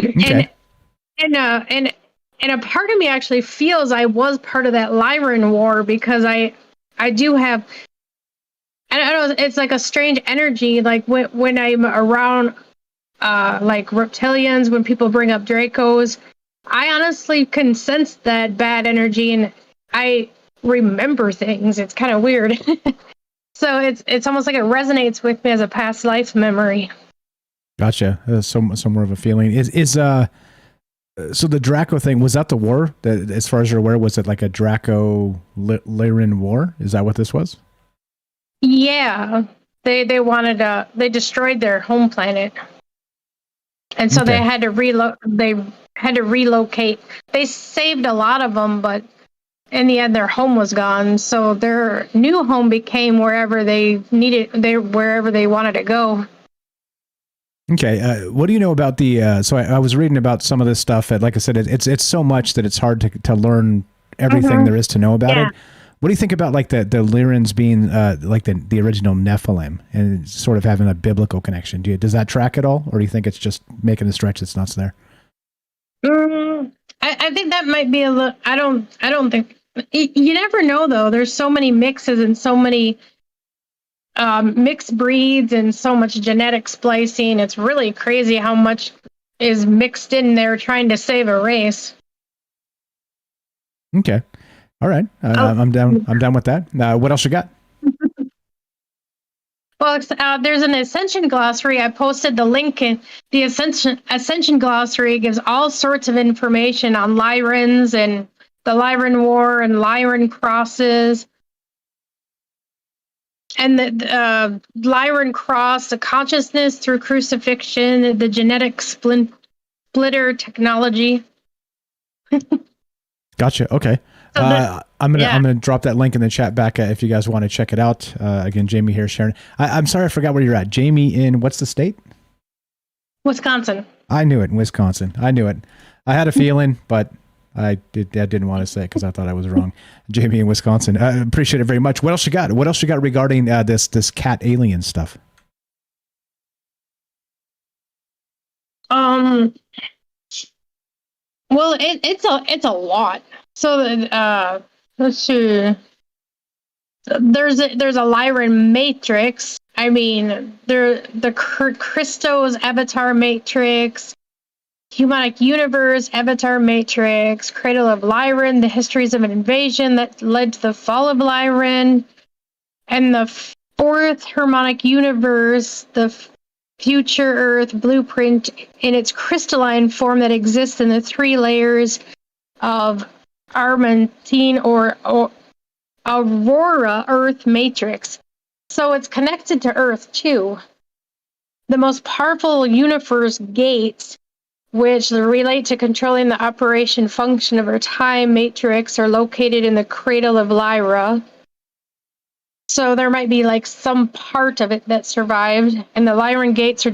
Okay. And a part of me actually feels I was part of that Lyran war, because I do have, I don't know, it's like a strange energy, like when I'm around like reptilians, when people bring up Dracos, I honestly can sense that bad energy, and I remember things. It's kind of weird. So it's almost like it resonates with me as a past life memory. Gotcha. So more of a feeling is so the Draco thing, was that the war that, as far as you're aware, was it like a Draco Lyran war? Is that what this was? Yeah, they destroyed their home planet, and so they had to relocate. They saved a lot of them, but in the end, their home was gone. So their new home became wherever they wanted to go. Okay. What do you know about the, so I was reading about some of this stuff. And like I said, it's so much that it's hard to learn everything there is to know about it. What do you think about like the Lyrans being like the original Nephilim and sort of having a biblical connection? Does that track at all? Or do you think it's just making a stretch that's nuts there? I think that might be a little, I don't think, you never know though. There's so many mixes and so many mixed breeds and so much genetic splicing. It's really crazy how much is mixed in there trying to save a race. Okay. All right. I'm down with that. What else you got? Well, there's an Ascension glossary. I posted the link in the Ascension glossary. Gives all sorts of information on Lyrans and the Lyran War and Lyran crosses. And the Lyran cross, the consciousness through crucifixion, the genetic splitter technology. Gotcha. Okay. I'm gonna drop that link in the chat back if you guys want to check it out. Again, Jamie here sharing. I'm sorry, I forgot where you're at. Jamie in what's the state? Wisconsin. I knew it, in Wisconsin. I knew it. I had a feeling, but I didn't want to say it because I thought I was wrong. Jamie in Wisconsin. Appreciate it very much. What else you got? What else you got regarding this cat alien stuff? Well, it's a lot. So let's see. There's a Lyran matrix. I mean, the Christos Avatar matrix, Humanic Universe Avatar matrix, Cradle of Lyran, the histories of an invasion that led to the fall of Lyran, and the fourth Harmonic Universe, the future Earth blueprint in its crystalline form that exists in the 3 layers of Armentine or Aurora Earth matrix. So it's connected to Earth too. The most powerful universe gates, which relate to controlling the operation function of our time matrix, are located in the Cradle of Lyra. So there might be like some part of it that survived, and the Lyran gates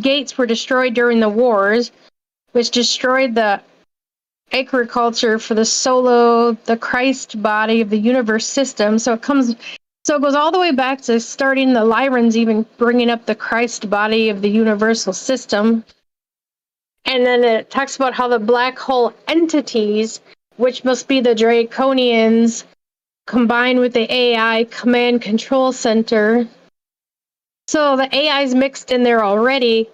gates were destroyed during the wars, which destroyed the agriculture for the Christ body of the universe system. So it comes So it goes all the way back to starting the Lyrans even bringing up the Christ body of the universal system. And then it talks about how the black hole entities, which must be the Draconians, combined with the AI command control center. So the AI's mixed in there already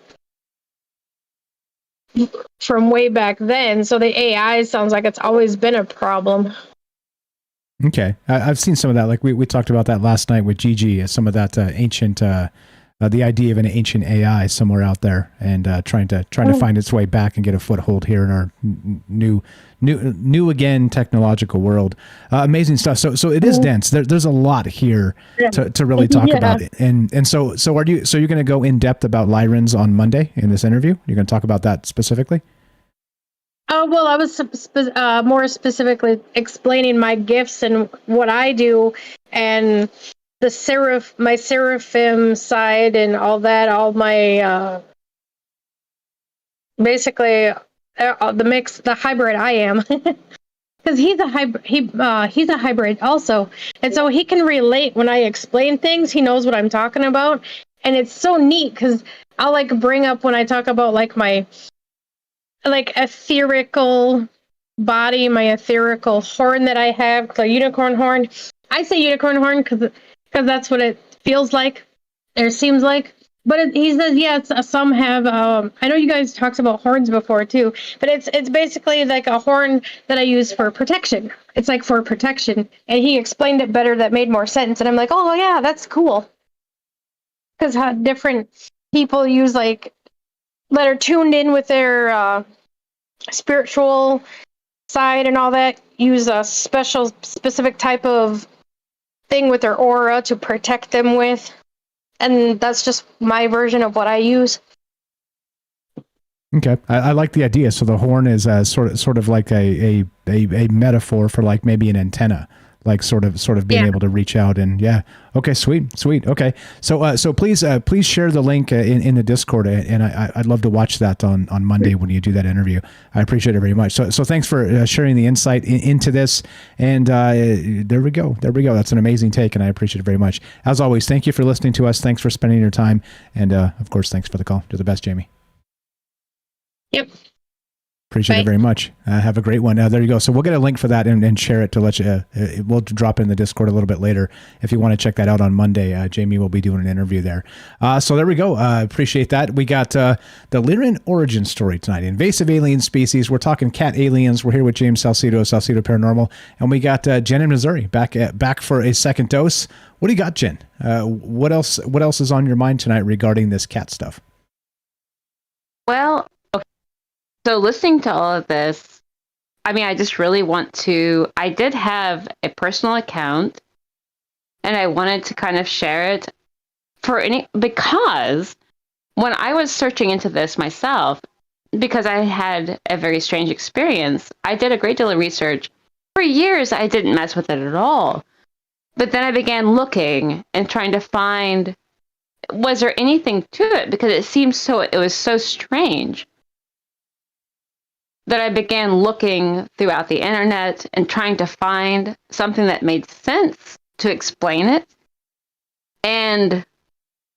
from way back then. So the AI sounds like it's always been a problem. Okay. I've seen some of that. Like we talked about that last night with Gigi, some of that ancient, the idea of an ancient AI somewhere out there, and trying to find its way back and get a foothold here in our new again technological world. Amazing stuff. So it is dense. There's a lot here to really talk about it. And so you're going to go in depth about Lyrans on Monday in this interview? You're going to talk about that specifically? Well, I was more specifically explaining my gifts and what I do, and my seraphim side and all that, all my basically the mix, the hybrid I am, because he's a hybrid. He's a hybrid also, and so he can relate when I explain things. He knows what I'm talking about, and it's so neat because I'll like bring up when I talk about like my etherical body, my etherical horn that I have, the unicorn horn. I say unicorn horn because that's what it feels like, or seems like. But he says, yeah, some have. I know you guys talked about horns before too, but it's basically like a horn that I use for protection. It's like for protection, and he explained it better. That made more sense, and I'm like, oh yeah, that's cool. Because how different people use like that are tuned in with their spiritual side and all that, use a specific type of thing with their aura to protect them with. And that's just my version of what I use. Okay, I like the idea. So the horn is sort of like a metaphor for like maybe an antenna, like sort of being able to reach out. And okay, sweet. Okay, so please share the link in the Discord, and I'd love to watch that on Monday when you do that interview. I appreciate it very much. So thanks for sharing the insight into this. And there we go. That's an amazing take, and I appreciate it very much. As always, thank you for listening to us. Thanks for spending your time, and of course, thanks for the call. You're the best, Jamie. Yep. Appreciate it very much. Have a great one. There you go. So we'll get a link for that and share it to let you. We'll drop it in the Discord a little bit later if you want to check that out on Monday. Jamie will be doing an interview there. So there we go. Appreciate that. We got the Lyran origin story tonight. Invasive alien species. We're talking cat aliens. We're here with James Salsido Paranormal, and we got Jen in Missouri back for a second dose. What do you got, Jen? What else is on your mind tonight regarding this cat stuff? Well. So listening to all of this, I mean, I just really I did have a personal account, and I wanted to kind of share it because when I was searching into this myself, because I had a very strange experience, I did a great deal of research. For years, I didn't mess with it at all. But then I began looking and trying to find, was there anything to it? Because it was so strange that I began looking throughout the internet and trying to find something that made sense to explain it. And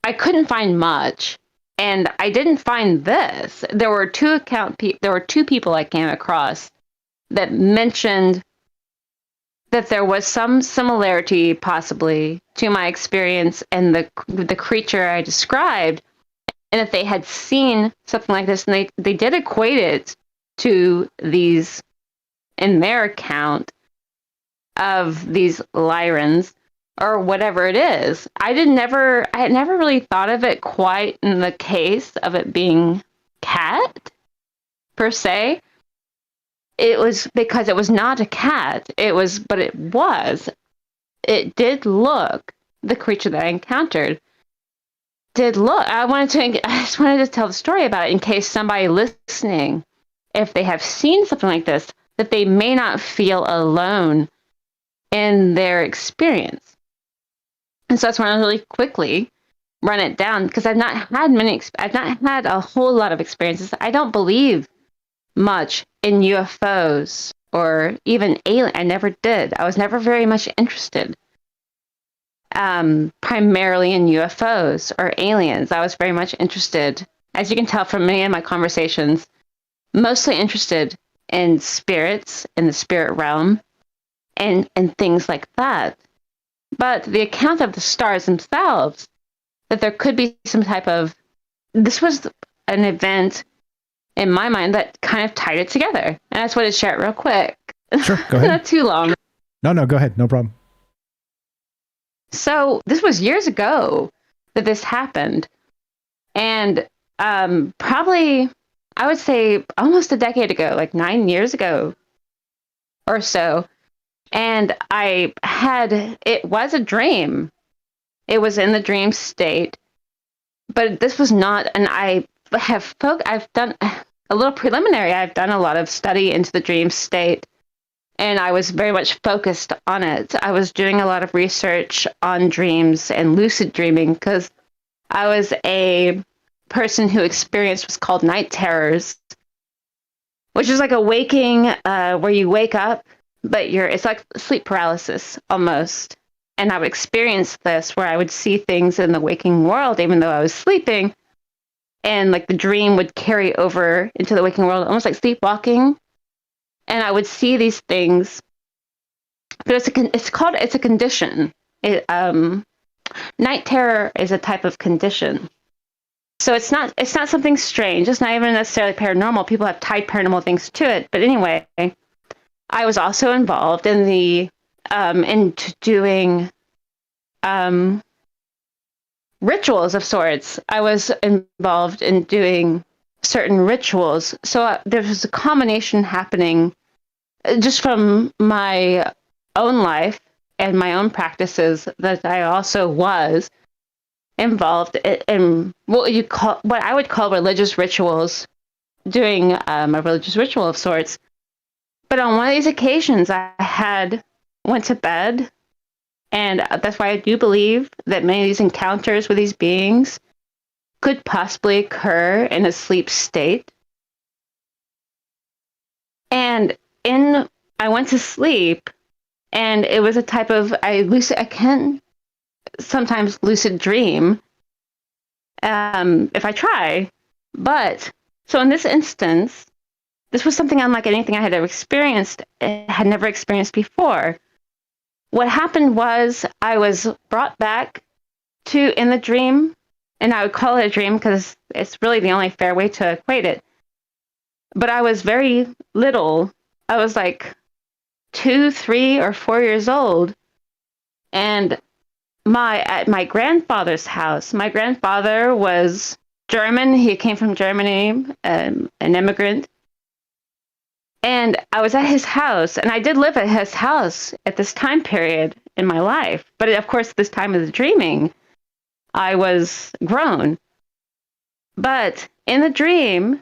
I couldn't find much. And I didn't find this. There were two people I came across that mentioned that there was some similarity possibly to my experience and the creature I described, and that they had seen something like this, and they did equate it to these, in their account of these Lyrans or whatever it is. I had never really thought of it quite in the case of it being cat per se. It was because it was not a cat. It did look, the creature that I encountered did look. I just wanted to tell the story about it in case somebody listening, if they have seen something like this, that they may not feel alone in their experience. And so that's why I really quickly run it down, because I've not had a whole lot of experiences. I don't believe much in UFOs or even alien. I never did. I was never very much interested. primarily in UFOs or aliens. I was very much interested, as you can tell from many of my conversations, mostly interested in spirits, in the spirit realm, and things like that. But the account of the stars themselves, that there could be some type of, this was an event in my mind that kind of tied it together. And I just wanted to share it real quick. Sure, go ahead. Not too long. No, go ahead. No problem. So this was years ago that this happened. And probably, I would say almost a decade ago, like 9 years ago or so. And it was a dream. It was in the dream state. But this was not, and I've done a little preliminary. I've done a lot of study into the dream state. And I was very much focused on it. I was doing a lot of research on dreams and lucid dreaming because I was a person who experienced what's called night terrors, which is like a waking where you wake up, but it's like sleep paralysis almost. And I would experience this where I would see things in the waking world, even though I was sleeping. And like the dream would carry over into the waking world, almost like sleepwalking. And I would see these things, but it's a condition. Night terror is a type of condition. So it's not something strange. It's not even necessarily paranormal. People have tied paranormal things to it. But anyway, I was also involved in into doing rituals of sorts. I was involved in doing certain rituals. So there was a combination happening just from my own life and my own practices that I also was involved in what I would call religious rituals, doing a religious ritual of sorts. But on one of these occasions, I went to bed, and that's why I do believe that many of these encounters with these beings could possibly occur in a sleep state. And I went to sleep, and it was a type of I can sometimes lucid dream if I try. But so in this instance, this was something unlike anything I had ever experienced. Had never experienced before. What happened was I was brought back in the dream. And I would call it a dream because it's really the only fair way to equate it. But I was very little. I was like 2, 3, or 4 years old. And at my grandfather's house, my grandfather was German. He came from Germany, an immigrant. And I was at his house, and I did live at his house at this time period in my life. But of course, this time of the dreaming, I was grown. But in the dream,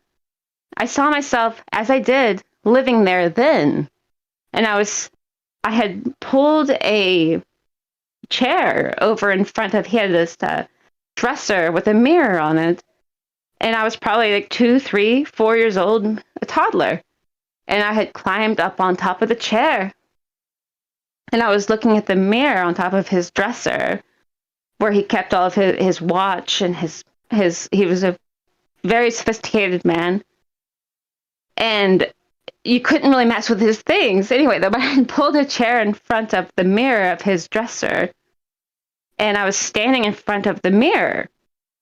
I saw myself, as I did, living there then. And I had pulled a chair over in front of, he had this dresser with a mirror on it. And I was probably like 2, 3, 4 years old, a toddler. And I had climbed up on top of the chair. And I was looking at the mirror on top of his dresser, where he kept all of his watch and he was a very sophisticated man. And you couldn't really mess with his things. Anyway, though, but I had pulled a chair in front of the mirror of his dresser. And I was standing in front of the mirror.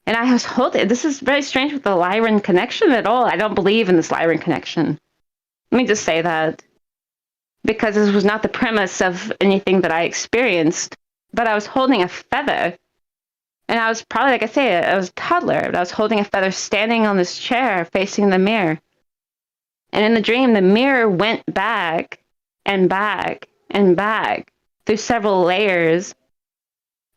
And I was holding, this is very strange with the Lyran connection at all. I don't believe in this Lyran connection. Let me just say that. Because this was not the premise of anything that I experienced. But I was holding a feather. And I was probably, like I say, I was a toddler, but I was holding a feather standing on this chair facing the mirror. And in the dream, the mirror went back and back and back through several layers.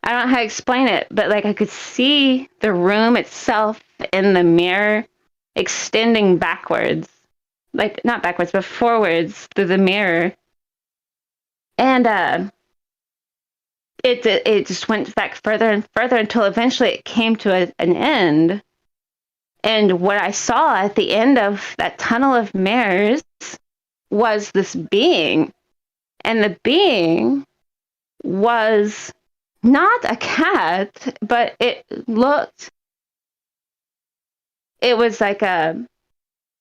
I don't know how to explain it, but like I could see the room itself in the mirror extending backwards. Like, not backwards, but forwards through the mirror. And it just went back further and further until eventually it came to an end. And what I saw at the end of that tunnel of mirrors was this being. And the being was not a cat, but it was like a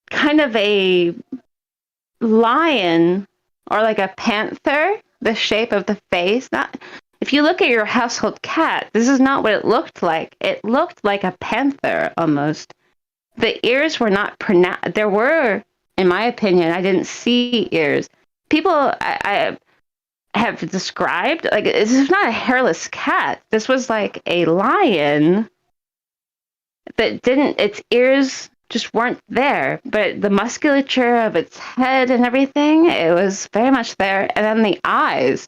kind of a lion or like a panther, the shape of the face. Not, if you look at your household cat, this is not what it looked like. It looked like a panther almost. The ears were not pronounced. There were, in my opinion, I didn't see ears. People I have described, like, this is not a hairless cat. This was like a lion that its ears just weren't there, but the musculature of its head and everything, it was very much there. And then the eyes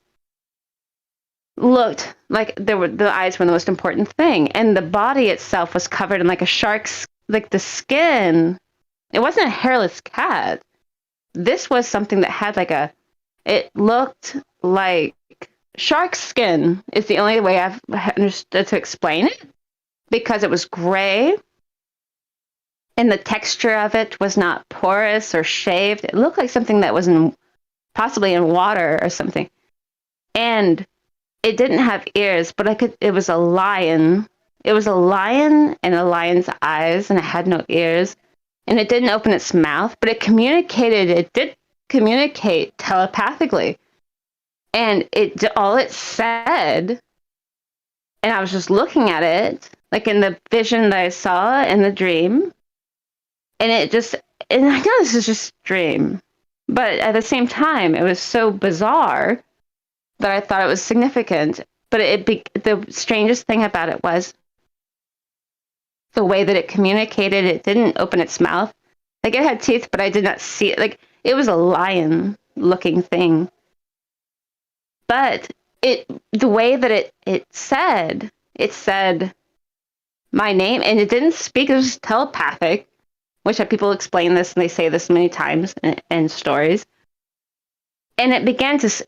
looked like the eyes were the most important thing. And the body itself was covered in like a shark's, like the skin. It wasn't a hairless cat. This was something that had like it looked like shark skin is the only way I've understood to explain it, because it was gray and the texture of it was not porous or shaved. It looked like something that was possibly in water or something. And it didn't have ears, but it was a lion. It was a lion and a lion's eyes, and it had no ears. And it didn't open its mouth, but it did communicate telepathically. And all it said, and I was just looking at it, like in the vision that I saw in the dream, and I know this is just a dream, but at the same time, it was so bizarre that I thought it was significant. But the strangest thing about it was the way that it communicated. It didn't open its mouth. Like, it had teeth, but I did not see it. Like, it was a lion-looking thing. But the way that it said my name, and it didn't speak. It was telepathic, which people explain this, and they say this many times in stories. And it began to,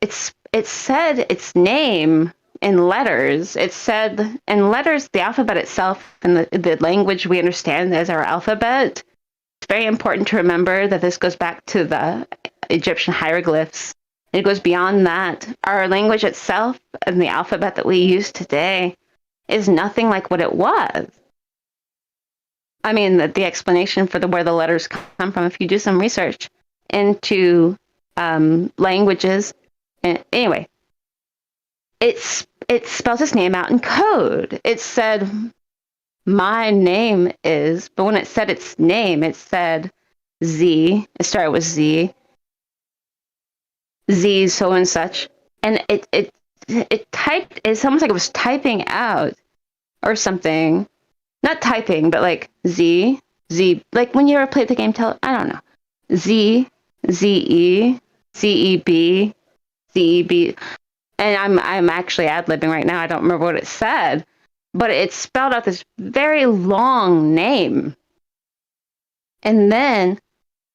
it said its name in letters. It said in letters, the alphabet itself, and the language we understand as our alphabet. It's very important to remember that this goes back to the Egyptian hieroglyphs. It goes beyond that. Our language itself and the alphabet that we use today is nothing like what it was. I mean, the explanation for where the letters come from, if you do some research into languages. Anyway, it spells its name out in code. It said, my name is, but when it said its name, it said Z. It started with Z. Z so and such. And it typed, it's almost like it was typing out or something. Not typing, but like Z, like when you ever played the game, I don't know. Z, Z-E, Z-E-B, Z-E-B. And I'm actually ad-libbing right now. I don't remember what it said, but it spelled out this very long name. And then,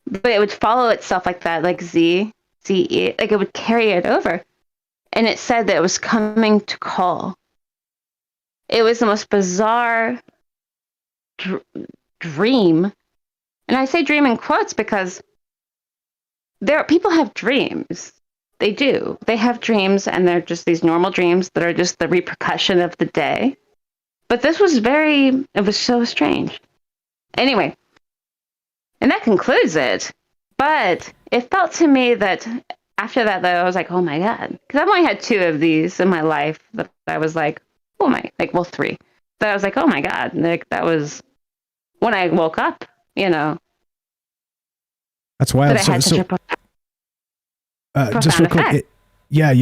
but it would follow itself like that, like Z, Z-E, like it would carry it over. And it said that it was coming to call. It was the most bizarre dream. And I say dream in quotes because people have dreams. They do. They have dreams, and they're just these normal dreams that are just the repercussion of the day. But this was it was so strange. Anyway, and that concludes it. But it felt to me that after that, though, I was like, oh my God. Because I've only had 2 of these in my life that I was like, oh my, like, well, 3. That I was like, oh my God. Like, that was when I woke up, you know. That's wild. Just real quick.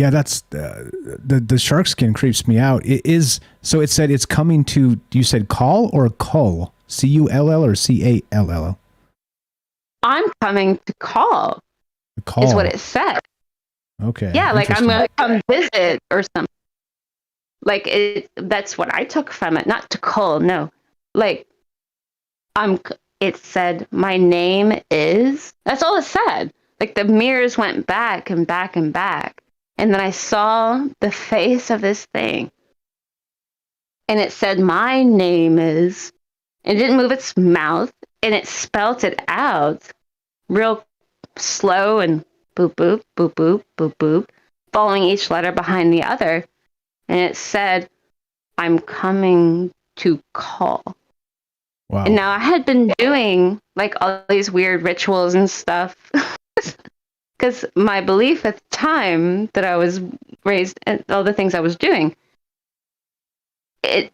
That's the shark skin creeps me out. It is, so it said it's coming to, you said call or cull? C-U-L-L or C-A-L-L? I'm coming to call. Call is what it said. Okay. Yeah, like I'm going to come visit or something. Like that's what I took from it. Not to call, no. Like it said my name is. That's all it said. Like the mirrors went back and back and back. And then I saw the face of this thing. And it said my name is. It didn't move its mouth. And it spelt it out real slow and boop, boop, boop, boop, boop, boop, following each letter behind the other. And it said, I'm coming to call. Wow. And now I had been doing like all these weird rituals and stuff. Because my belief at the time that I was raised and all the things I was doing, but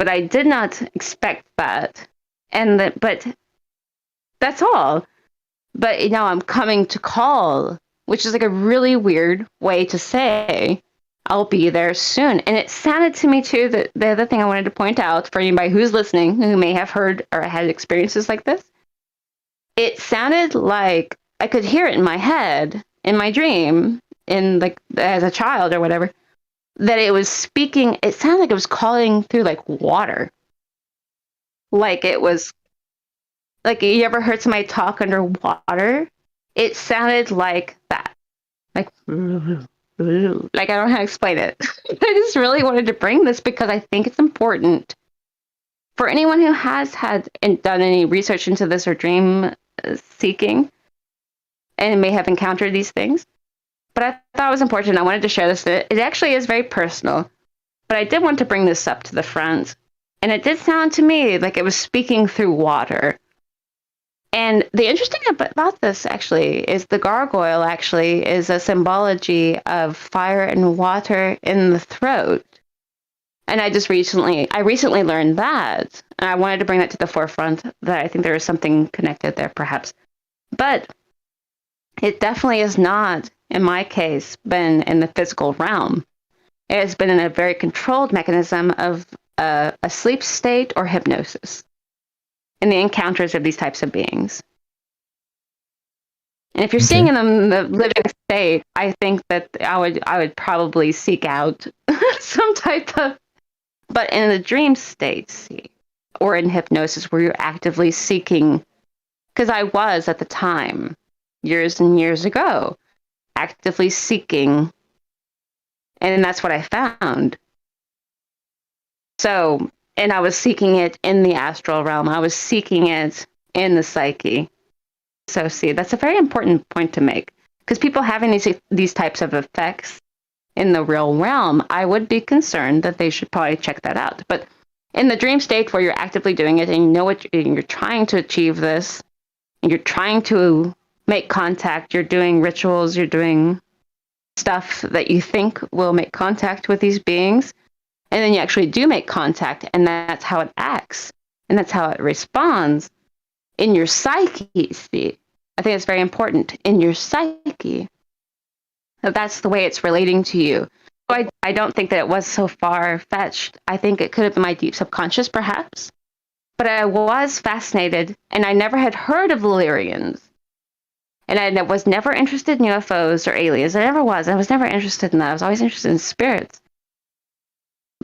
I did not expect that. But that's all. But now I'm coming to call, which is like a really weird way to say I'll be there soon. And it sounded to me too, that the other thing I wanted to point out for anybody who's listening, who may have heard or had experiences like this, it sounded like I could hear it in my head, in my dream, in like as a child or whatever, that it was speaking. It sounded like it was calling through like water. Like it was, like you ever heard somebody talk underwater? It sounded like that. Like I don't know how to explain it. I just really wanted to bring this because I think it's important for anyone who has had and done any research into this or dream seeking and may have encountered these things. But I thought it was important. I wanted to share this. It actually is very personal, but I did want to bring this up to the front. And it did sound to me like it was speaking through water. And the interesting about this actually is the gargoyle actually is a symbology of fire and water in the throat. And I recently learned that. And I wanted to bring that to the forefront, that I think there is something connected there perhaps. But it definitely has not, in my case, been in the physical realm. It has been in a very controlled mechanism of a sleep state or hypnosis in the encounters of these types of beings. And if you're seeing them in the living state, I think that I would probably seek out some type of, but in the dream state, or in hypnosis where you're actively seeking, because I was at the time, years and years ago, actively seeking, and that's what I found. So, and I was seeking it in the astral realm. I was seeking it in the psyche. So, that's a very important point to make. Because people having these types of effects in the real realm, I would be concerned that they should probably check that out. But in the dream state where you're actively doing it and you know what you're trying to achieve this, and you're trying to make contact, you're doing rituals, you're doing stuff that you think will make contact with these beings, and then you actually do make contact, and that's how it acts, and that's how it responds in your psyche. See, I think it's very important in your psyche. That's the way it's relating to you. So I don't think that it was so far-fetched. I think it could have been my deep subconscious, perhaps. But I was fascinated, and I never had heard of the Lyrians. And I was never interested in UFOs or aliens. I never was. I was never interested in that. I was always interested in spirits.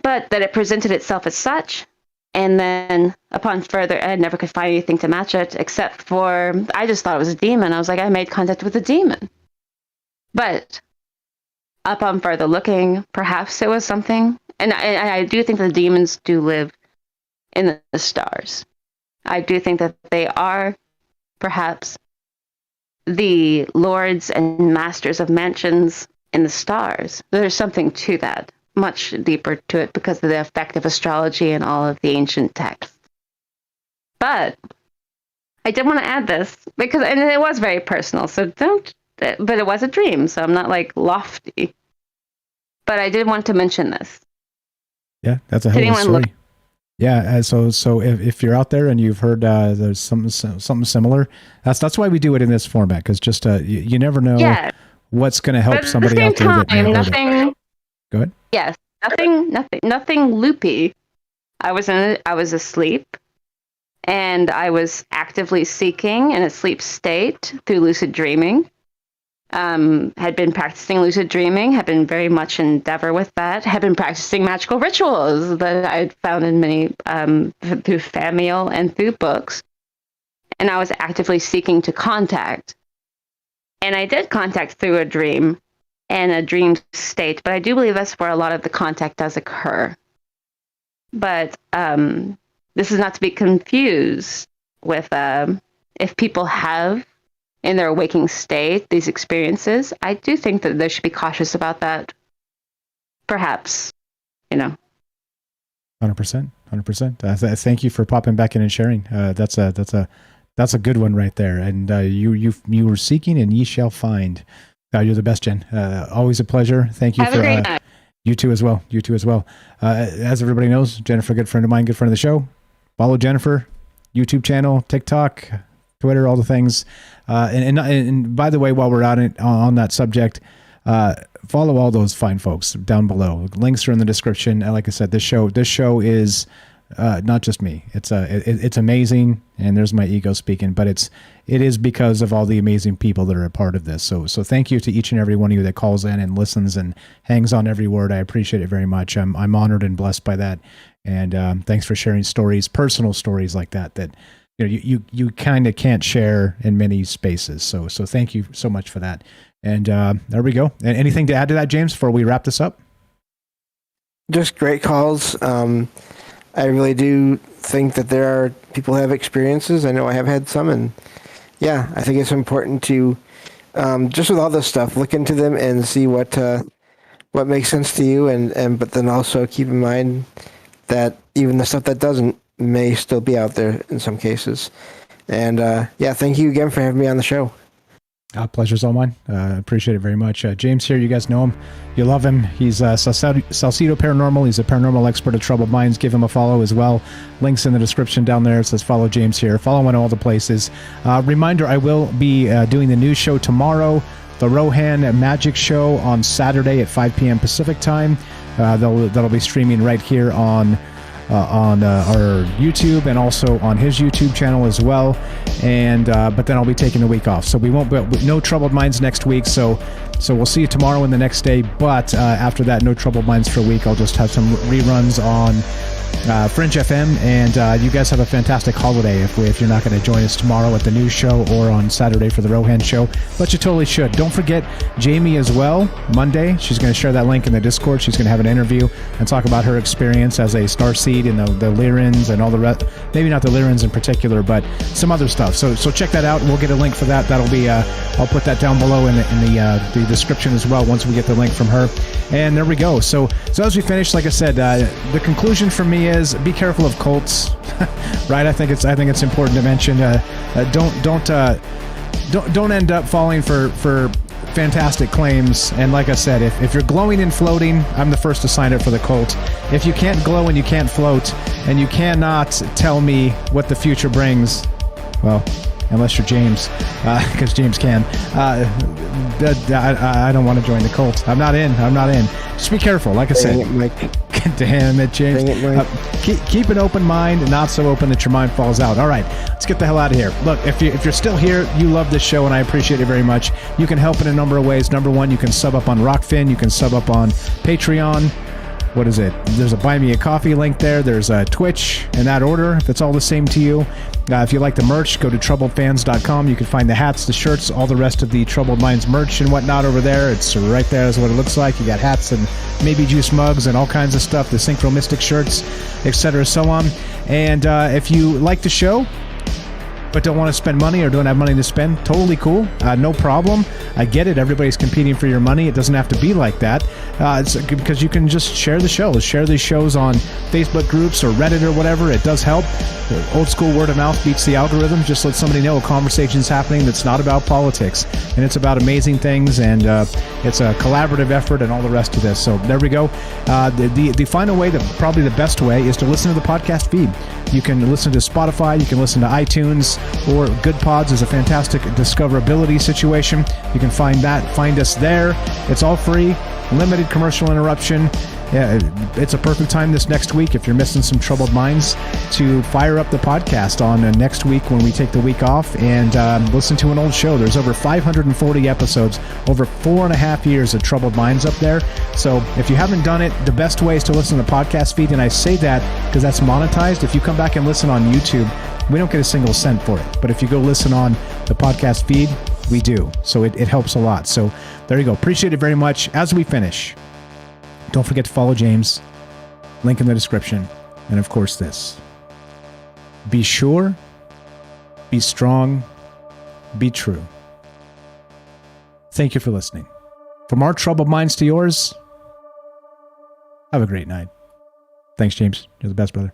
But that it presented itself as such, and then upon further, I never could find anything to match it, except for, I just thought it was a demon. I was like, I made contact with a demon. But upon further looking, perhaps it was something. And I do think the demons do live in the stars. I do think that they are, perhaps, the lords and masters of mansions in the stars. There's something to that, much deeper to it, because of the effect of astrology and all of the ancient texts. But I did want to add this, because, and it was very personal, so but it was a dream, so I'm not like lofty. But I did want to mention this. Yeah, that's a hell of a story. Yeah, so if you're out there and you've heard there's something similar, that's why we do it in this format, because just you never know what's going to help somebody out there. Go ahead. Yes, nothing loopy. I was asleep, and I was actively seeking in a sleep state through lucid dreaming. Had been practicing lucid dreaming, had been very much in endeavor with that, had been practicing magical rituals that I'd found in many, through family and through books. And I was actively seeking to contact. And I did contact through a dream and a dream state, but I do believe that's where a lot of the contact does occur. But this is not to be confused with if people have in their waking state these experiences. I do think that they should be cautious about that. Perhaps, 100%. 100%. Thank you for popping back in and sharing. That's a good one right there. And you were seeking and ye shall find. You're the best, Jen. Always a pleasure. Thank you. Have a great night. You too as well. As everybody knows, Jennifer, good friend of mine, good friend of the show. Follow Jennifer, YouTube channel, TikTok, Twitter, all the things. And by the way, while we're on that subject, follow all those fine folks down below. Links are in the description. And like I said, this show is not just me. It's amazing, and there's my ego speaking, but it is because of all the amazing people that are a part of this. So thank you to each and every one of you that calls in and listens and hangs on every word. I appreciate it very much. I'm honored and blessed by that. And thanks for sharing stories, personal stories like that you kind of can't share in many spaces. So thank you so much for that. And there we go. And anything to add to that, James, before we wrap this up? Just great calls. I really do think that there are people who have experiences. I know I have had some, and yeah, I think it's important to just with all this stuff, look into them and see what makes sense to you, and but then also keep in mind that even the stuff that doesn't may still be out there in some cases. And yeah, thank you again for having me on the show. Pleasure's all mine. Appreciate it very much. James here, you guys know him. You love him. He's Salsido Paranormal. He's a paranormal expert of troubled minds. Give him a follow as well. Links in the description down there. It says follow James here. Follow him on all the places. Reminder, I will be doing the news show tomorrow. The Rohan Magic Show on Saturday at 5 p.m. Pacific time. That'll be streaming right here on our YouTube and also on his YouTube channel as well. And but then I'll be taking the week off, so we won't be no Troubled Minds next week. So we'll see you tomorrow and the next day. But after that, no Troubled Minds for a week. I'll just have some reruns on Fringe FM, and you guys have a fantastic holiday if you're not going to join us tomorrow at the news show or on Saturday for the Rohan show, but you totally should. Don't forget Jamie as well. Monday, she's going to share that link in the Discord. She's going to have an interview and talk about her experience as a starseed in the Lyrans and all the rest. Maybe not the Lyrans in particular, but some other stuff. So check that out. We'll get a link for that. That'll be I'll put that down below in the description as well once we get the link from her. And there we go. So as we finish, like I said, the conclusion for me is be careful of cults, right? I think it's important to mention. Don't end up falling for fantastic claims. And like I said, if you're glowing and floating, I'm the first to sign up for the cult. If you can't glow and you can't float, and you cannot tell me what the future brings, well, unless you're James, because James can. I don't want to join the cult. I'm not in. Just be careful, like I said. Damn it, James. Keep an open mind, not so open that your mind falls out. All right, let's get the hell out of here. Look, if you're still here, you love this show, and I appreciate it very much. You can help in a number of ways. Number one, you can sub up on Rockfin. You can sub up on Patreon. What is it? There's a Buy Me a Coffee link there. There's a Twitch in that order, if it's all the same to you. If you like the merch, go to troubledfans.com. You can find the hats, the shirts, all the rest of the Troubled Minds merch and whatnot over there. It's right there is what it looks like. You got hats and maybe juice mugs and all kinds of stuff, the Synchro Mystic shirts, etc., so on. And if you like the show but don't want to spend money or don't have money to spend, totally cool. No problem. I get it. Everybody's competing for your money. It doesn't have to be like that. It's because you can just share the show. Share these shows on Facebook groups or Reddit or whatever. It does help. Old school word of mouth beats the algorithm. Just let somebody know a conversation's happening that's not about politics. And it's about amazing things, and it's a collaborative effort and all the rest of this. So there we go. The final way, probably the best way, is to listen to the podcast feed. You can listen to Spotify, you can listen to iTunes, or Good Pods is a fantastic discoverability situation. You can find us there. It's all free, limited commercial interruption. Yeah, it's a perfect time this next week, if you're missing some Troubled Minds, to fire up the podcast on next week when we take the week off and listen to an old show. There's over 540 episodes, over 4.5 years of Troubled Minds up there. So if you haven't done it, the best way is to listen to the podcast feed, and I say that because that's monetized. If you come back and listen on YouTube, we don't get a single cent for it. But if you go listen on the podcast feed, we do. So it helps a lot. So there you go. Appreciate it very much. As we finish, don't forget to follow James. Link in the description. And of course this. Be sure, be strong, be true. Thank you for listening. From our Troubled Minds to yours, have a great night. Thanks, James. You're the best, brother.